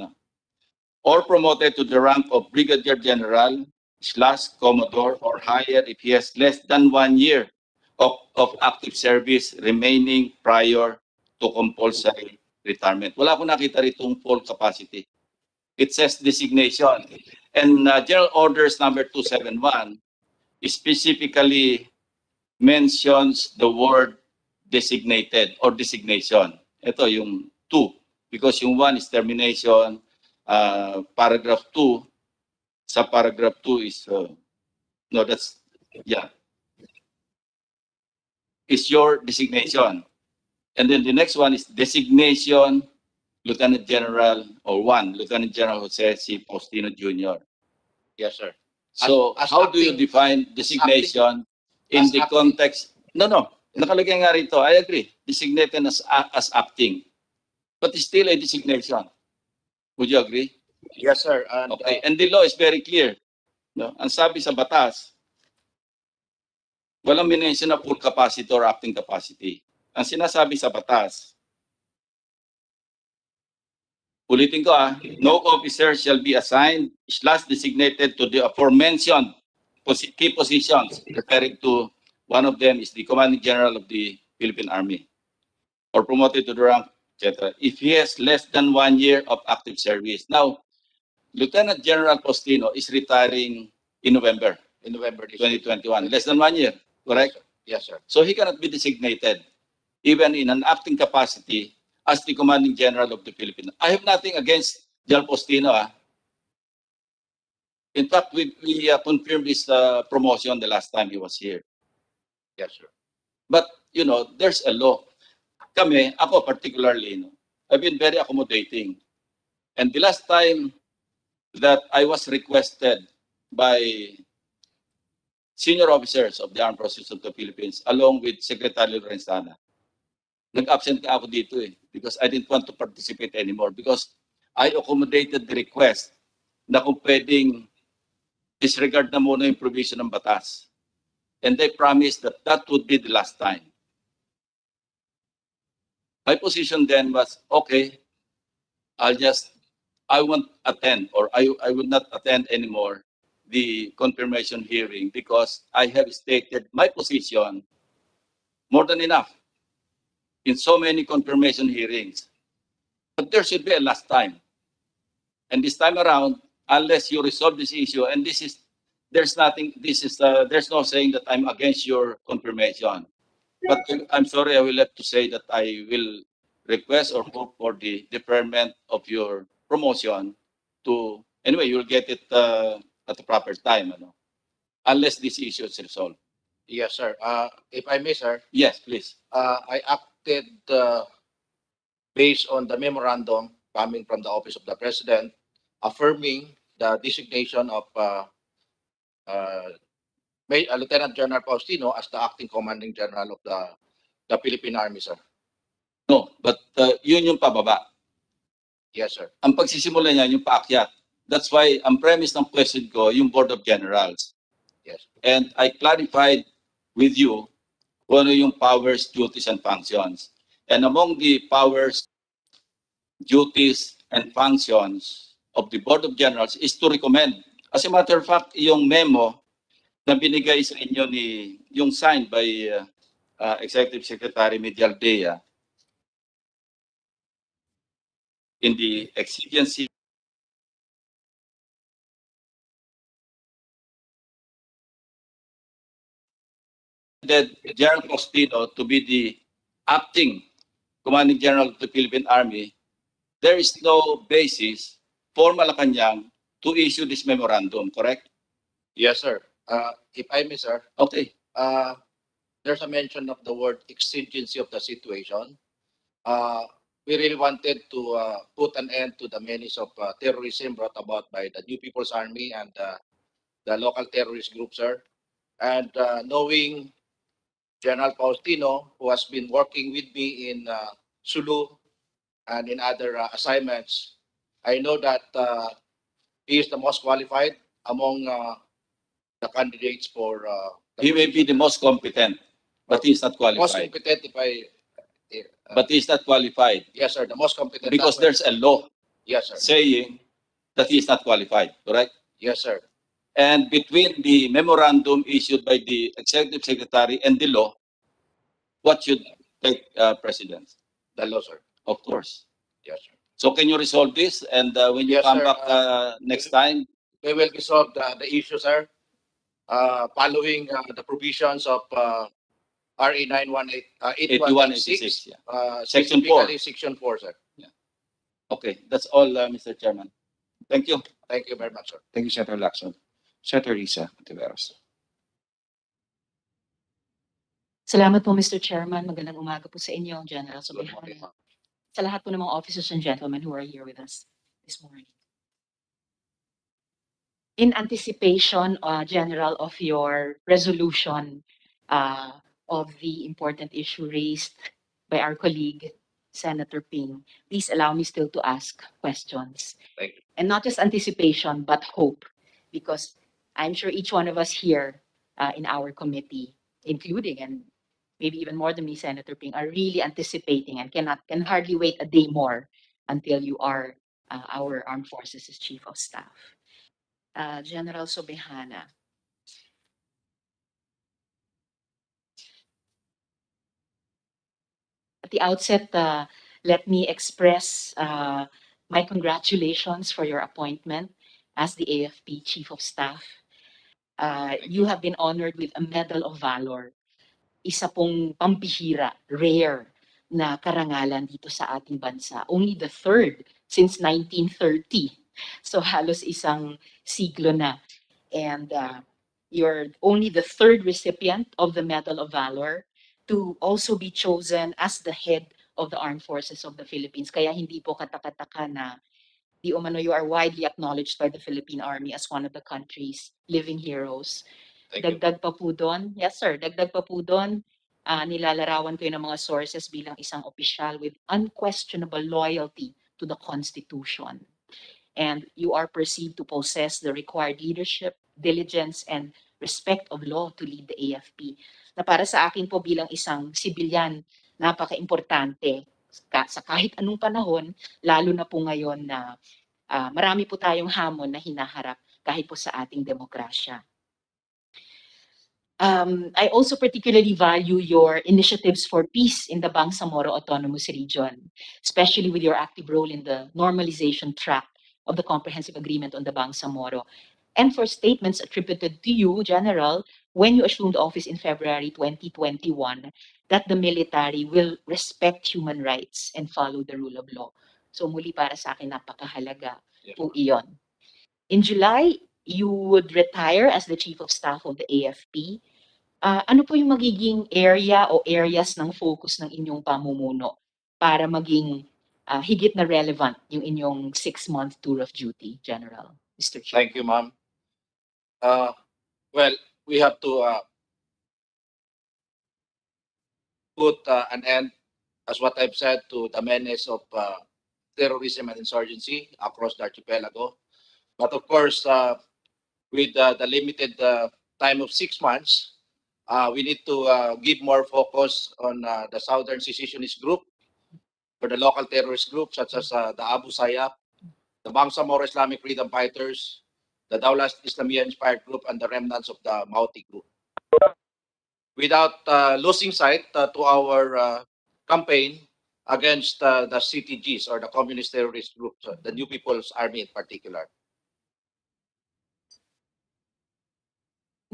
Speaker 9: or promoted to the rank of Brigadier General / Commodore or higher if he has less than 1 year of active service remaining prior to compulsory retirement. Wala ko nakita ritong full capacity. It says designation. And General Orders number 271 specifically mentions the word designated or designation. Ito yung 2. Because yung 1 is termination, paragraph 2, sa paragraph 2 is, no, that's, yeah, is your designation. And then the next one is designation Lieutenant General or 1, Lieutenant General Jose C. Faustino Jr.
Speaker 12: Yes, sir.
Speaker 9: So
Speaker 12: As
Speaker 9: how do you
Speaker 12: acting-
Speaker 9: define designation in
Speaker 12: as
Speaker 9: the
Speaker 12: acting.
Speaker 9: context? No, nakalagay nga rito. I agree. Designated as acting. But it's still a designation. Would you agree?
Speaker 12: Yes, sir. And,
Speaker 9: Okay. And the law is very clear. No? Ang sabi sa batas, walang minention na full capacity or acting capacity. Ang sinasabi sa batas, ulitin ko no officer shall be assigned / designated to the aforementioned key positions, referring to one of them is the Commanding General of the Philippine Army, or promoted to the rank, etc., if he has less than 1 year of active service. Now, Lieutenant General Faustino is retiring in November
Speaker 12: in November this year.
Speaker 9: 2021, less than 1 year, correct?
Speaker 12: Yes, sir.
Speaker 9: So he cannot be designated, even in an acting capacity, as the Commanding General of the Philippines. I have nothing against General Faustino. In fact, we confirmed his promotion the last time he was here.
Speaker 12: Yes, sir.
Speaker 9: But, there's a law. Ako particularly, I've been very accommodating. And the last time that I was requested by senior officers of the Armed Forces of the Philippines, along with Secretary Lorenzana, nag-absent ka ako dito because I didn't want to participate anymore because I accommodated the request na kung pwedeng disregard na muna yung provision ng batas. And they promised that that would be the last time. My position then was, okay, I won't attend, or I will not attend anymore the confirmation hearing because I have stated my position more than enough in so many confirmation hearings. But there should be a last time. And this time around, unless you resolve this issue, and there's no saying that I'm against your confirmation. But I'm sorry, I will have to say that I will request or hope for the deferment of your promotion to, anyway, you'll get it at the proper time, unless this issue is resolved.
Speaker 12: Yes, sir. If I may, sir.
Speaker 9: Yes, please.
Speaker 12: I acted based on the memorandum coming from the Office of the President, affirming the designation of Lieutenant General Faustino as the acting Commanding General of the Philippine Army, sir.
Speaker 9: No, but yun yung pababa.
Speaker 12: Yes, sir.
Speaker 9: Ang pagsisimula niya yung paakyat. That's why ang premise ng question ko, yung Board of Generals.
Speaker 12: Yes.
Speaker 9: And I clarified with you kung ano yung powers, duties, and functions. And among the powers, duties, and functions of the Board of Generals is to recommend. As a matter of fact, yung memo na binigay sa inyo yung signed by Executive Secretary Medialdea in the exigency that General Costino to be the acting Commanding General of the Philippine Army, there is no basis for Malacanang to issue this memorandum, correct?
Speaker 12: Yes, sir. If I may, sir,
Speaker 9: Okay.
Speaker 12: there's a mention of the word exigency of the situation. We really wanted to put an end to the menace of terrorism brought about by the New People's Army and the local terrorist groups, sir. And knowing General Faustino, who has been working with me in Sulu and in other assignments, I know that he is the most qualified among the candidates for.
Speaker 9: He may be the most competent, but he is not
Speaker 12: most
Speaker 9: qualified.
Speaker 12: competent, if I.
Speaker 9: But he is not qualified
Speaker 12: Yes, sir. The most competent.
Speaker 9: because there's a law
Speaker 12: Yes, sir.
Speaker 9: saying that he is not qualified, correct?
Speaker 12: Yes, sir.
Speaker 9: And between the memorandum issued by the Executive Secretary and the law, what should take precedence?
Speaker 12: The law, sir.
Speaker 9: Of course.
Speaker 12: Yes, sir.
Speaker 9: So can you resolve this? And when you
Speaker 12: Yes,
Speaker 9: come
Speaker 12: sir.
Speaker 9: back next time,
Speaker 12: We will resolve the issue, sir, following the provisions of RA 8186,
Speaker 9: 8186, Section 4.
Speaker 12: specifically Section 4, sir.
Speaker 9: Okay, that's all, Mr. Chairman. Thank you.
Speaker 12: Thank you very much, sir.
Speaker 11: Thank you, Senator Lacson. Senator Risa Ontiveros.
Speaker 6: Salamat po, Mr. Chairman. Magandang umaga po sa inyo, General
Speaker 12: Good
Speaker 6: Sobihana.
Speaker 12: morning, ma'am.
Speaker 6: Sa lahat po ng mga officers and gentlemen who are here with us this morning. In anticipation, General, of your resolution of the important issue raised by our colleague, Senator Ping, please allow me still to ask questions.
Speaker 12: Thank you.
Speaker 6: And not just anticipation, but hope, because I'm sure each one of us here in our committee, including and maybe even more than me, Senator Ping, are really anticipating and can hardly wait a day more until you are our Armed Forces' Chief of Staff. General Sobihana. At the outset, let me express my congratulations for your appointment as the AFP Chief of Staff. You have been honored with a Medal of Valor. Isa pong pambihira, rare na karangalan dito sa ating bansa. Only the third since 1930. So halos isang siglo na. And you're only the third recipient of the Medal of Valor to also be chosen as the head of the Armed Forces of the Philippines. Kaya hindi po katakataka na di umano you are widely acknowledged by the Philippine Army as one of the country's living heroes.
Speaker 12: Thank you.
Speaker 6: Dagdag pa po doon, yes sir, dagdag pa po doon, nilalarawan ko yun ng mga sources bilang isang opisyal with unquestionable loyalty to the Constitution. And you are perceived to possess the required leadership, diligence, and respect of law to lead the AFP. Na para sa akin po bilang isang sibilyan, napaka-importante sa kahit anong panahon, lalo na po ngayon na marami po tayong hamon na hinaharap kahit po sa ating demokrasya. I also particularly value your initiatives for peace in the Bangsamoro Autonomous Region, especially with your active role in the normalization track of the Comprehensive Agreement on the Bangsamoro, and for statements attributed to you, General, when you assumed office in February 2021, that the military will respect human rights and follow the rule of law. So muli para sa akin, napakahalaga po iyon. In July, you would retire as the Chief of Staff of the AFP. Ano po yung magiging area o areas ng focus ng inyong pamumuno para maging higit na relevant yung inyong 6-month tour of duty, General? Mr. Chief.
Speaker 12: Thank you, ma'am. Well, we have to put an end, as what I've said, to the menace of terrorism and insurgency across the archipelago. But of course, with the limited time of 6 months, we need to give more focus on the Southern Secessionist Group or the local terrorist groups such as the Abu Sayyaf, the Bangsamoro Islamic Freedom Fighters, the Daulah Islamiyah Inspired Group, and the remnants of the Mauti Group. Without losing sight to our campaign against the CTGs or the Communist Terrorist Groups, the New People's Army in particular.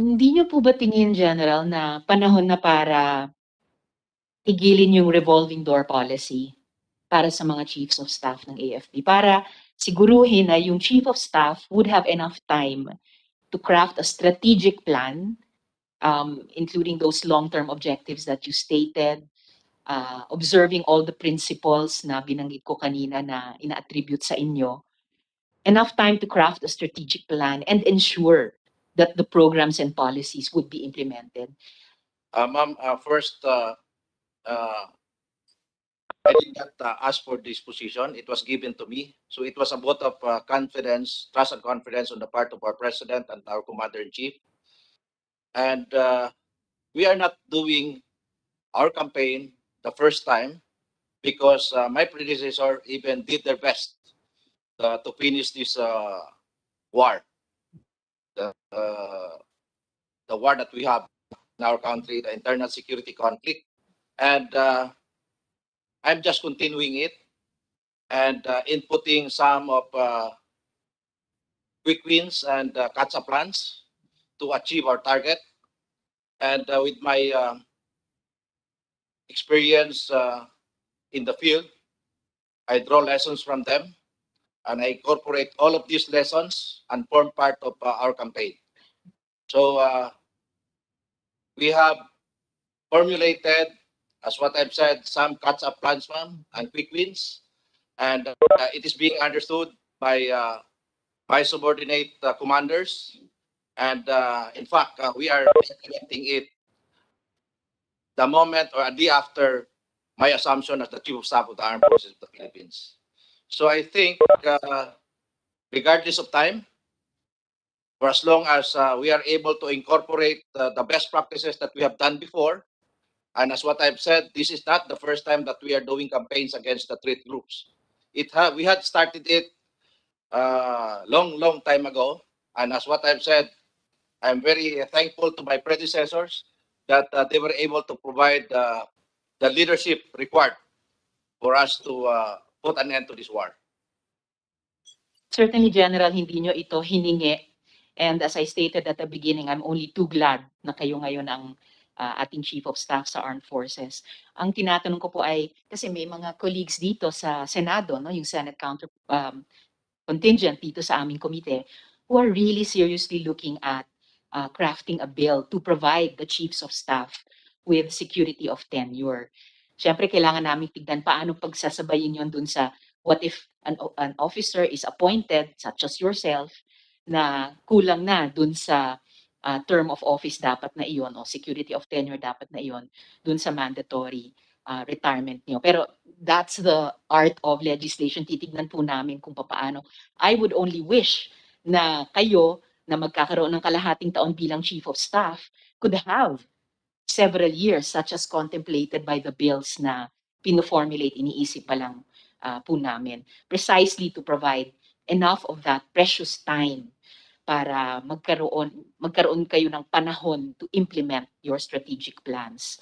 Speaker 6: Hindi niyo po ba tingin, General, na panahon na para tigilin yung revolving door policy para sa mga chiefs of staff ng AFP? Para siguruhin na yung chief of staff would have enough time to craft a strategic plan, including those long-term objectives that you stated, observing all the principles na binanggit ko kanina na ina-attribute sa inyo, enough time to craft a strategic plan and ensure that the programs and policies would be implemented.
Speaker 12: Ma'am, first, I did not ask for this position. It was given to me. So it was a vote of confidence, trust and confidence on the part of our president and our commander-in-chief. And we are not doing our campaign the first time because my predecessor even did their best to finish this war. The war that we have in our country, the internal security conflict. And I'm just continuing it and inputting some of quick wins and catch-up plans to achieve our target. And with my experience in the field, I draw lessons from them and I incorporate all of these lessons and form part of our campaign. So we have formulated, as what I've said, some catch-up plans, ma'am, and quick wins. And it is being understood by my subordinate commanders. And in fact, we are implementing it the moment or a day after my assumption as the Chief of Staff of the Armed Forces of the Philippines. So I think, regardless of time, for as long as we are able to incorporate the best practices that we have done before, and as what I've said, this is not the first time that we are doing campaigns against the threat groups. We had started it long time ago, and as what I've said, I'm very thankful to my predecessors that they were able to provide the leadership required for us to put an end to this war.
Speaker 6: Certainly, General, hindi nyo ito hiningi. And as I stated at the beginning, I'm only too glad na kayo ngayon ang ating Chief of Staff sa Armed Forces. Ang tinatanong ko po ay, kasi may mga colleagues dito sa Senado, no, yung Senate contingent dito sa aming komite, who are really seriously looking at crafting a bill to provide the Chiefs of Staff with security of tenure. Siyempre, kailangan namin tignan paano pagsasabayin yon dun sa what if an officer is appointed, such as yourself, na kulang na dun sa term of office dapat na iyon o security of tenure dapat na iyon dun sa mandatory retirement niyo. Pero that's the art of legislation. Titignan po namin kung paano. I would only wish na kayo na magkakaroon ng kalahating taon bilang Chief of Staff could have several years such as contemplated by the bills na pino-formulate, iniisip pa lang po namin, precisely to provide enough of that precious time para magkaroon kayo ng panahon to implement your strategic plans.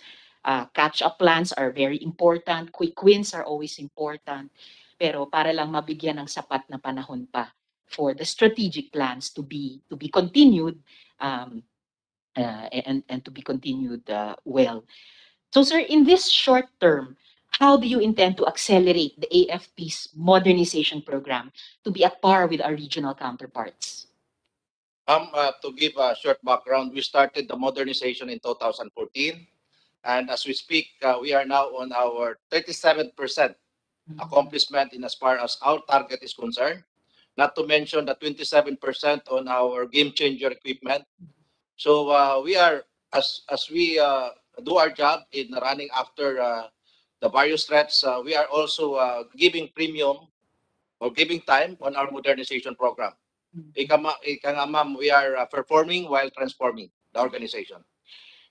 Speaker 6: Catch-up plans are very important, quick wins are always important, pero para lang mabigyan ng sapat na panahon pa for the strategic plans to be continued and to be continued well. So, sir, in this short term, how do you intend to accelerate the AFP's modernization program to be at par with our regional counterparts?
Speaker 12: To give a short background, we started the modernization in 2014. And as we speak, we are now on our 37% accomplishment in as far as our target is concerned. Not to mention the 27% on our game changer equipment. So we are, as we do our job in running after the various threats, we are also giving premium or giving time on our modernization program. Ika nga, ma'am, we are performing while transforming. the organization.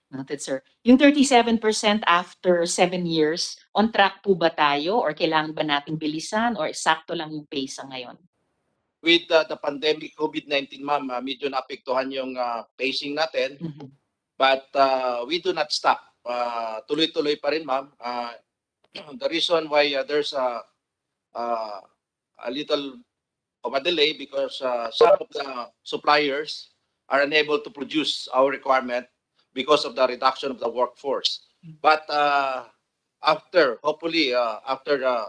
Speaker 6: Noted, sir. Yung 37% after 7 years, on track po ba tayo or kailangan ba nating bilisan or sakto lang yung pace sa ngayon?
Speaker 12: With the pandemic COVID-19, ma'am, medyo naapektuhan yung pacing natin. But we do not stop. Tuloy-tuloy pa rin, ma'am. The reason why there's a little of a delay because some of the suppliers are unable to produce our requirement because of the reduction of the workforce. But hopefully, after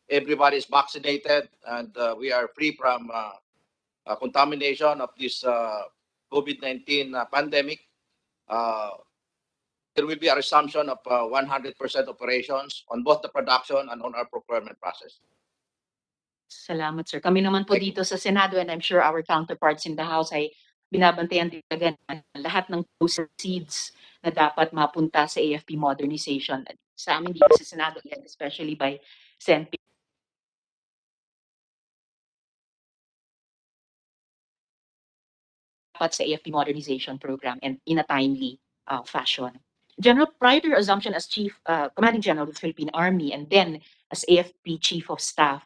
Speaker 12: everybody is vaccinated and we are free from contamination of this COVID-19 pandemic, there will be a resumption of 100% operations on both the production and on our procurement process.
Speaker 6: Salamat, sir. Kami naman po dito sa Senado and I'm sure our counterparts in the House ay binabantayan din talaga lahat ng proceeds na dapat mapunta sa AFP modernization. Sa amin dito sa Senado, especially by Sen. Dapat sa AFP modernization program and in a timely fashion. General, prior to your assumption as Commanding General of the Philippine Army and then as AFP Chief of Staff,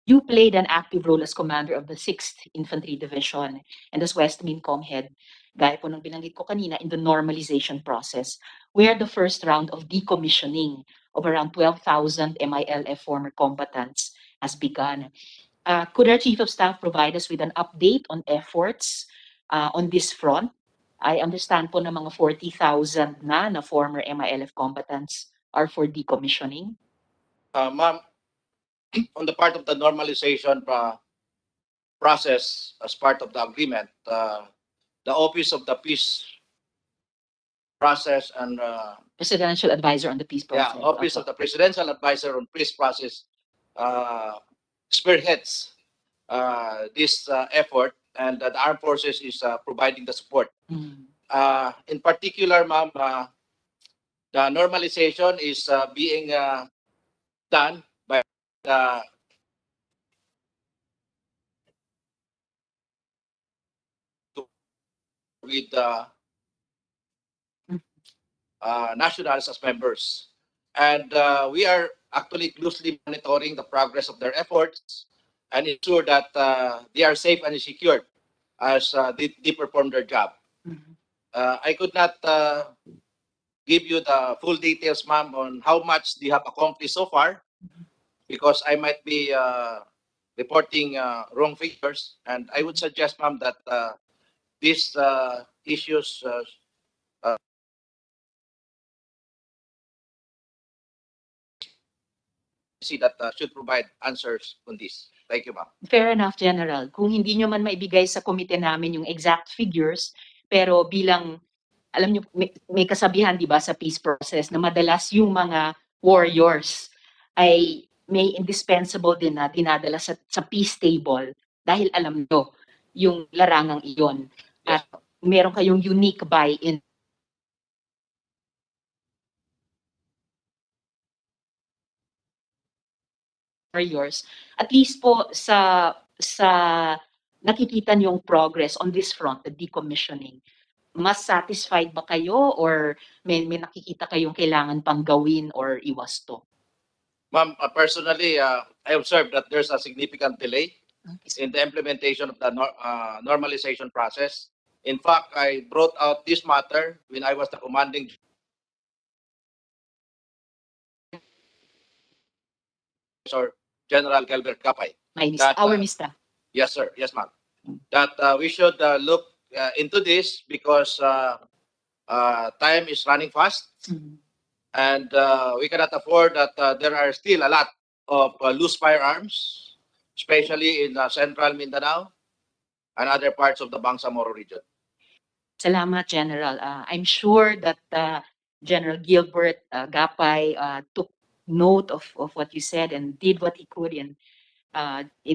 Speaker 6: you played an active role as commander of the 6th Infantry Division and as West Mincom head, gaya po ng binanggit ko kanina, in the normalization process, where the first round of decommissioning of around 12,000 MILF former combatants has begun. Could our Chief of Staff provide us with an update on efforts on this front? I understand po na mga 40,000 na former MILF combatants are for decommissioning.
Speaker 12: Ma'am, on the part of the normalization process as part of the agreement, the Office of the Peace Process and
Speaker 6: Presidential Advisor on the Peace Process.
Speaker 12: Office of the Presidential Advisor on Peace Process spearheads this effort, and the Armed Forces is providing the support. In particular, ma'am, the normalization is being done by the with nationals as members. And we are actually closely monitoring the progress of their efforts and ensure that they are safe and secured as they perform their job. I could not give you the full details, ma'am, on how much they have accomplished so far, because I might be reporting wrong figures. And I would suggest, ma'am, that these issues see that should provide answers on this. Thank you, ma'am.
Speaker 6: Fair enough, General. Kung hindi nyo man maibigay sa komite namin yung exact figures, pero bilang, alam nyo, may kasabihan, di ba, sa peace process na madalas yung mga warriors ay may indispensable din na dinadala sa peace table dahil alam nyo yung larangang iyon. At meron kayong unique buy-in warriors. At least po sa nakikita niyong progress on this front, the decommissioning, mas satisfied ba kayo or may nakikita kayong kailangan pang gawin or iwasto?
Speaker 12: Ma'am, personally, I observed that there's a significant delay in the implementation of the normalization process. In fact, I brought out this matter when I was the commanding General Calvert Capay.
Speaker 6: Our Mr.
Speaker 12: Yes, sir. Yes, ma'am. That we should look into this because time is running fast, and we cannot afford that there are still a lot of loose firearms, especially in central Mindanao and other parts of the Bangsamoro region.
Speaker 6: Salamat, General. I'm sure that General Gilbert Gapay took note of what you said and did what he could in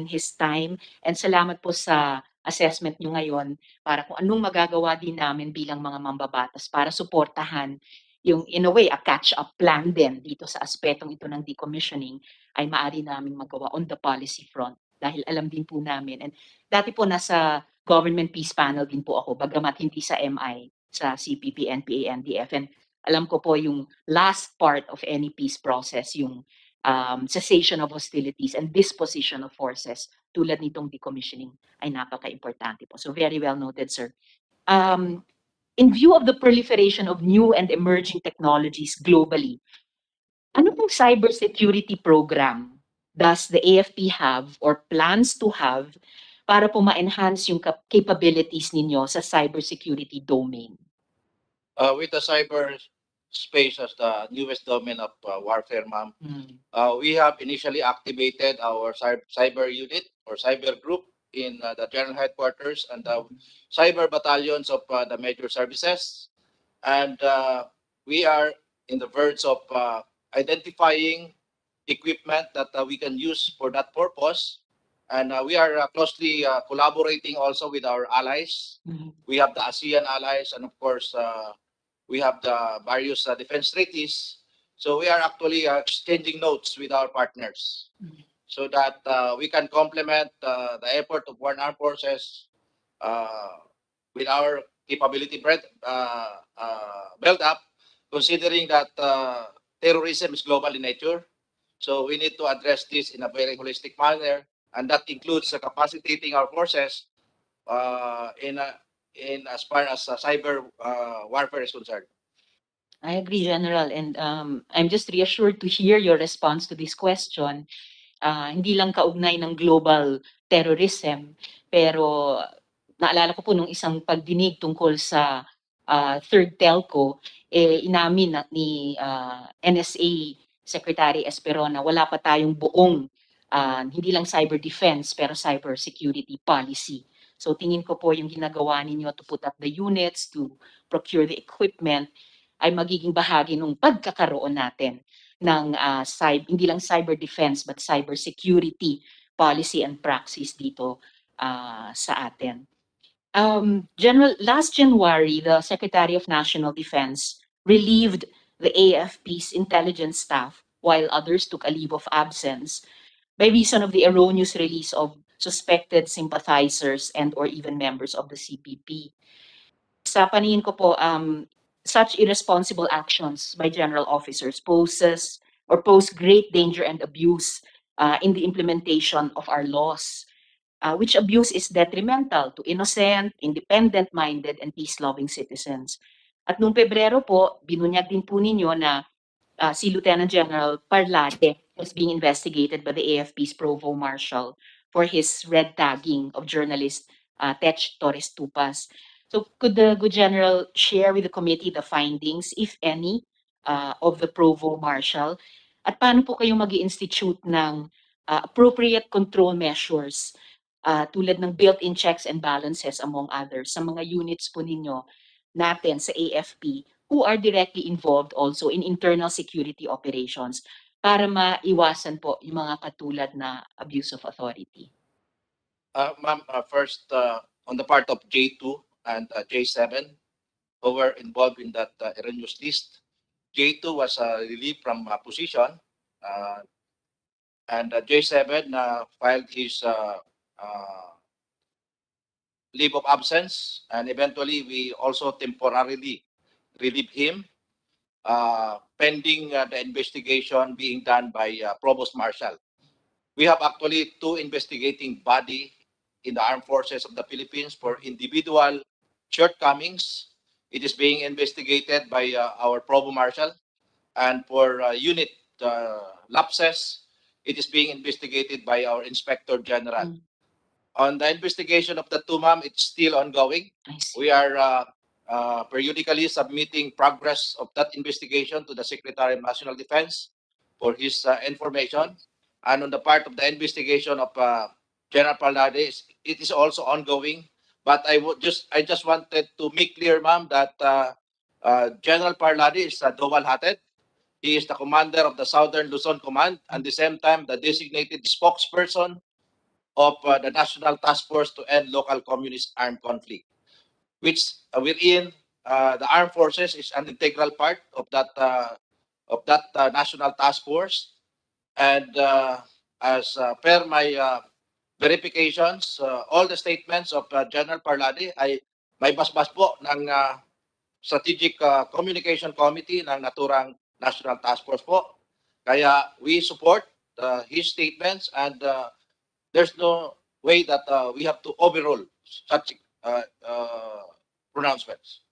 Speaker 6: his time. And salamat po sa assessment nyo ngayon para kung anong magagawa din namin bilang mga mambabatas para suportahan yung, in a way, a catch-up plan din dito sa aspetong ito ng decommissioning ay maaari namin magawa on the policy front. Dahil alam din po namin. And dati po nasa Government Peace Panel din po ako, bagamat hindi sa MI. sa CPP, NPA, NDF. And alam ko po yung last part of any peace process, yung cessation of hostilities and disposition of forces tulad nitong decommissioning ay napaka-importante po. So very well noted, sir. In view of the proliferation of new and emerging technologies globally, ano pong cybersecurity program does the AFP have or plans to have para po ma-enhance yung capabilities ninyo sa cybersecurity domain?
Speaker 12: With the cyber space as the newest domain of warfare, ma'am, we have initially activated our cyber unit or cyber group in the general headquarters and the cyber battalions of the major services. And we are in the verge of identifying equipment that we can use for that purpose. And we are closely collaborating also with our allies. We have the ASEAN allies, and of course, we have the various defense treaties. So we are actually exchanging notes with our partners so that we can complement the effort of one armed forces with our capability build up, considering that terrorism is global in nature. So we need to address this in a very holistic manner, and that includes capacitating our forces in as far as cyber warfare is concerned.
Speaker 6: I agree, General, and I'm just reassured to hear your response to this question. Hindi lang kaugnay ng global terrorism, pero naalala ko po nung isang pagdinig tungkol sa third telco, inamin ni NSA Secretary Esperona, wala pa tayong buong hindi lang cyber defense pero cyber security policy. So tingin ko po yung ginagawa ninyo to put up the units, to procure the equipment, ay magiging bahagi ng pagkakaroon natin ng hindi lang cyber defense but cyber security policy and praxis dito sa atin. General, last January, the Secretary of National Defense relieved the AFP's intelligence staff while others took a leave of absence by reason of the erroneous release of suspected sympathizers and or even members of the CPP. Sa paningin ko po, such irresponsible actions by general officers pose great danger and abuse in the implementation of our laws, which abuse is detrimental to innocent, independent-minded, and peace-loving citizens. At noong Pebrero po, binunyag din po ninyo na si Lieutenant General Parlate was being investigated by the AFP's Provo Marshal for his red tagging of journalist Tech Torres Tupas. So could the good General share with the committee the findings, if any, of the Provo Marshal? At paano po kayo mag-institute ng appropriate control measures tulad ng built-in checks and balances among others sa mga units po ninyo natin sa AFP who are directly involved also in internal security operations para maiwasan po yung mga katulad na abuse of authority?
Speaker 12: Ma'am, first, on the part of J2 and J7, who were involved in that erroneous list, J2 was relieved from position, and J7 filed his leave of absence, and eventually we also temporarily relieved him, pending the investigation being done by Provost Marshal. We have actually two investigating body in the armed forces of the Philippines for individual shortcomings. It is being investigated by our Provost Marshal, and for unit lapses, it is being investigated by our Inspector General. On the investigation of the two, ma'am, it's still ongoing. We are periodically submitting progress of that investigation to the Secretary of National Defense for his information. And on the part of the investigation of General Parlade, it is also ongoing. But I just wanted to make clear, ma'am, that General Parlade is dual-hatted. He is the commander of the Southern Luzon Command, and at the same time, the designated spokesperson of the National Task Force to End Local Communist Armed Conflict, which within the armed forces is an integral part of that National Task Force. And as per my verifications, all the statements of General Parlade ay may basbas po ng Strategic Communication Committee ng naturang National Task Force po. Kaya we support his statements and there's no way that we have to overrule such pronouncements.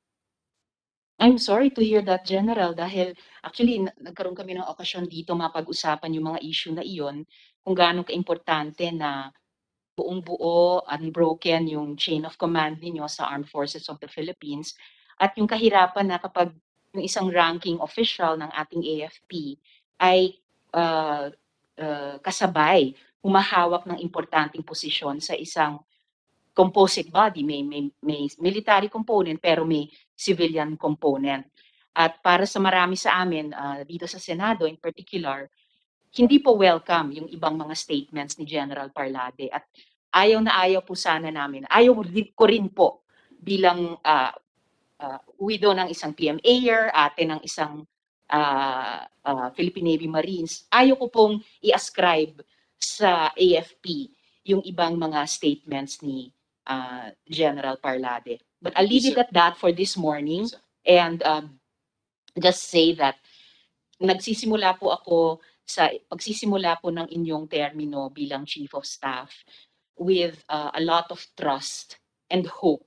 Speaker 6: I'm sorry to hear that, General, dahil actually nagkaroon kami ng okasyon dito mapag-usapan yung mga issue na iyon, kung gaano kaimportante na buong-buo, unbroken yung chain of command ninyo sa Armed Forces of the Philippines at yung kahirapan na kapag yung isang ranking official ng ating AFP ay kasabay humahawak ng importanteng posisyon sa isang composite body, may military component pero may civilian component. At para sa marami sa amin dito sa Senado in particular, hindi po welcome yung ibang mga statements ni General Parlade at ayaw na ayaw po sana namin. Ayaw ko rin po bilang widow ng isang PMAer, ate ng isang Philippine Navy Marines. Ayaw ko pong i-ascribe sa AFP yung ibang mga statements ni General Parlade. But I'll leave it at that for this morning and just say that nagsisimula po ako sa pagsisimula po ng inyong termino bilang Chief of Staff with a lot of trust and hope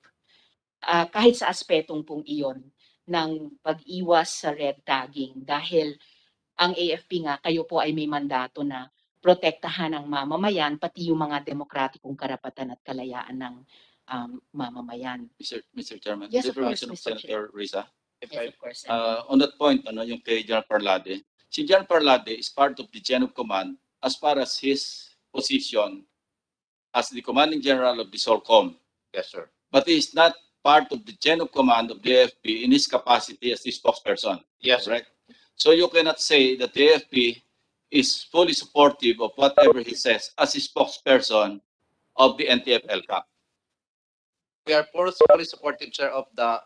Speaker 6: kahit sa aspetong pong iyon ng pag-iwas sa red tagging dahil ang AFP nga kayo po ay may mandato na protektahan ang mamamayan pati yung mga demokratikong karapatan at kalayaan ng mamamayan.
Speaker 9: Mr. Chairman,
Speaker 6: Yes,
Speaker 9: with
Speaker 6: of course,
Speaker 9: permission of
Speaker 6: Mr.
Speaker 9: Senator Risa.
Speaker 6: Yes, of course.
Speaker 9: On that point, yung kay General Parlade, si General Parlade is part of the chain of command as far as his position as the commanding general of the SOLCOM.
Speaker 12: Yes, sir.
Speaker 9: But he is not part of the chain of command of the AFP in his capacity as the spokesperson.
Speaker 12: Yes, sir.
Speaker 9: Correct? So you cannot say that the AFP is fully supportive of whatever he says as a spokesperson of the NTF-LCAP.
Speaker 12: We are fully supportive, sir, of the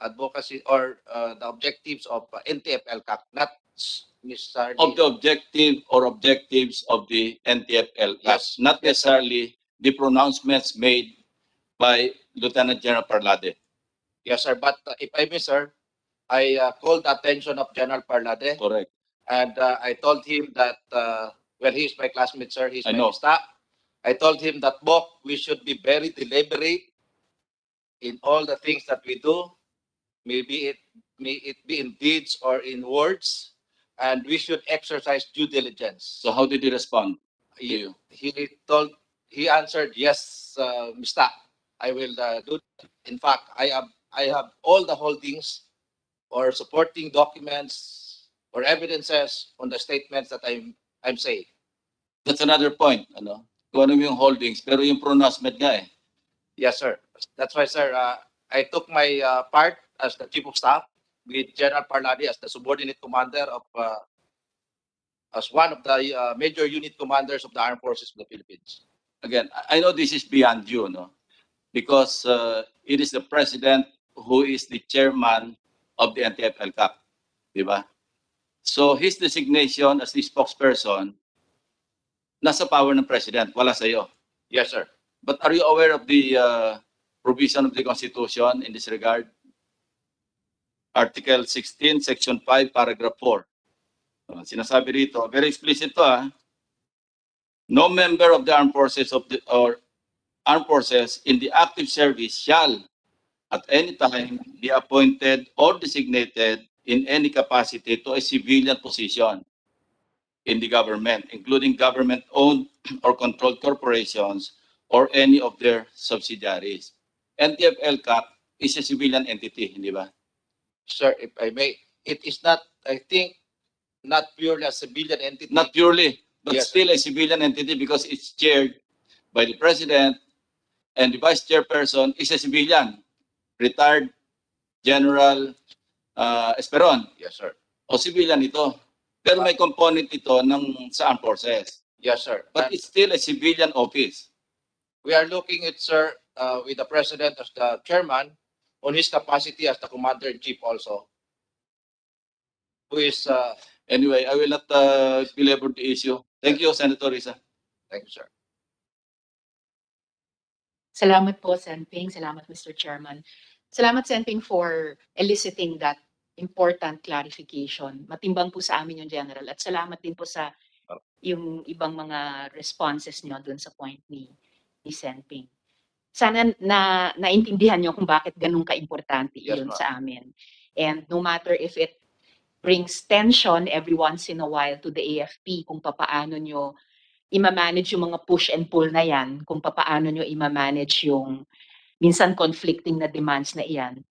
Speaker 12: advocacy or the objectives of NTF-LCAC, not necessarily
Speaker 9: Of the objective or objectives of the NTF-LCAP,
Speaker 12: Yes.
Speaker 9: not
Speaker 12: Yes, sir.
Speaker 9: necessarily the pronouncements made by Lieutenant General Parlade.
Speaker 12: Yes, sir. But if I may, sir, I called the attention of General Parlade,
Speaker 9: Correct.
Speaker 12: and I told him that well, he's my classmate, sir. He's
Speaker 9: I
Speaker 12: my
Speaker 9: know.
Speaker 12: staff. I told him that we should be very deliberate in all the things that we do. May it be in deeds or in words, and we should exercise due diligence.
Speaker 9: So how did he respond to you?
Speaker 12: He answered, yes, Mr. I will do that. In fact, I have all the holdings or supporting documents or evidences on the statements that I'm saying.
Speaker 9: That's another point. Kung ano yung holdings, pero yung pronouncement nga eh.
Speaker 12: Yes, sir. That's why, sir, I took my part as the Chief of Staff with General Parlade as the subordinate commander of, as one of the major unit commanders of the Armed Forces of the Philippines.
Speaker 9: Again, I know this is beyond you, no? Because it is the president who is the chairman of the NTF-LCAP, di ba? So his designation as the spokesperson, nasa power ng president, wala sa'yo.
Speaker 12: Yes, sir.
Speaker 9: But are you aware of the provision of the Constitution in this regard? Article 16, Section 5, Paragraph 4. Sinasabi rito, very explicit to no member of the armed forces or armed forces in the active service shall at any time be appointed or designated in any capacity to a civilian position in the government, including government-owned or controlled corporations or any of their subsidiaries. NTF-LCAP is a civilian entity, hindi ba?
Speaker 12: Sir, if I may, it is not, I think, not purely a civilian entity.
Speaker 9: Not purely, but
Speaker 12: Yes,
Speaker 9: still a civilian entity because it's chaired by the president and the vice chairperson is a civilian, retired General Esperon.
Speaker 12: Yes, sir.
Speaker 9: O civilian ito. Pero may component ito sa armed forces.
Speaker 12: Yes, sir.
Speaker 9: But
Speaker 12: And
Speaker 9: it's still a civilian office.
Speaker 12: we are looking at, sir, with the president as the chairman on his capacity as the commander-in-chief also, who is,
Speaker 9: Anyway, I will not belabor the issue. Thank you, Senator Risa.
Speaker 12: thank you, sir.
Speaker 6: Salamat po, Sen Ping. Salamat, Mr. Chairman. Salamat, Senping, for eliciting that important clarification. Matimbang po sa amin yung General. At salamat din po sa yung ibang mga responses niyo dun sa point ni Senping. Sana naintindihan niyo kung bakit ganun ka-importante
Speaker 12: Yes,
Speaker 6: iyon
Speaker 12: ma'am.
Speaker 6: sa amin. And no matter if it brings tension every once in a while to the AFP, kung papaano niyo ima-manage yung mga push and pull na yan, kung papaano niyo ima-manage yung minsan conflicting na demands na iyan,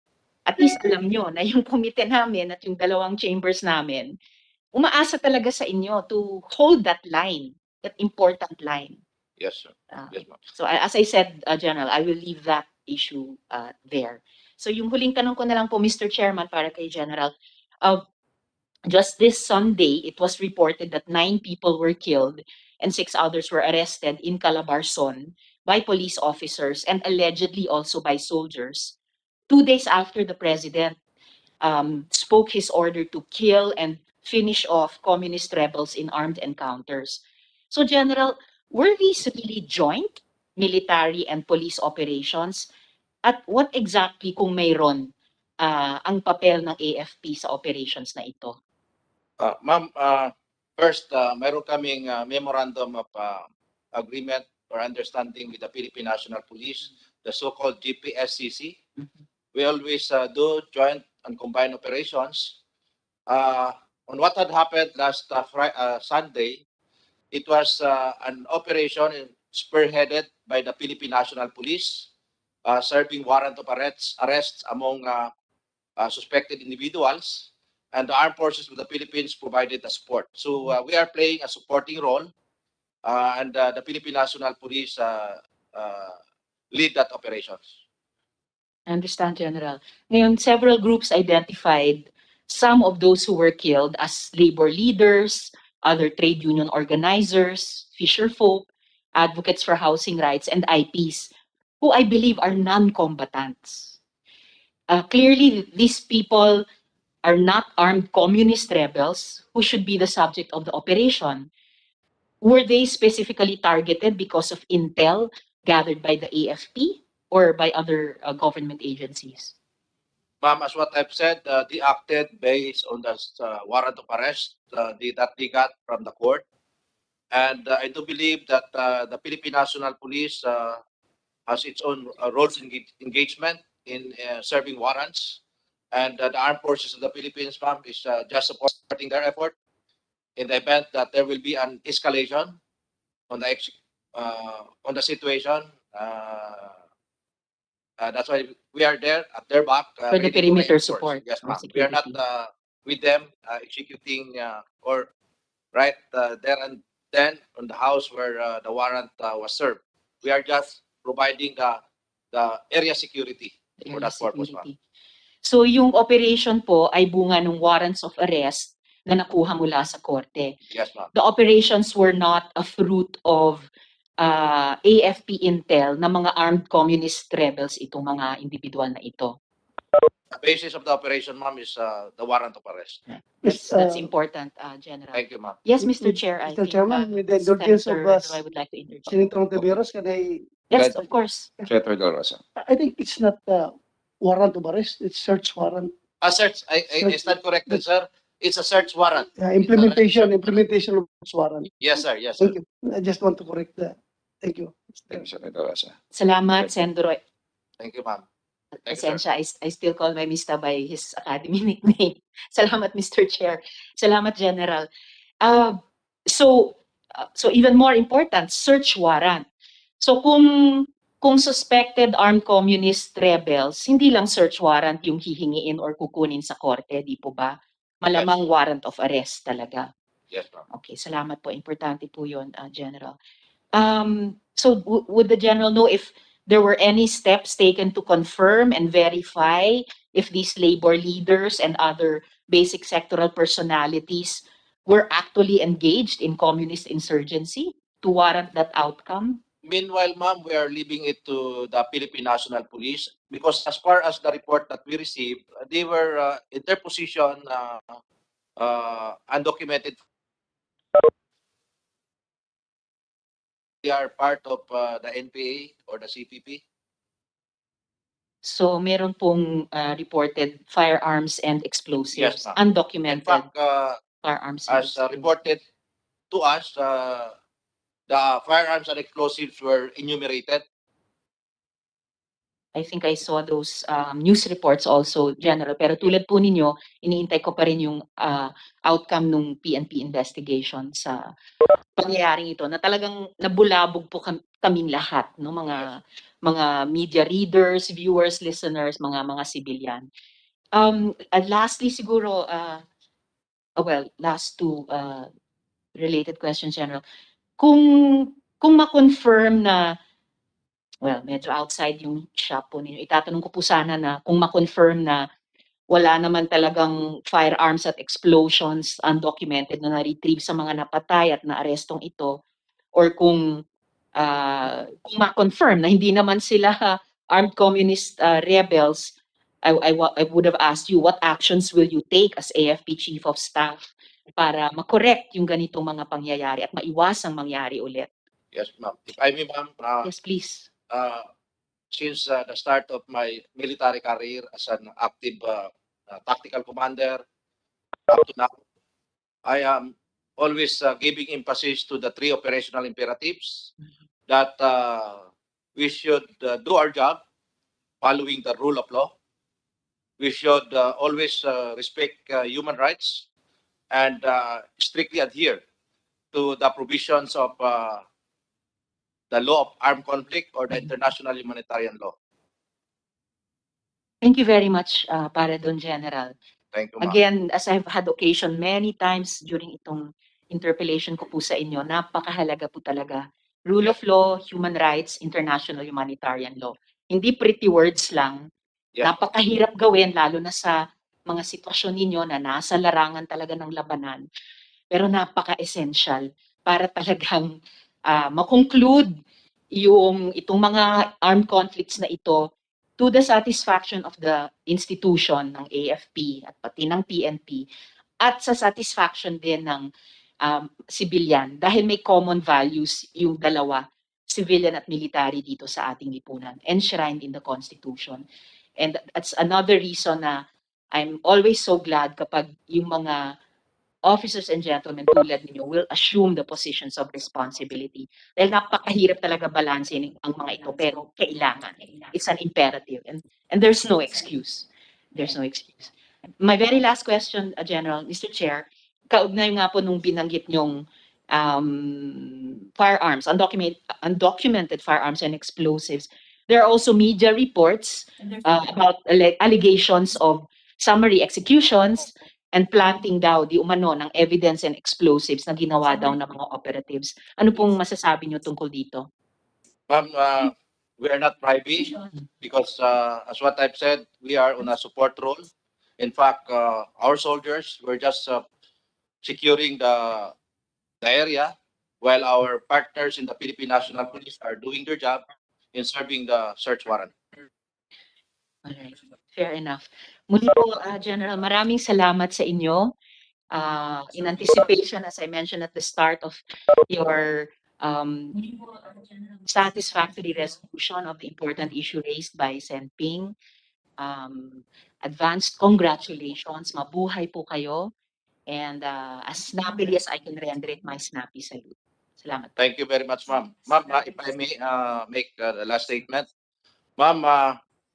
Speaker 6: at least alam nyo na yung komite namin at yung dalawang chambers namin, umaasa talaga sa inyo to hold that line, that important line.
Speaker 12: Yes, sir. Yes, ma'am.
Speaker 6: So as I said, General, I will leave that issue there. So yung huling tanong ko na lang po, Mr. Chairman, para kay General, just this Sunday, it was reported that 9 people were killed and 6 others were arrested in Calabarzon by police officers and allegedly also by soldiers, 2 days after the president spoke his order to kill and finish off communist rebels in armed encounters. So, General, were these really joint military and police operations? At what exactly, kung mayroon, ang papel ng AFP sa operations na ito?
Speaker 12: Ma'am, first, mayroon kaming memorandum of agreement or understanding with the Philippine National Police, the so-called GPSCC. We always do joint and combined operations. On what had happened last Sunday, it was an operation spearheaded by the Philippine National Police, serving warrant of arrests among suspected individuals, and the armed forces of the Philippines provided the support. So we are playing a supporting role, and the Philippine National Police lead that operations.
Speaker 6: I understand, General. Ngayon, several groups identified some of those who were killed as labor leaders, other trade union organizers, fisherfolk, advocates for housing rights, and IPs, who I believe are non-combatants. Clearly, these people are not armed communist rebels who should be the subject of the operation. Were they specifically targeted because of intel gathered by the AFP or by other government agencies?
Speaker 12: Ma'am, as what I've said, they acted based on the warrant of arrest that they got from the court. And I do believe that the Philippine National Police has its own roles in engagement in serving warrants. And the armed forces of the Philippines, ma'am, is just supporting their effort in the event that there will be an escalation on the situation. That's why we are there at their back.
Speaker 6: For the
Speaker 12: ready to
Speaker 6: perimeter
Speaker 12: reinforce.
Speaker 6: support
Speaker 12: Yes,
Speaker 6: or
Speaker 12: ma'am. We are not
Speaker 6: security.
Speaker 12: with them executing or right there and then on the house where the warrant was served. We are just providing the area security for that purpose, ma'am.
Speaker 6: So yung operation po ay bunga ng warrants of arrest na nakuha mula sa korte.
Speaker 12: Yes, ma'am.
Speaker 6: The operations were not a fruit of AFP intel na mga armed communist rebels itong mga individual na ito.
Speaker 12: The basis of the operation, ma'am, is the warrant of arrest.
Speaker 6: That's important, General.
Speaker 12: Thank you, ma'am.
Speaker 6: Yes, Mr. Chair, I
Speaker 10: Mr.
Speaker 6: think,
Speaker 10: Chairman, with the indulgence of
Speaker 6: Senator, I would like to interject.
Speaker 10: Senator Ontiveros, can I?
Speaker 6: Yes, of course.
Speaker 11: Senator Del Rosa.
Speaker 10: I think it's not warrant of arrest, it's search warrant.
Speaker 12: A search, I stand corrected, sir. It's a search warrant.
Speaker 10: Implementation of search warrant.
Speaker 12: Yes, sir. Yes, sir.
Speaker 10: Thank you. I just want to correct that. Thank you.
Speaker 11: Thank you, Senator Rosa.
Speaker 6: Salamat, Sendro.
Speaker 12: Thank you, ma'am. Thank you, sir.
Speaker 6: Pasensya, I still call my Mista by his academy nickname. Salamat, Mr. Chair. Salamat, General. So even more important, search warrant. So kung suspected armed communist rebels, hindi lang search warrant yung hihingiin or kukunin sa korte, di po ba? Malamang warrant of arrest talaga.
Speaker 12: Yes, ma'am.
Speaker 6: Okay, salamat po. Importante po yun, General. So would the General know if there were any steps taken to confirm and verify if these labor leaders and other basic sectoral personalities were actually engaged in communist insurgency to warrant that outcome?
Speaker 12: Meanwhile, ma'am, we are leaving it to the Philippine National Police because as far as the report that we received, they were in their position undocumented. They are part of the NPA or the CPP.
Speaker 6: So meron pong reported firearms and explosives,
Speaker 12: Yes, ma'am. In
Speaker 6: undocumented
Speaker 12: fact,
Speaker 6: firearms and
Speaker 12: as reported to us, the firearms and explosives were enumerated.
Speaker 6: I think I saw those news reports also, General. Pero tulad po ninyo, iniintay ko pa rin yung outcome ng PNP investigation sa pangyayaring ito na talagang nabulabog po kaming lahat, no? Mga media readers, viewers, listeners, mga civilian. Lastly siguro, last two related questions, General. Kung ma-confirm na, medyo outside yung shop po ninyo, itatanong ko po sana na kung ma-confirm na wala naman talagang firearms at explosions undocumented na na-retrieve sa mga napatay at na-arestong ito, or kung ma-confirm na hindi naman sila armed communist rebels, I would have asked you, what actions will you take as AFP Chief of Staff para makorek yung ganitong mga pangyayari at maiwasang mangyari ulit?
Speaker 12: Yes, ma'am. If I may, ma'am,
Speaker 6: Yes, please.
Speaker 12: since the start of my military career as an active tactical commander up to now, I am always giving emphasis to the three operational imperatives that we should do our job following the rule of law. We should always respect human rights and strictly adhere to the provisions of the law of armed conflict or the international humanitarian law.
Speaker 6: Thank you very much, para doon, General.
Speaker 12: Thank you, ma'am.
Speaker 6: Again, as I've had occasion many times during itong interpellation ko po sa inyo, napakahalaga po talaga. Rule of law, human rights, international humanitarian law. Hindi pretty words lang.
Speaker 12: Yes.
Speaker 6: Napakahirap gawin, lalo na sa mga sitwasyon ninyo na nasa larangan talaga ng labanan. Pero napaka-essential para talagang ma-conclude itong mga armed conflicts na ito to the satisfaction of the institution ng AFP at pati ng PNP at sa satisfaction din ng civilian dahil may common values yung dalawa, civilian at military dito sa ating lipunan, enshrined in the Constitution. And that's another reason na I'm always so glad kapag yung mga officers and gentlemen tulad ninyo will assume the positions of responsibility. Dahil napakahirap talaga balansin ang mga ito, pero kailangan. It's an imperative. And there's no excuse. There's no excuse. My very last question, General, Mr. Chair, kaugnay nga po nung binanggit nyong firearms, undocumented firearms and explosives. There are also media reports about allegations of summary executions and planting daw di umano ng evidence and explosives na ginawa daw ng mga operatives. Ano pong masasabi niyo tungkol dito?
Speaker 12: Ma'am, we are not privy because as what I've said, we are on a support role. In fact, our soldiers were just securing the area while our partners in the Philippine National Police are doing their job in serving the search warrant.
Speaker 6: Alright, fair enough. Muli po, General, maraming salamat sa inyo. In anticipation, as I mentioned at the start of your satisfactory resolution of the important issue raised by Sen Ping, advanced congratulations, mabuhay po kayo, and as snappily as I can render it, my snappy salute. Salamat.
Speaker 12: Thank you very much, ma'am. Ma'am, if I may make the last statement. Ma'am,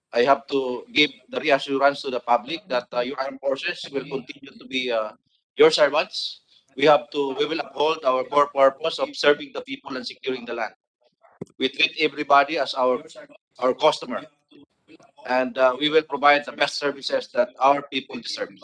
Speaker 12: I have to give the reassurance to the public that your armed forces will continue to be your servants. We will uphold our core purpose of serving the people and securing the land. We treat everybody as our customer, and we will provide the best services that our people deserve.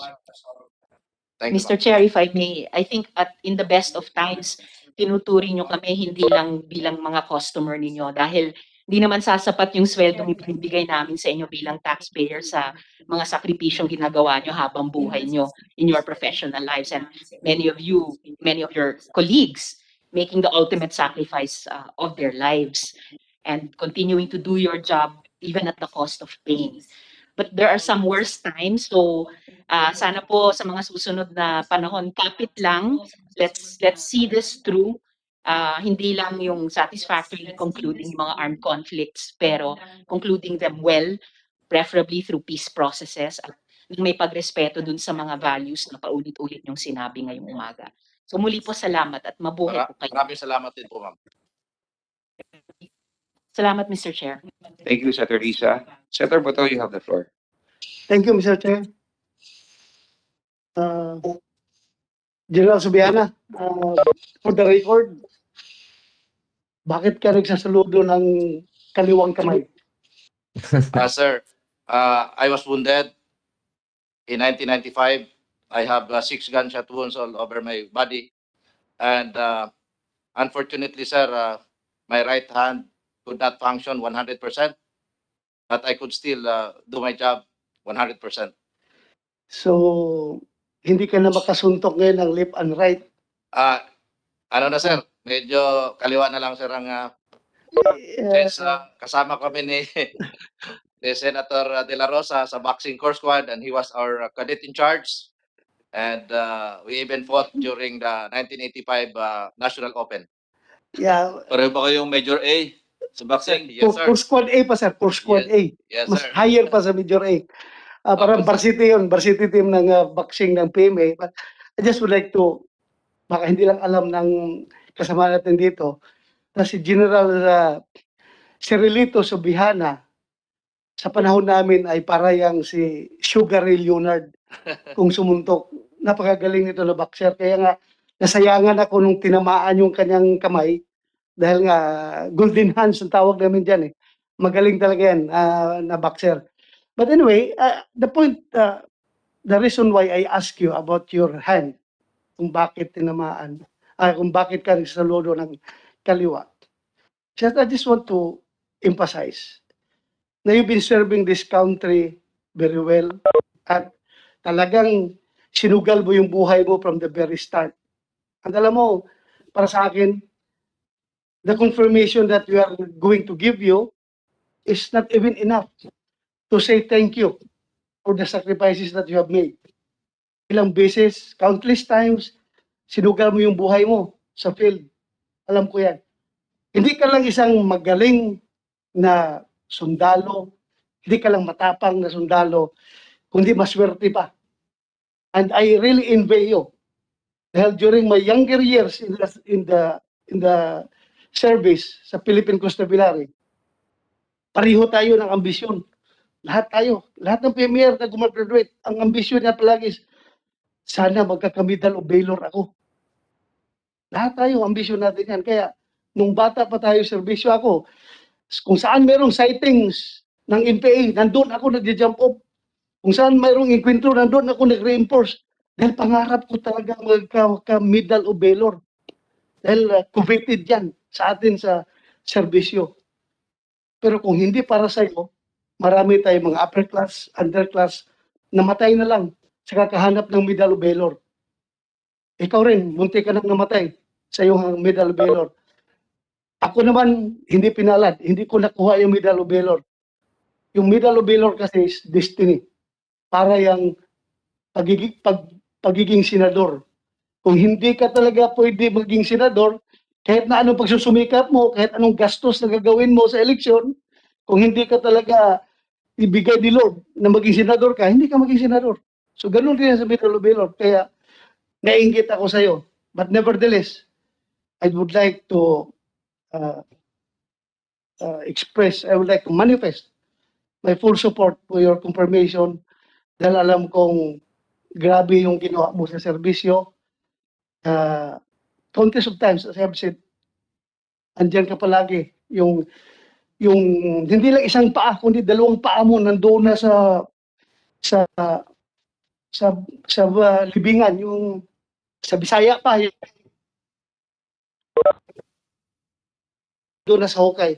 Speaker 12: Thank you,
Speaker 6: Mr. Chair, if I may, I think in the best of times, tinuturing nyo kami hindi lang bilang mga customer ninyo dahil hindi naman sasapat yung sweldong ibinibigay namin sa inyo bilang taxpayer sa mga sakripisyong ginagawa nyo habang buhay nyo in your professional lives. And many of your colleagues making the ultimate sacrifice of their lives and continuing to do your job even at the cost of pain. But there are some worse times, so sana po sa mga susunod na panahon, kapit lang, let's see this through. Hindi lang yung satisfactorily concluding yung mga armed conflicts, pero concluding them well, preferably through peace processes at may pagrespeto dun sa mga values na paulit-ulit yung sinabi ngayong umaga. So muli po salamat at mabuhay po kayo.
Speaker 12: Maraming salamat din po, ma'am.
Speaker 6: Salamat, Mr. Chair.
Speaker 11: Thank you, Senator Risa. Senator Bato, you have the floor.
Speaker 10: Thank you, Mr. Chair. General Subiana, for the record, bakit ka nagsasaludo ng kaliwang kamay?
Speaker 12: Sir, I was wounded in 1995. I have 6 gunshot wounds all over my body. And unfortunately, sir, my right hand could not function 100%, but I could still do my job 100%.
Speaker 10: So, hindi ka na makasuntok ngayon ng left and right.
Speaker 12: Ano na, sir? Medyo kaliwa na lang, sir, ang since kasama kami ni Senator De La Rosa sa boxing core squad, and he was our cadet in charge. And we even fought during the 1985 National Open.
Speaker 10: Yeah.
Speaker 9: Pareho ba kayong Major A sa boxing?
Speaker 12: Yes, sir.
Speaker 10: For squad A pa, sir. For squad A.
Speaker 12: Yes,
Speaker 10: Mas
Speaker 12: sir.
Speaker 10: higher pa sa Major A. Parang varsity yun. Varsity team ng boxing ng PMA. But I just would like to, baka hindi lang alam ng kasama natin dito, na si General Cirilito Subihana, sa panahon namin ay parang si Sugar Ray Leonard kung sumuntok. Napakagaling nito na boxer. Kaya nga, nasayangan ako nung tinamaan yung kanyang kamay dahil nga golden hands ang tawag namin dyan eh. Magaling talaga yan na boxer. But anyway, the point, the reason why I ask you about your hand, kung bakit tinamaan, kung bakit ka nagsaludo ng kaliwa. I just want to emphasize na you've been serving this country very well at talagang sinugal mo yung buhay mo from the very start. At alam mo, para sa akin, the confirmation that we are going to give you is not even enough to say thank you for the sacrifices that you have made. Ilang beses, countless times, sinugal mo yung buhay mo sa field. Alam ko yan. Hindi ka lang isang magaling na sundalo, hindi ka lang matapang na sundalo, kundi maswerte pa. And I really envy you. Dahil during my younger years in the service sa Philippine Constabulary, pareho tayo ng ambisyon. Lahat tayo, lahat ng premier na gumagraduate, ang ambisyon niya palagi is, sana magkakamidal o bailor ako. Lahat tayo, ambisyon natin yan. Kaya, nung bata pa tayo, serbisyo ako, kung saan merong sightings ng NPA, nandun ako nag-jump off. Kung saan mayroong inkwentro, nandun ako nag-reinforce. Dahil pangarap ko talaga magka-middle o bailor. Dahil coveted yan sa atin sa serbisyo. Pero kung hindi para sa iyo, marami tayong mga upper class, underclass, namatay na lang sa kakahanap ng middle o bailor. Ikaw rin, munti ka nang namatay sa iyong middle o bailor. Ako naman, hindi pinalad. Hindi ko nakuha yung middle o bailor. Yung middle o bailor kasi is destiny. Para yung pagiging senador. Kung hindi ka talaga pwede maging senador, kahit na anong pagsusumikap mo, kahit anong gastos na gagawin mo sa eleksyon, kung hindi ka talaga ibigay ni Lord na maging senador ka, hindi ka maging senador. So ganun din sa middle o bailor. Kaya nainggit ako sa iyo. But nevertheless, I would like to I would like to manifest my full support for your confirmation dahil alam kong grabe yung ginawa mo sa serbisyo. Countless of times, as I have said, andyan ka palagi. Yung hindi lang isang paa, kundi dalawang paa mo nandoon na sa libingan, yung sa Bisaya pa, yung doon na sa hukay.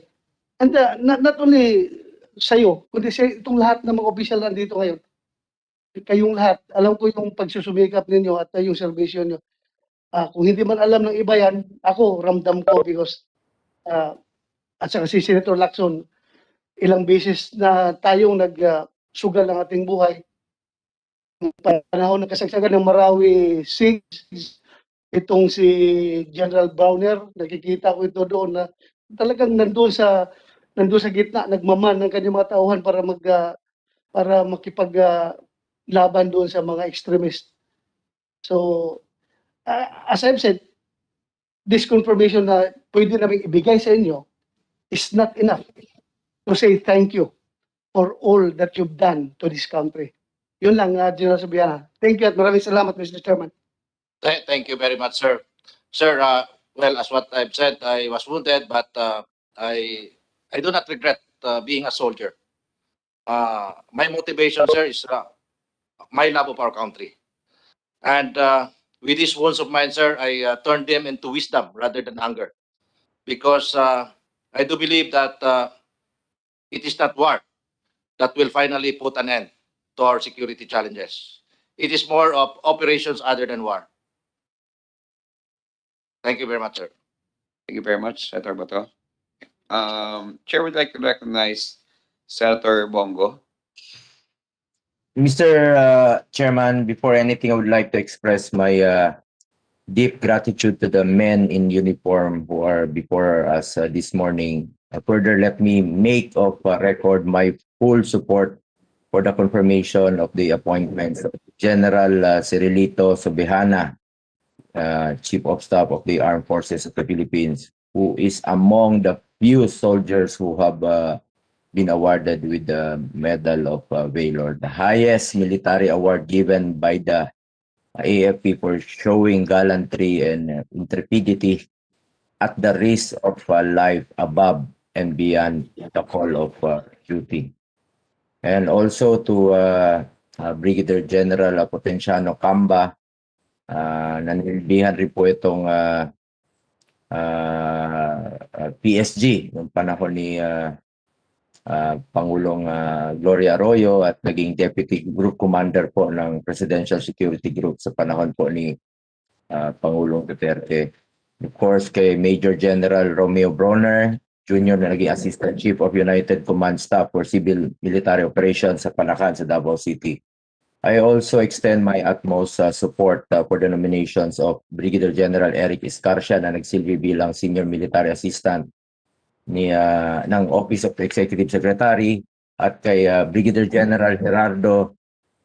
Speaker 10: And not only sa'yo, kundi sa itong lahat ng mga opisyal nandito ngayon. Kayong lahat, alam ko yung pagsusumikap ninyo at yung serbisyo nyo. Kung hindi man alam ng iba yan, ako, ramdam ko because at saka si Senator Lacson, ilang beses na tayong nagsugal ng ating buhay. Panahon ng kasagsagan ng Marawi 6, itong si General Browner, nakikita ko ito doon na talagang nandun sa gitna, nagmaman ng kanyang mga tauhan para para laban doon sa mga extremist. So, as I've said, this confirmation na pwede namin ibigay sa inyo is not enough to say thank you for all that you've done to this country. Yun lang, General Subiana. Thank you at maraming salamat, Mr. Chairman.
Speaker 12: Thank you very much, sir. Sir, well, as what I've said, I was wounded, but I do not regret being a soldier. My motivation, sir, is my love of our country. And with these wounds of mine, sir, I turned them into wisdom rather than anger. Because I do believe that it is not war that will finally put an end to our security challenges. It is more of operations other than war. Thank you very much, sir.
Speaker 11: Thank you very much, Senator Bato. Chair would like to recognize Senator Bongo.
Speaker 13: Mr. Chairman, before anything, I would like to express my deep gratitude to the men in uniform who are before us this morning. Further, let me make of record my full support for the confirmation of the appointments of General Cirilito Sobihana, Chief of Staff of the Armed Forces of the Philippines, who is among the few soldiers who have been awarded with the Medal of Valor, the highest military award given by the AFP for showing gallantry and intrepidity at the risk of life above and beyond the call of duty. And also to Brigadier General Potenciano Camba, nanilbihan rin po itong PSG noong panahon ni Pangulong Gloria Arroyo at naging Deputy Group Commander po ng Presidential Security Group sa panahon po ni Pangulong Duterte. Of course, kay Major General Romeo Bronner Jr. na naging Assistant Chief of United Command Staff for Civil Military Operations sa Palacan sa Davao City. I also extend my utmost support for the nominations of Brigadier General Eric Escarcia na nagsilbi bilang Senior Military Assistant ng Office of the Executive Secretary at kay Brigadier General Gerardo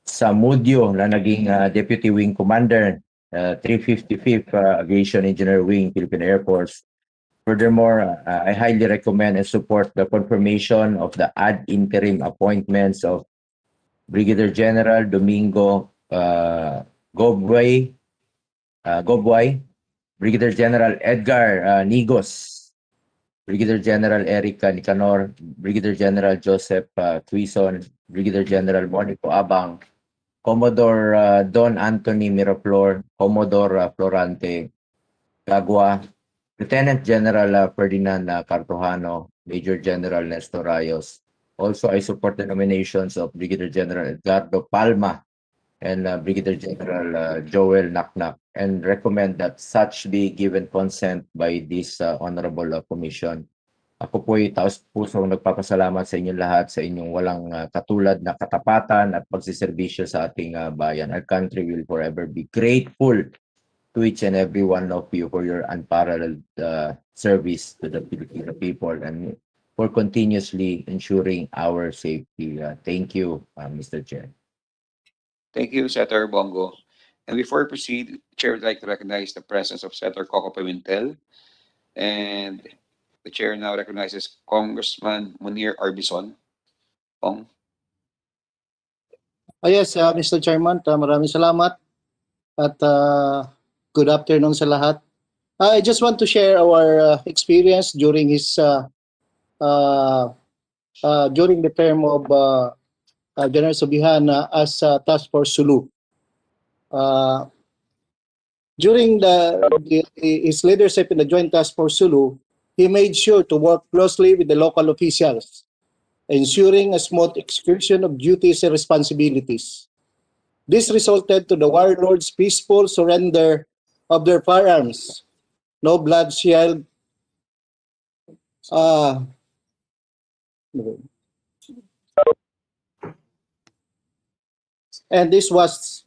Speaker 13: Samudio na naging Deputy Wing Commander, 355th Aviation Engineer Wing, Philippine Air Force. Furthermore, I highly recommend and support the confirmation of the ad interim appointments of Brigadier General Domingo Gobway, Brigadier General Edgar Nigos, Brigadier General Eric Nicanor, Brigadier General Joseph Tuison, Brigadier General Monico Abang, Commodore Don Anthony Miraflor, Commodore Florante Gagua, Lieutenant General Ferdinand Cartojano, Major General Nestor Rayos. Also, I support the nominations of Brigadier General Edgardo Palma and Brigadier General Joel Naknak and recommend that such be given consent by this honorable commission. Ako po'y taos-pusong nagpapasalamat sa inyong lahat sa inyong walang katulad na katapatan at pagsiservisyo sa ating bayan. Our country will forever be grateful to each and every one of you for your unparalleled service to the Filipino people and for continuously ensuring our safety. Thank you, Mr. Chair.
Speaker 11: Thank you, Senator Bongo. And before we proceed, the Chair would like to recognize the presence of Senator Coco Pimentel. And the Chair now recognizes Congressman Munir Arbison. Pong.
Speaker 14: Yes, Mr. Chairman, maraming salamat at good afternoon sa lahat. I just want to share our experience during his during the term of General Sobihana as Task Force Sulu. During his leadership in the Joint Task Force Sulu, he made sure to work closely with the local officials, ensuring a smooth execution of duties and responsibilities. This resulted to the warlords' peaceful surrender of their firearms, no bloodshed, and this was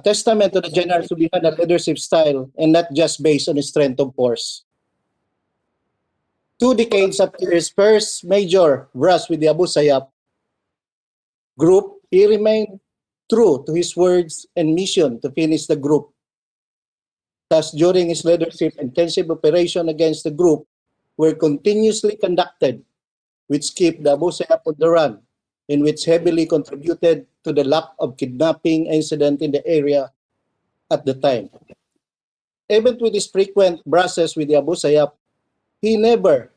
Speaker 14: testament to the General Subihana leadership style and not just based on the strength of force. 2 decades after his first major brush with the Abu Sayyaf, group, he remained true to his words and mission to finish the group. Thus, during his leadership, intensive operation against the group were continuously conducted, which kept the Abu Sayyaf on the run, and which heavily contributed to the lack of kidnapping incident in the area at the time. Even with his frequent brushes with the Abu Sayyaf, he never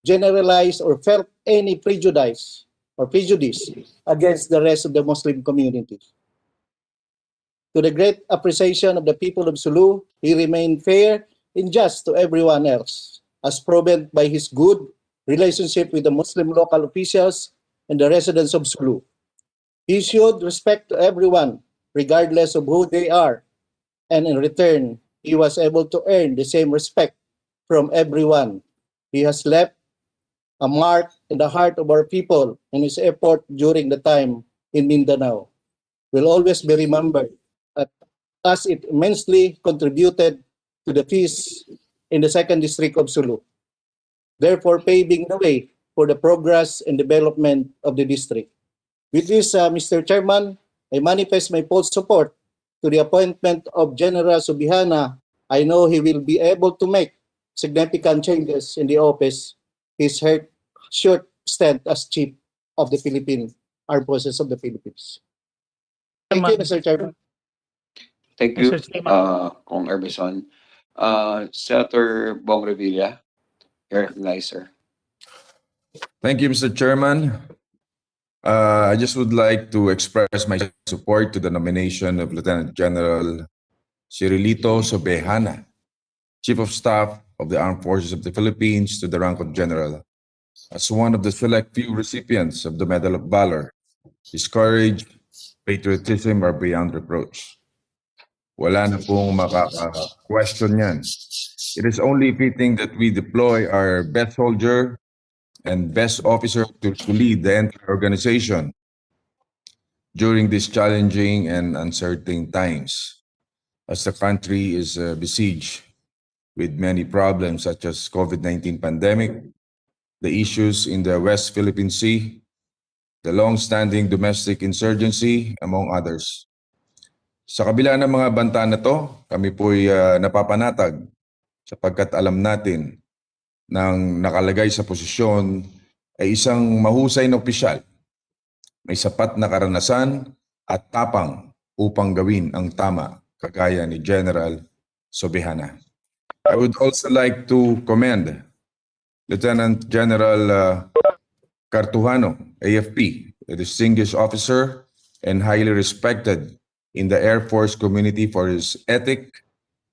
Speaker 14: generalized or felt any prejudice against the rest of the Muslim community. To the great appreciation of the people of Sulu, he remained fair and just to everyone else, as proven by his good relationship with the Muslim local officials and the residents of Sulu. He showed respect to everyone, regardless of who they are, and in return, he was able to earn the same respect from everyone. He has left a mark in the heart of our people in his effort during the time in Mindanao. Will always be remembered as it immensely contributed to the peace in the 2nd District of Sulu, therefore paving the way for the progress and development of the district. With this, Mr. Chairman, I manifest my full support to the appointment of General Subihana. I know he will be able to make significant changes in the office his short stint as Chief of the Philippine Armed Forces of the Philippines. Thank you, Mr. Chairman.
Speaker 11: Thank you,
Speaker 3: Mr. Chairman.
Speaker 11: Kong Erbison. Senator Bong Revilla, you're recognized, sir.
Speaker 4: Thank you, Mr. Chairman. I just would like to express my support to the nomination of Lieutenant General Cirilito Sobejana, Chief of Staff of the Armed Forces of the Philippines, to the rank of General. As one of the select few recipients of the Medal of Valor, his courage, patriotism are beyond reproach. Wala na pong makaka-question yan. It is only fitting that we deploy our best soldier and best officer to lead the entire organization during these challenging and uncertain times, as the country is besieged with many problems such as COVID-19 pandemic, the issues in the West Philippine Sea, the long-standing domestic insurgency, among others. Sa kabila ng mga banta na to, kami po'y napapanatag sapagkat alam natin nang nakalagay sa posisyon ay isang mahusay na opisyal, may sapat na karanasan at tapang upang gawin ang tama, kagaya ni General Sobejana. I would also like to commend Lieutenant General Cartujano, AFP, a distinguished officer and highly respected in the Air Force community for his ethic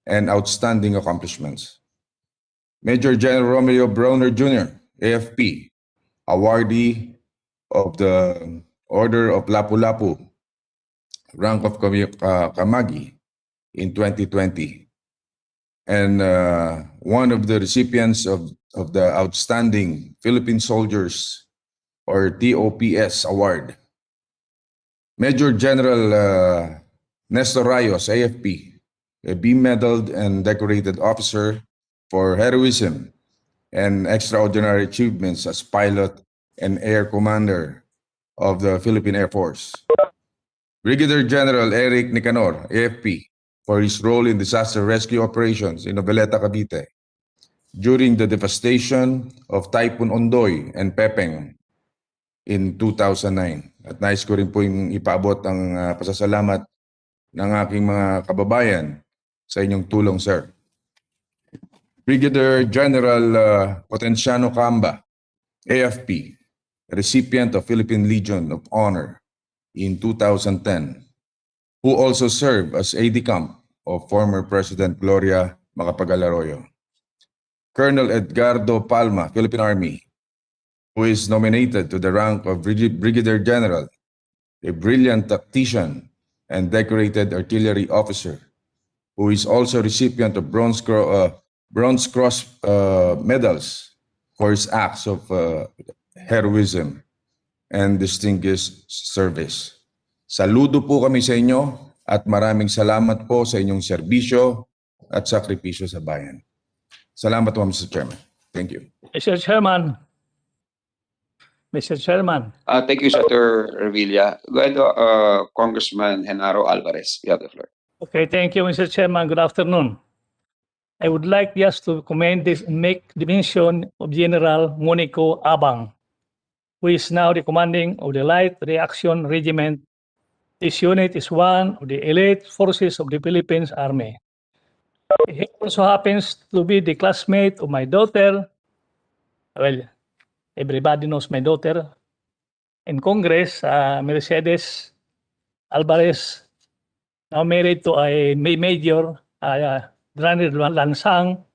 Speaker 4: and outstanding accomplishments. Major General Romeo Browner Jr., AFP, awardee of the Order of Lapu-Lapu, rank of Kamagi in 2020, and one of the recipients of the Outstanding Philippine Soldiers or TOPS Award. Major General Nestor Rayos, AFP, a B-medaled and decorated officer for heroism and extraordinary achievements as pilot and air commander of the Philippine Air Force. Brigadier General Eric Nicanor, AFP, for his role in disaster rescue operations in Noveleta, Cavite during the devastation of Typhoon Ondoy and Pepeng in 2009. At nais ko rin po yung ipaabot ang pasasalamat ng aking mga kababayan sa inyong tulong, sir. Brigadier General Potenciano Camba, AFP, recipient of Philippine Legion of Honor in 2010, who also served as AD-Camp of former President Gloria Macapagal-Arroyo. Colonel Edgardo Palma, Philippine Army, who is nominated to the rank of Brigadier General, a brilliant tactician and decorated artillery officer, who is also recipient of Bronze Cross medals for his acts of heroism and distinguished service. Saludo po kami sa inyo at maraming salamat po sa inyong serbisyo at sakripisyo sa bayan. Salamat po, Mr. Chairman. Thank you.
Speaker 3: Mr. Chairman,
Speaker 15: Mr. Chairman.
Speaker 11: Thank you, Senator Revilla. Go ahead, Congressman Genaro Alvarez. You have the floor.
Speaker 15: Okay, thank you, Mr. Chairman. Good afternoon. I would like just to commend this and make the mention of General Monico Abang, who is now the commanding of the Light Reaction Regiment. This unit is one of the elite forces of the Philippines Army. He also happens to be the classmate of my daughter. Well, everybody knows my daughter in Congress, Mercedes Alvarez, now married to a major, Randy Lansang,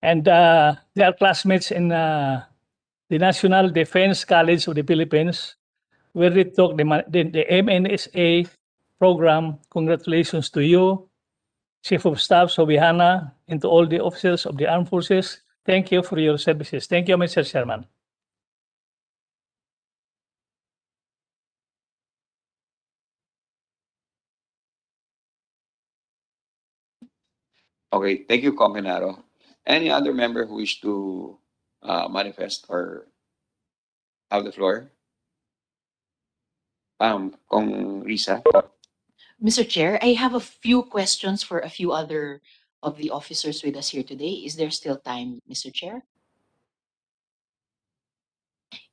Speaker 15: and they are classmates in the National Defense College of the Philippines, where they took the MNSA program. Congratulations to you, Chief of Staff Sobihana, and to all the officers of the Armed Forces. Thank you for your services. Thank you, Mr. Chairman.
Speaker 11: Okay, thank you, Congenaro. Any other member who wish to manifest or have the floor? Kong Risa.
Speaker 6: Mr. Chair, I have a few questions for a few other of the officers with us here today. Is there still time, Mr. Chair?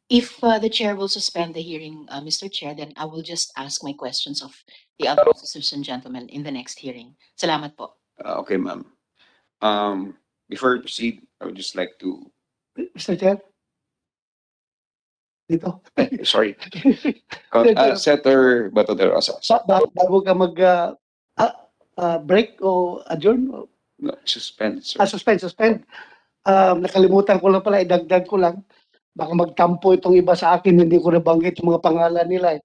Speaker 6: If the chair will suspend the hearing, Mr. Chair, then I will just ask my questions of the other officers and gentlemen in the next hearing. Salamat po.
Speaker 11: Okay, ma'am. Before we proceed, I would just like to...
Speaker 10: Mr. Chair? Dito.
Speaker 11: Sorry. Senator Bato de Rosa.
Speaker 10: Bago ka break o adjourn?
Speaker 11: No, suspend, sir.
Speaker 10: Suspend. Nakalimutan ko lang pala, idagdag ko lang. Baka magtampo itong iba sa akin, hindi ko nabanggit yung mga pangalan nila.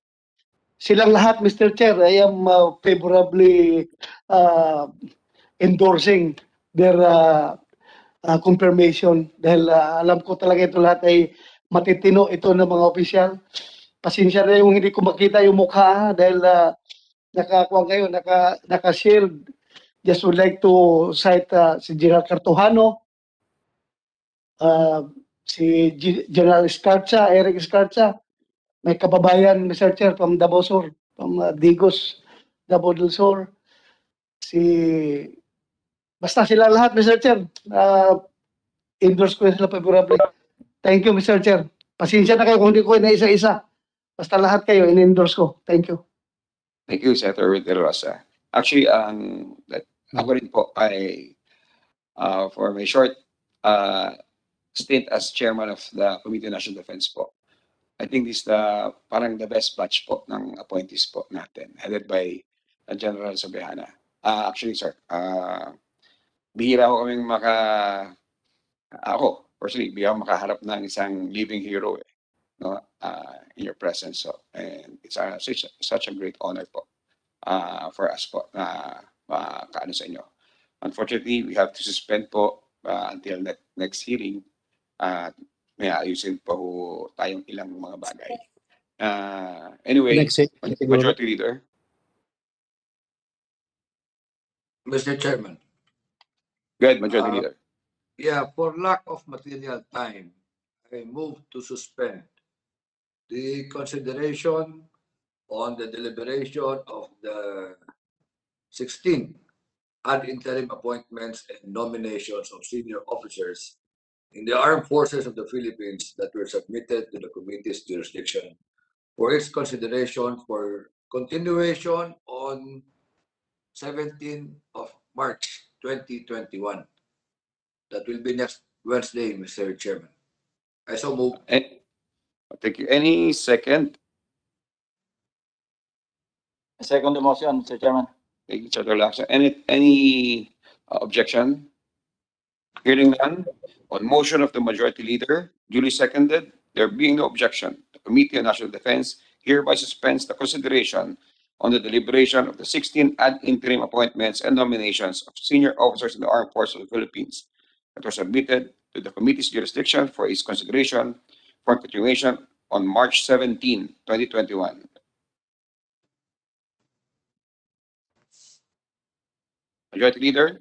Speaker 10: Silang lahat, Mr. Chair, I am favorably endorsing their confirmation dahil alam ko talaga ito lahat ay matitino ito ng mga opisyal. Pasensya na yung hindi ko makita yung mukha dahil nakakuha kayo, naka-shield. Just would like to cite si General Cartojano, si General Escarcha, Eric Escarcha, may kababayan, Mr. Chair, from Davao Sur, from Digos, Davao del Sur. Basta sila lahat, Mr. Chair, endorse ko sila favorably. Thank you, Mr. Chair. Pasensya na kayo kung hindi ko na isa-isa. Basta lahat kayo, in-endorse ko. Thank you.
Speaker 11: Thank you, Senator De Rosa. Actually, ako rin po ay for my short stint as chairman of the Committee on National Defense po. I think this is parang the best batch po ng appointees po natin, headed by General Sobihana. Actually, sir, bihira ko kaming ako, personally, bihira makaharap ng isang living hero no, in your presence. So, and it's such a great honor po for us po na makaano sa inyo. Unfortunately, we have to suspend po until next hearing. May ayusin pa ho tayong ilang mga bagay. Anyway, Majority Leader.
Speaker 5: Mr. Chairman.
Speaker 11: Go ahead, Majority Leader.
Speaker 5: Yeah, for lack of material time, I move to suspend the consideration on the deliberation of the 16 ad interim appointments and nominations of senior officers in the Armed Forces of the Philippines that were submitted to the committee's jurisdiction for its consideration for continuation on 17th of March 2021. That will be next Wednesday, Mr. Chairman. I so move.
Speaker 11: Thank you. Any second?
Speaker 9: Second the motion, Mr. Chairman.
Speaker 11: Thank you, Senator Lacson. Any objection? Hearing none, on motion of the Majority Leader, duly seconded, there being no objection, the Committee on National Defense hereby suspends the consideration on the deliberation of the 16 ad interim appointments and nominations of senior officers in the Armed Forces of the Philippines that were submitted to the committee's jurisdiction for its consideration for continuation on March 17, 2021. Majority Leader?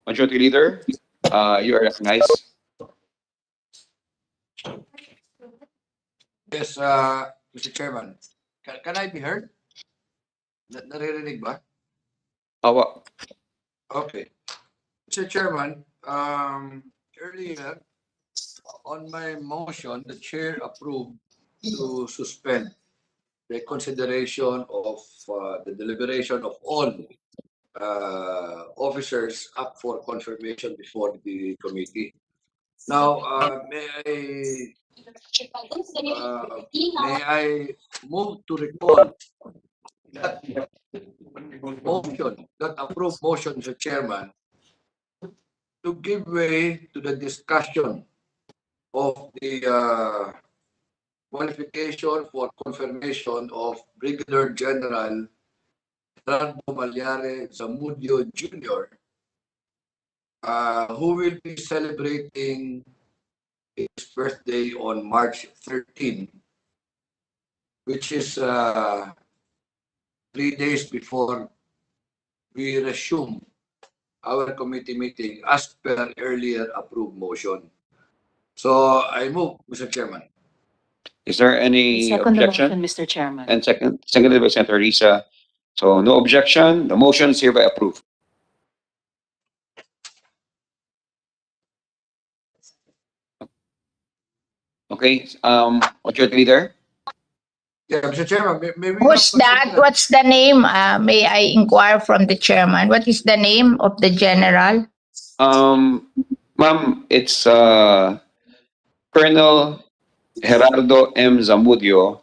Speaker 11: Majority Leader, you are recognized.
Speaker 5: Yes, Mr. Chairman. Can I be heard? Naririnig ba?
Speaker 11: Awa.
Speaker 5: Okay. Mr. Chairman, earlier on my motion, the chair approved to suspend the consideration of the deliberation of all officers up for confirmation before the committee. Now, may I move to recall that motion, that approved motion, Mr. Chairman, to give way to the discussion of the qualification for confirmation of Brigadier General Gerardo Malyare Zamudio Jr., who will be celebrating his birthday on March 13, which is 3 days before we resume our committee meeting as per earlier approved motion. So I move, Mr. Chairman.
Speaker 11: Is there any
Speaker 6: Second the
Speaker 11: objection?
Speaker 6: motion, Mr. Chairman.
Speaker 11: And seconded by Senator Risa. So no objection. The motion is hereby approved. Okay. Majority Leader.
Speaker 5: Yeah, Mr. Chairman, may we
Speaker 1: Who's that? What's the name? May I inquire from the chairman? What is the name of the general?
Speaker 11: Ma'am, it's Colonel Gerardo M. Zamudio,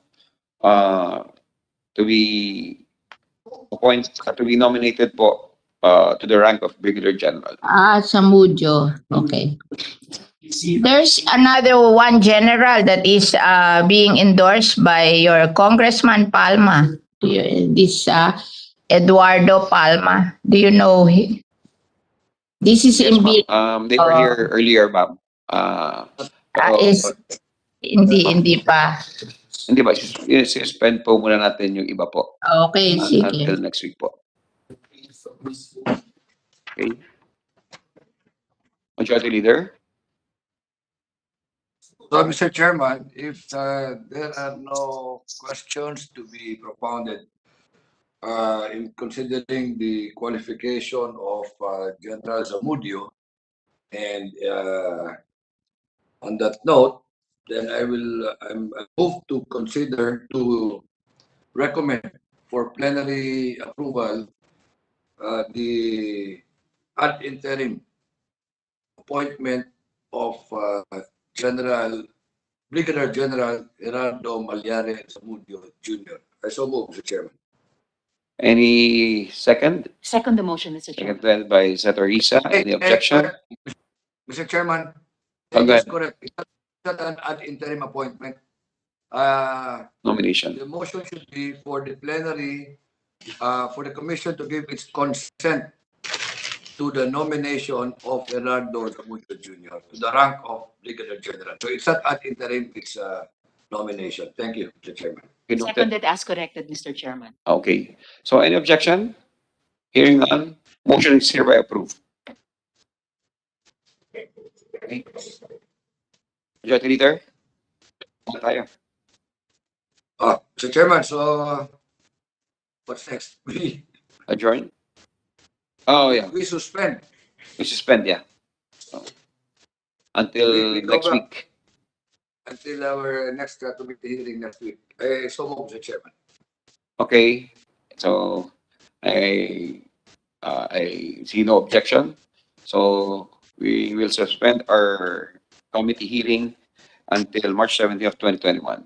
Speaker 11: to be nominated po to the rank of Brigadier General.
Speaker 1: Samudio. Okay. There's another one general that is being endorsed by your Congressman Palma. This Eduardo Palma. Do you know him? This is
Speaker 11: Yes,
Speaker 1: in
Speaker 11: ma'am. They were here earlier, ma'am.
Speaker 1: is hindi pa.
Speaker 11: Hindi ba? Suspend po muna natin yung iba po.
Speaker 1: Okay, sige.
Speaker 11: Until next week po. Okay. Majority Leader.
Speaker 5: So, Mr. Chairman, if there are no questions to be propounded in considering the qualification of General Zamudio, and on that note, then I move to recommend for plenary approval the ad interim appointment of Brigadier General Gerardo Malyare Zamudio Jr. I so move, Mr. Chairman.
Speaker 11: Any second?
Speaker 6: Second the motion, Mr. Chairman.
Speaker 11: Seconded by Senator Risa. Any objection?
Speaker 5: Mr. Chairman,
Speaker 11: Go
Speaker 5: that's
Speaker 11: ahead.
Speaker 5: correct. It's not an ad interim appointment.
Speaker 11: Nomination.
Speaker 5: The motion should be for the plenary, for the commission to give its consent to the nomination of Gerardo Zamudio Jr. to the rank of Brigadier General. So it's not ad interim, it's a nomination. Thank you, Mr. Chairman.
Speaker 6: Seconded as corrected, Mr. Chairman.
Speaker 11: Okay. So any objection? Hearing none, motion is hereby approved. Okay. Majority Leader. Tayo.
Speaker 5: Mr. Chairman, so what's next?
Speaker 11: Adjourn. Oh yeah.
Speaker 5: We suspend.
Speaker 11: We suspend, yeah. So, until
Speaker 5: We go
Speaker 11: next
Speaker 5: back.
Speaker 11: week.
Speaker 5: Until our next committee hearing next week. So move, Mr. Chairman.
Speaker 11: Okay. So I see no objection. So we will suspend our committee hearing until March 17th of 2021.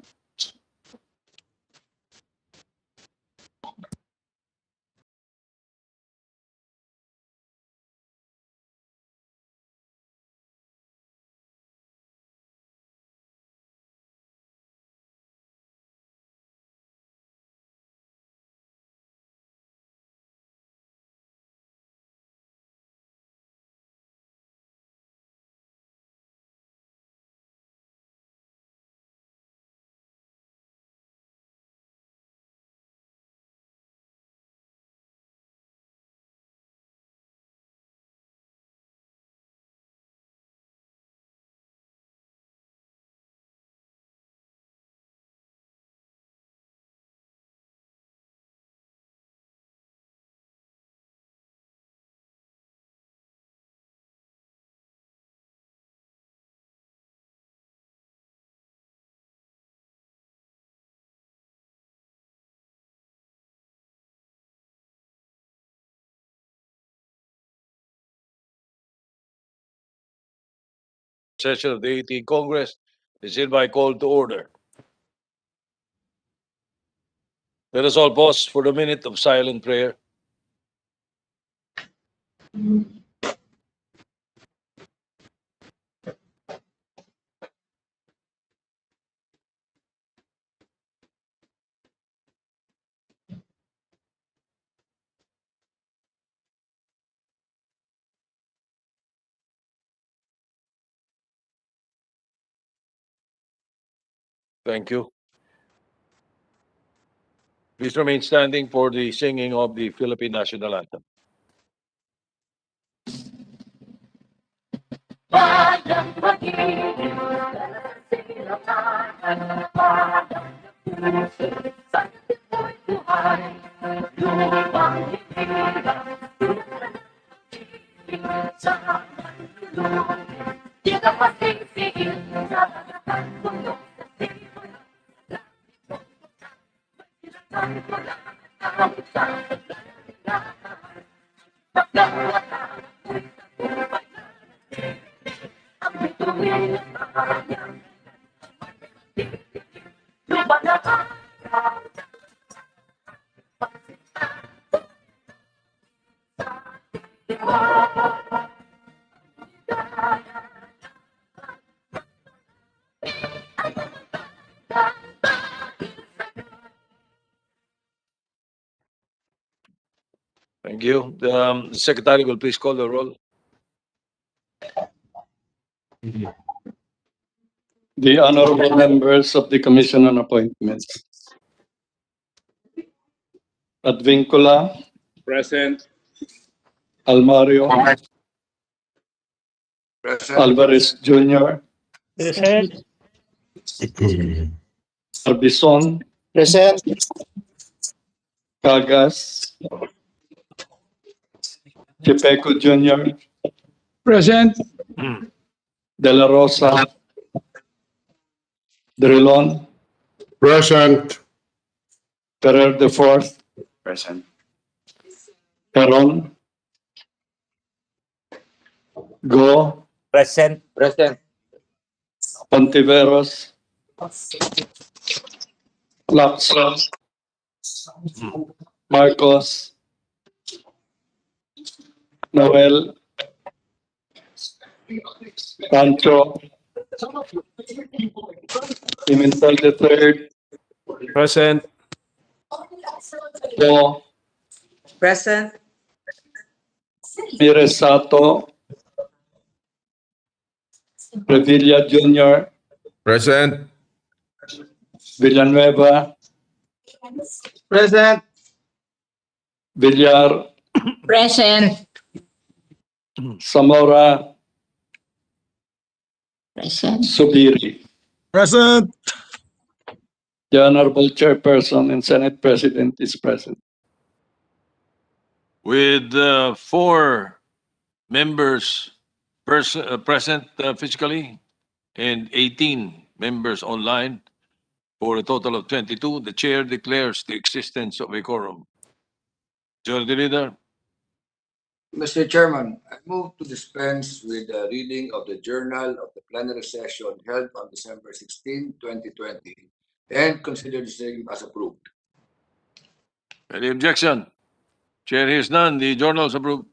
Speaker 3: session of the 18th Congress is hereby called to order. Let us all pause for a minute of silent prayer. Thank you. Please remain standing for the singing of the Philippine National Anthem. Thank you. The Secretary will please call the roll.
Speaker 2: The honorable members of the Commission on Appointments. Advincula,
Speaker 3: Present.
Speaker 2: Almario,
Speaker 5: Present.
Speaker 2: Alvarez Jr.,
Speaker 15: Present.
Speaker 2: Arbison,
Speaker 14: Present.
Speaker 2: Cagas, Chepeco Jr.,
Speaker 3: Present.
Speaker 2: De La Rosa, Drilon,
Speaker 7: Present.
Speaker 2: Ferrer IV,
Speaker 11: Present.
Speaker 2: Heron, Go,
Speaker 3: Present. Present.
Speaker 2: Pontiveros, Lacson, Marcos, Noel, Pancho, Pimentel III,
Speaker 3: Present.
Speaker 2: Po,
Speaker 16: Present.
Speaker 2: Mires Sato, Revilla Jr.,
Speaker 4: Present.
Speaker 2: Villanueva,
Speaker 10: Present.
Speaker 2: Villar,
Speaker 1: Present.
Speaker 2: Zamora,
Speaker 1: Present.
Speaker 2: Subiri.
Speaker 3: Present.
Speaker 2: The Honorable Chairperson and Senate President is present.
Speaker 3: With 4 members present physically and 18 members online for a total of 22, the chair declares the existence of a quorum. Majority Leader.
Speaker 5: Mr. Chairman, I move to dispense with the reading of the journal of the plenary session held on December 16, 2020, and consider the same as approved.
Speaker 3: Any objection? Chair hears none. The journal is approved.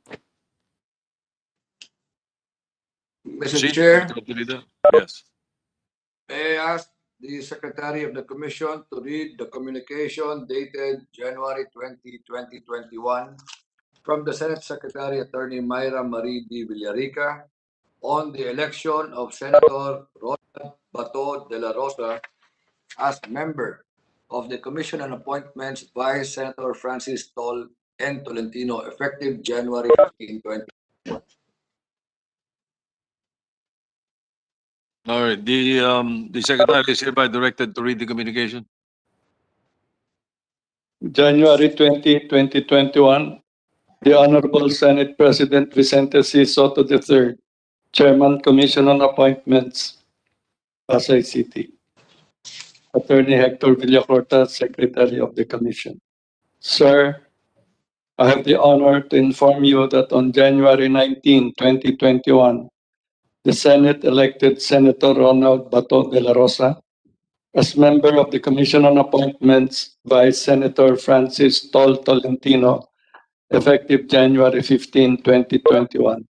Speaker 5: Mr.
Speaker 3: Proceed,
Speaker 5: Chair,
Speaker 3: Majority Leader. Yes.
Speaker 5: may I ask the Secretary of the Commission to read the communication dated January 20, 2021 from the Senate Secretary Attorney Myra Marie D. Villarica on the election of Senator Ronald Bato de la Rosa as member of the Commission on Appointments by Senator Francis Tol N. Tolentino effective January 15, 2021.
Speaker 3: All right. The Secretary is hereby directed to read the communication.
Speaker 2: January 20, 2021, the Honorable Senate President Vicente C. Soto III, Chairman, Commission on Appointments, Pasay City. Attorney Hector Villacorta, Secretary of the Commission. Sir, I have the honor to inform you that on January 19, 2021, the Senate elected Senator Ronald Bato de la Rosa as member of the Commission on Appointments by Senator Francis Tolentino, effective January 15, 2021.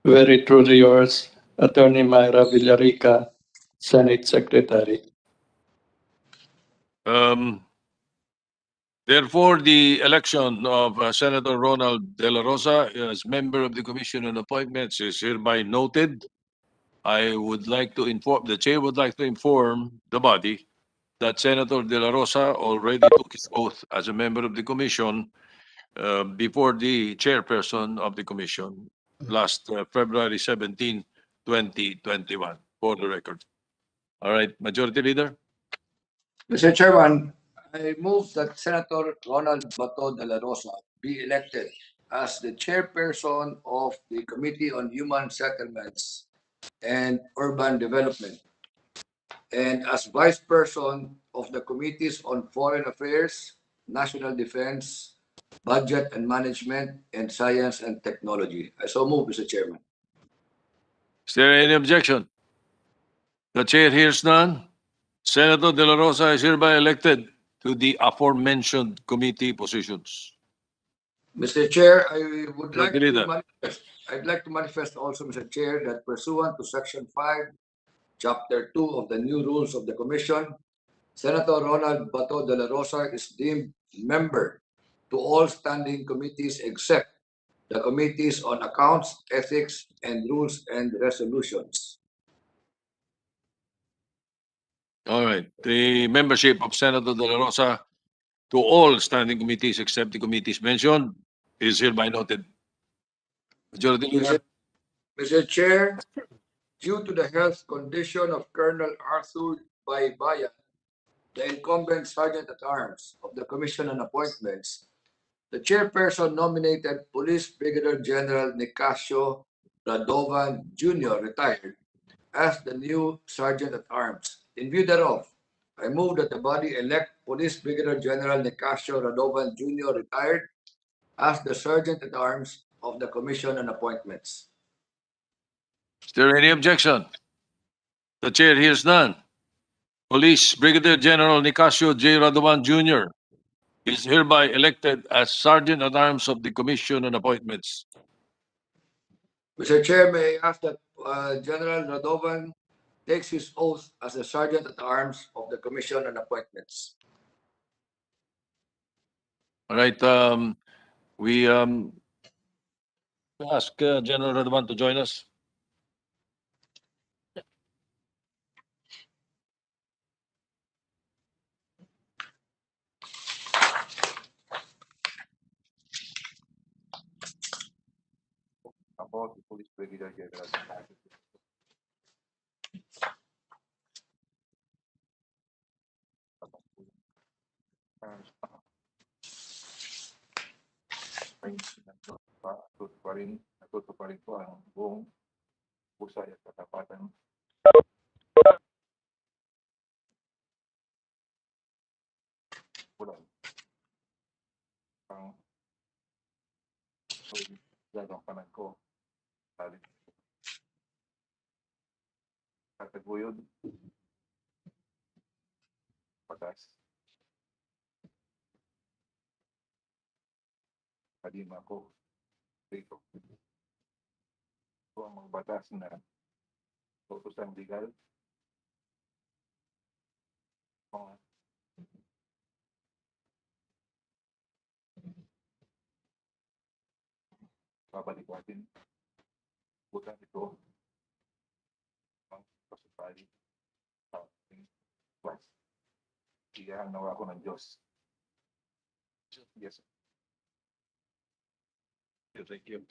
Speaker 2: Very truly yours, Attorney Myra Villarica, Senate Secretary.
Speaker 3: Therefore, the election of Senator Ronald De La Rosa as member of the Commission on Appointments is hereby noted. I would like to inform, the chair would like to inform the body that Senator De La Rosa already took his oath as a member of the commission before the chairperson of the commission last February 17, 2021, for the record. All right, Majority Leader.
Speaker 5: Mr. Chairman, I move that Senator Ronald Bato de la Rosa be elected as the chairperson of the Committee on Human Settlements and Urban Development and as vice person of the Committees on Foreign Affairs, National Defense, Budget and Management, and Science and Technology. I so move, Mr. Chairman.
Speaker 3: Is there any objection? The chair hears none. Senator De La Rosa is hereby elected to the aforementioned committee positions.
Speaker 5: Mr. Chair, I would like
Speaker 3: Majority
Speaker 5: to
Speaker 3: Leader.
Speaker 5: manifest. I'd like to manifest also, Mr. Chair, that pursuant to Section 5, Chapter 2 of the new rules of the Commission, Senator Ronald Bato de la Rosa is deemed member to all standing committees except the Committees on Accounts, Ethics, and Rules and Resolutions.
Speaker 3: All right. The membership of Senator De La Rosa to all standing committees except the committees mentioned is hereby noted. Majority Leader.
Speaker 5: Mr. Chair, due to the health condition of Colonel Arthur Baybayan, the incumbent Sergeant-at-Arms of the Commission on Appointments, the chairperson nominated Police Brigadier General Nicasio Radovan Jr., retired, as the new Sergeant-at-Arms. In view thereof, I move that the body elect Police Brigadier General Nicasio Radovan Jr., retired, as the Sergeant-at-Arms of the Commission on Appointments.
Speaker 3: Is there any objection? The chair hears none. Police Brigadier General Nicasio J. Radovan Jr. is hereby elected as Sergeant-at-Arms of the Commission on Appointments.
Speaker 5: Mr. Chair, may I ask that General Radovan takes his oath as a Sergeant-at-Arms of the Commission on Appointments.
Speaker 3: All right. We ask General Radovan to join us.
Speaker 4: Ako, si Police Brigadier General. Natuto pa rin po ang buong pusay at katapatan. Pulang. Ang gagawang panag ko. Kataguyod. Patas. Kadima ko. Dito. Ito ang mga batas na utusan legal. Mga babalikwatin. Bukan ito ang pasupali sa ating class. Iyahan nawa ako ng Diyos. Yes.
Speaker 3: Thank you.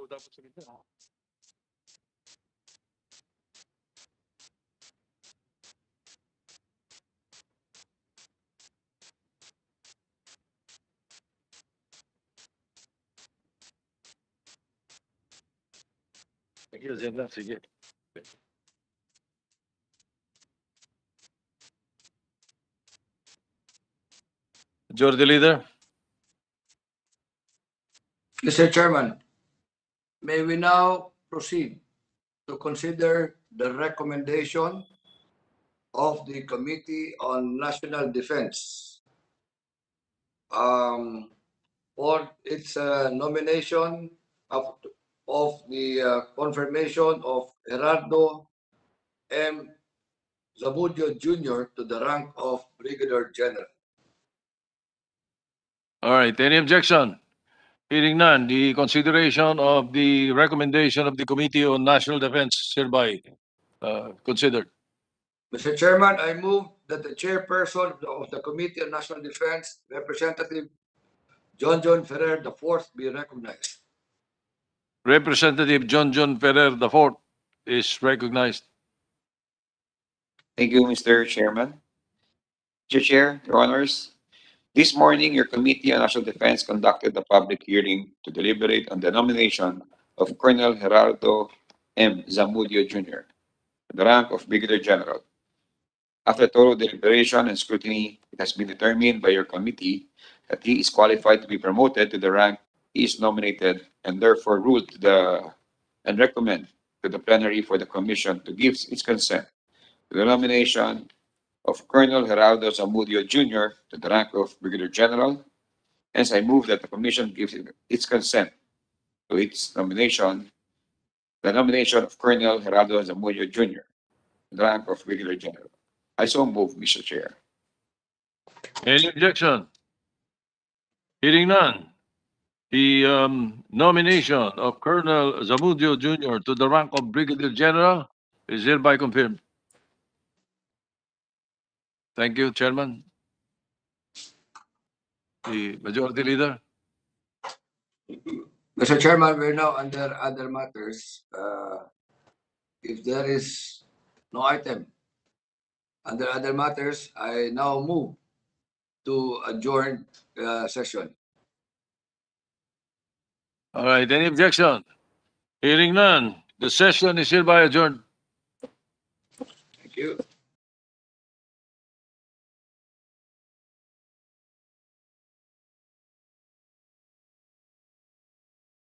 Speaker 3: Dapat sa gitna. Sige. Majority Leader.
Speaker 5: Mr. Chairman, may we now proceed to consider the recommendation of the Committee on National Defense for its nomination of the confirmation of Gerardo M. Zamudio Jr. to the rank of Brigadier General.
Speaker 3: All right, any objection? Hearing none, the consideration of the recommendation of the Committee on National Defense hereby considered.
Speaker 5: Mr. Chairman, I move that the chairperson of the Committee on National Defense, Representative John Ferrer IV, be recognized.
Speaker 3: Representative John Ferrer IV is recognized.
Speaker 11: Thank you, Mr. Chairman. Mr. Chair, Your Honors, this morning your Committee on National Defense conducted a public hearing to deliberate on the nomination of Colonel Gerardo M. Zamudio Jr., the rank of Brigadier General. After thorough deliberation and scrutiny, it has been determined by your committee that he is qualified to be promoted to the rank he is nominated, and therefore ruled and recommend to the plenary for the commission to give its consent to the nomination of Colonel Gerardo Zamudio Jr. to the rank of Brigadier General. Hence, I move that the commission gives its consent to its nomination, the nomination of Colonel Gerardo Zamudio Jr. to the rank of Brigadier General. I so move, Mr. Chair.
Speaker 3: Any objection? Hearing none, the nomination of Colonel Zamudio Jr. to the rank of Brigadier General is hereby confirmed. Thank you, Chairman. The Majority Leader.
Speaker 5: Mr. Chairman, we're now under other matters. If there is no item under other matters, I now move to adjourn session.
Speaker 3: All right, any objection? Hearing none, the session is hereby adjourned.
Speaker 5: Thank you.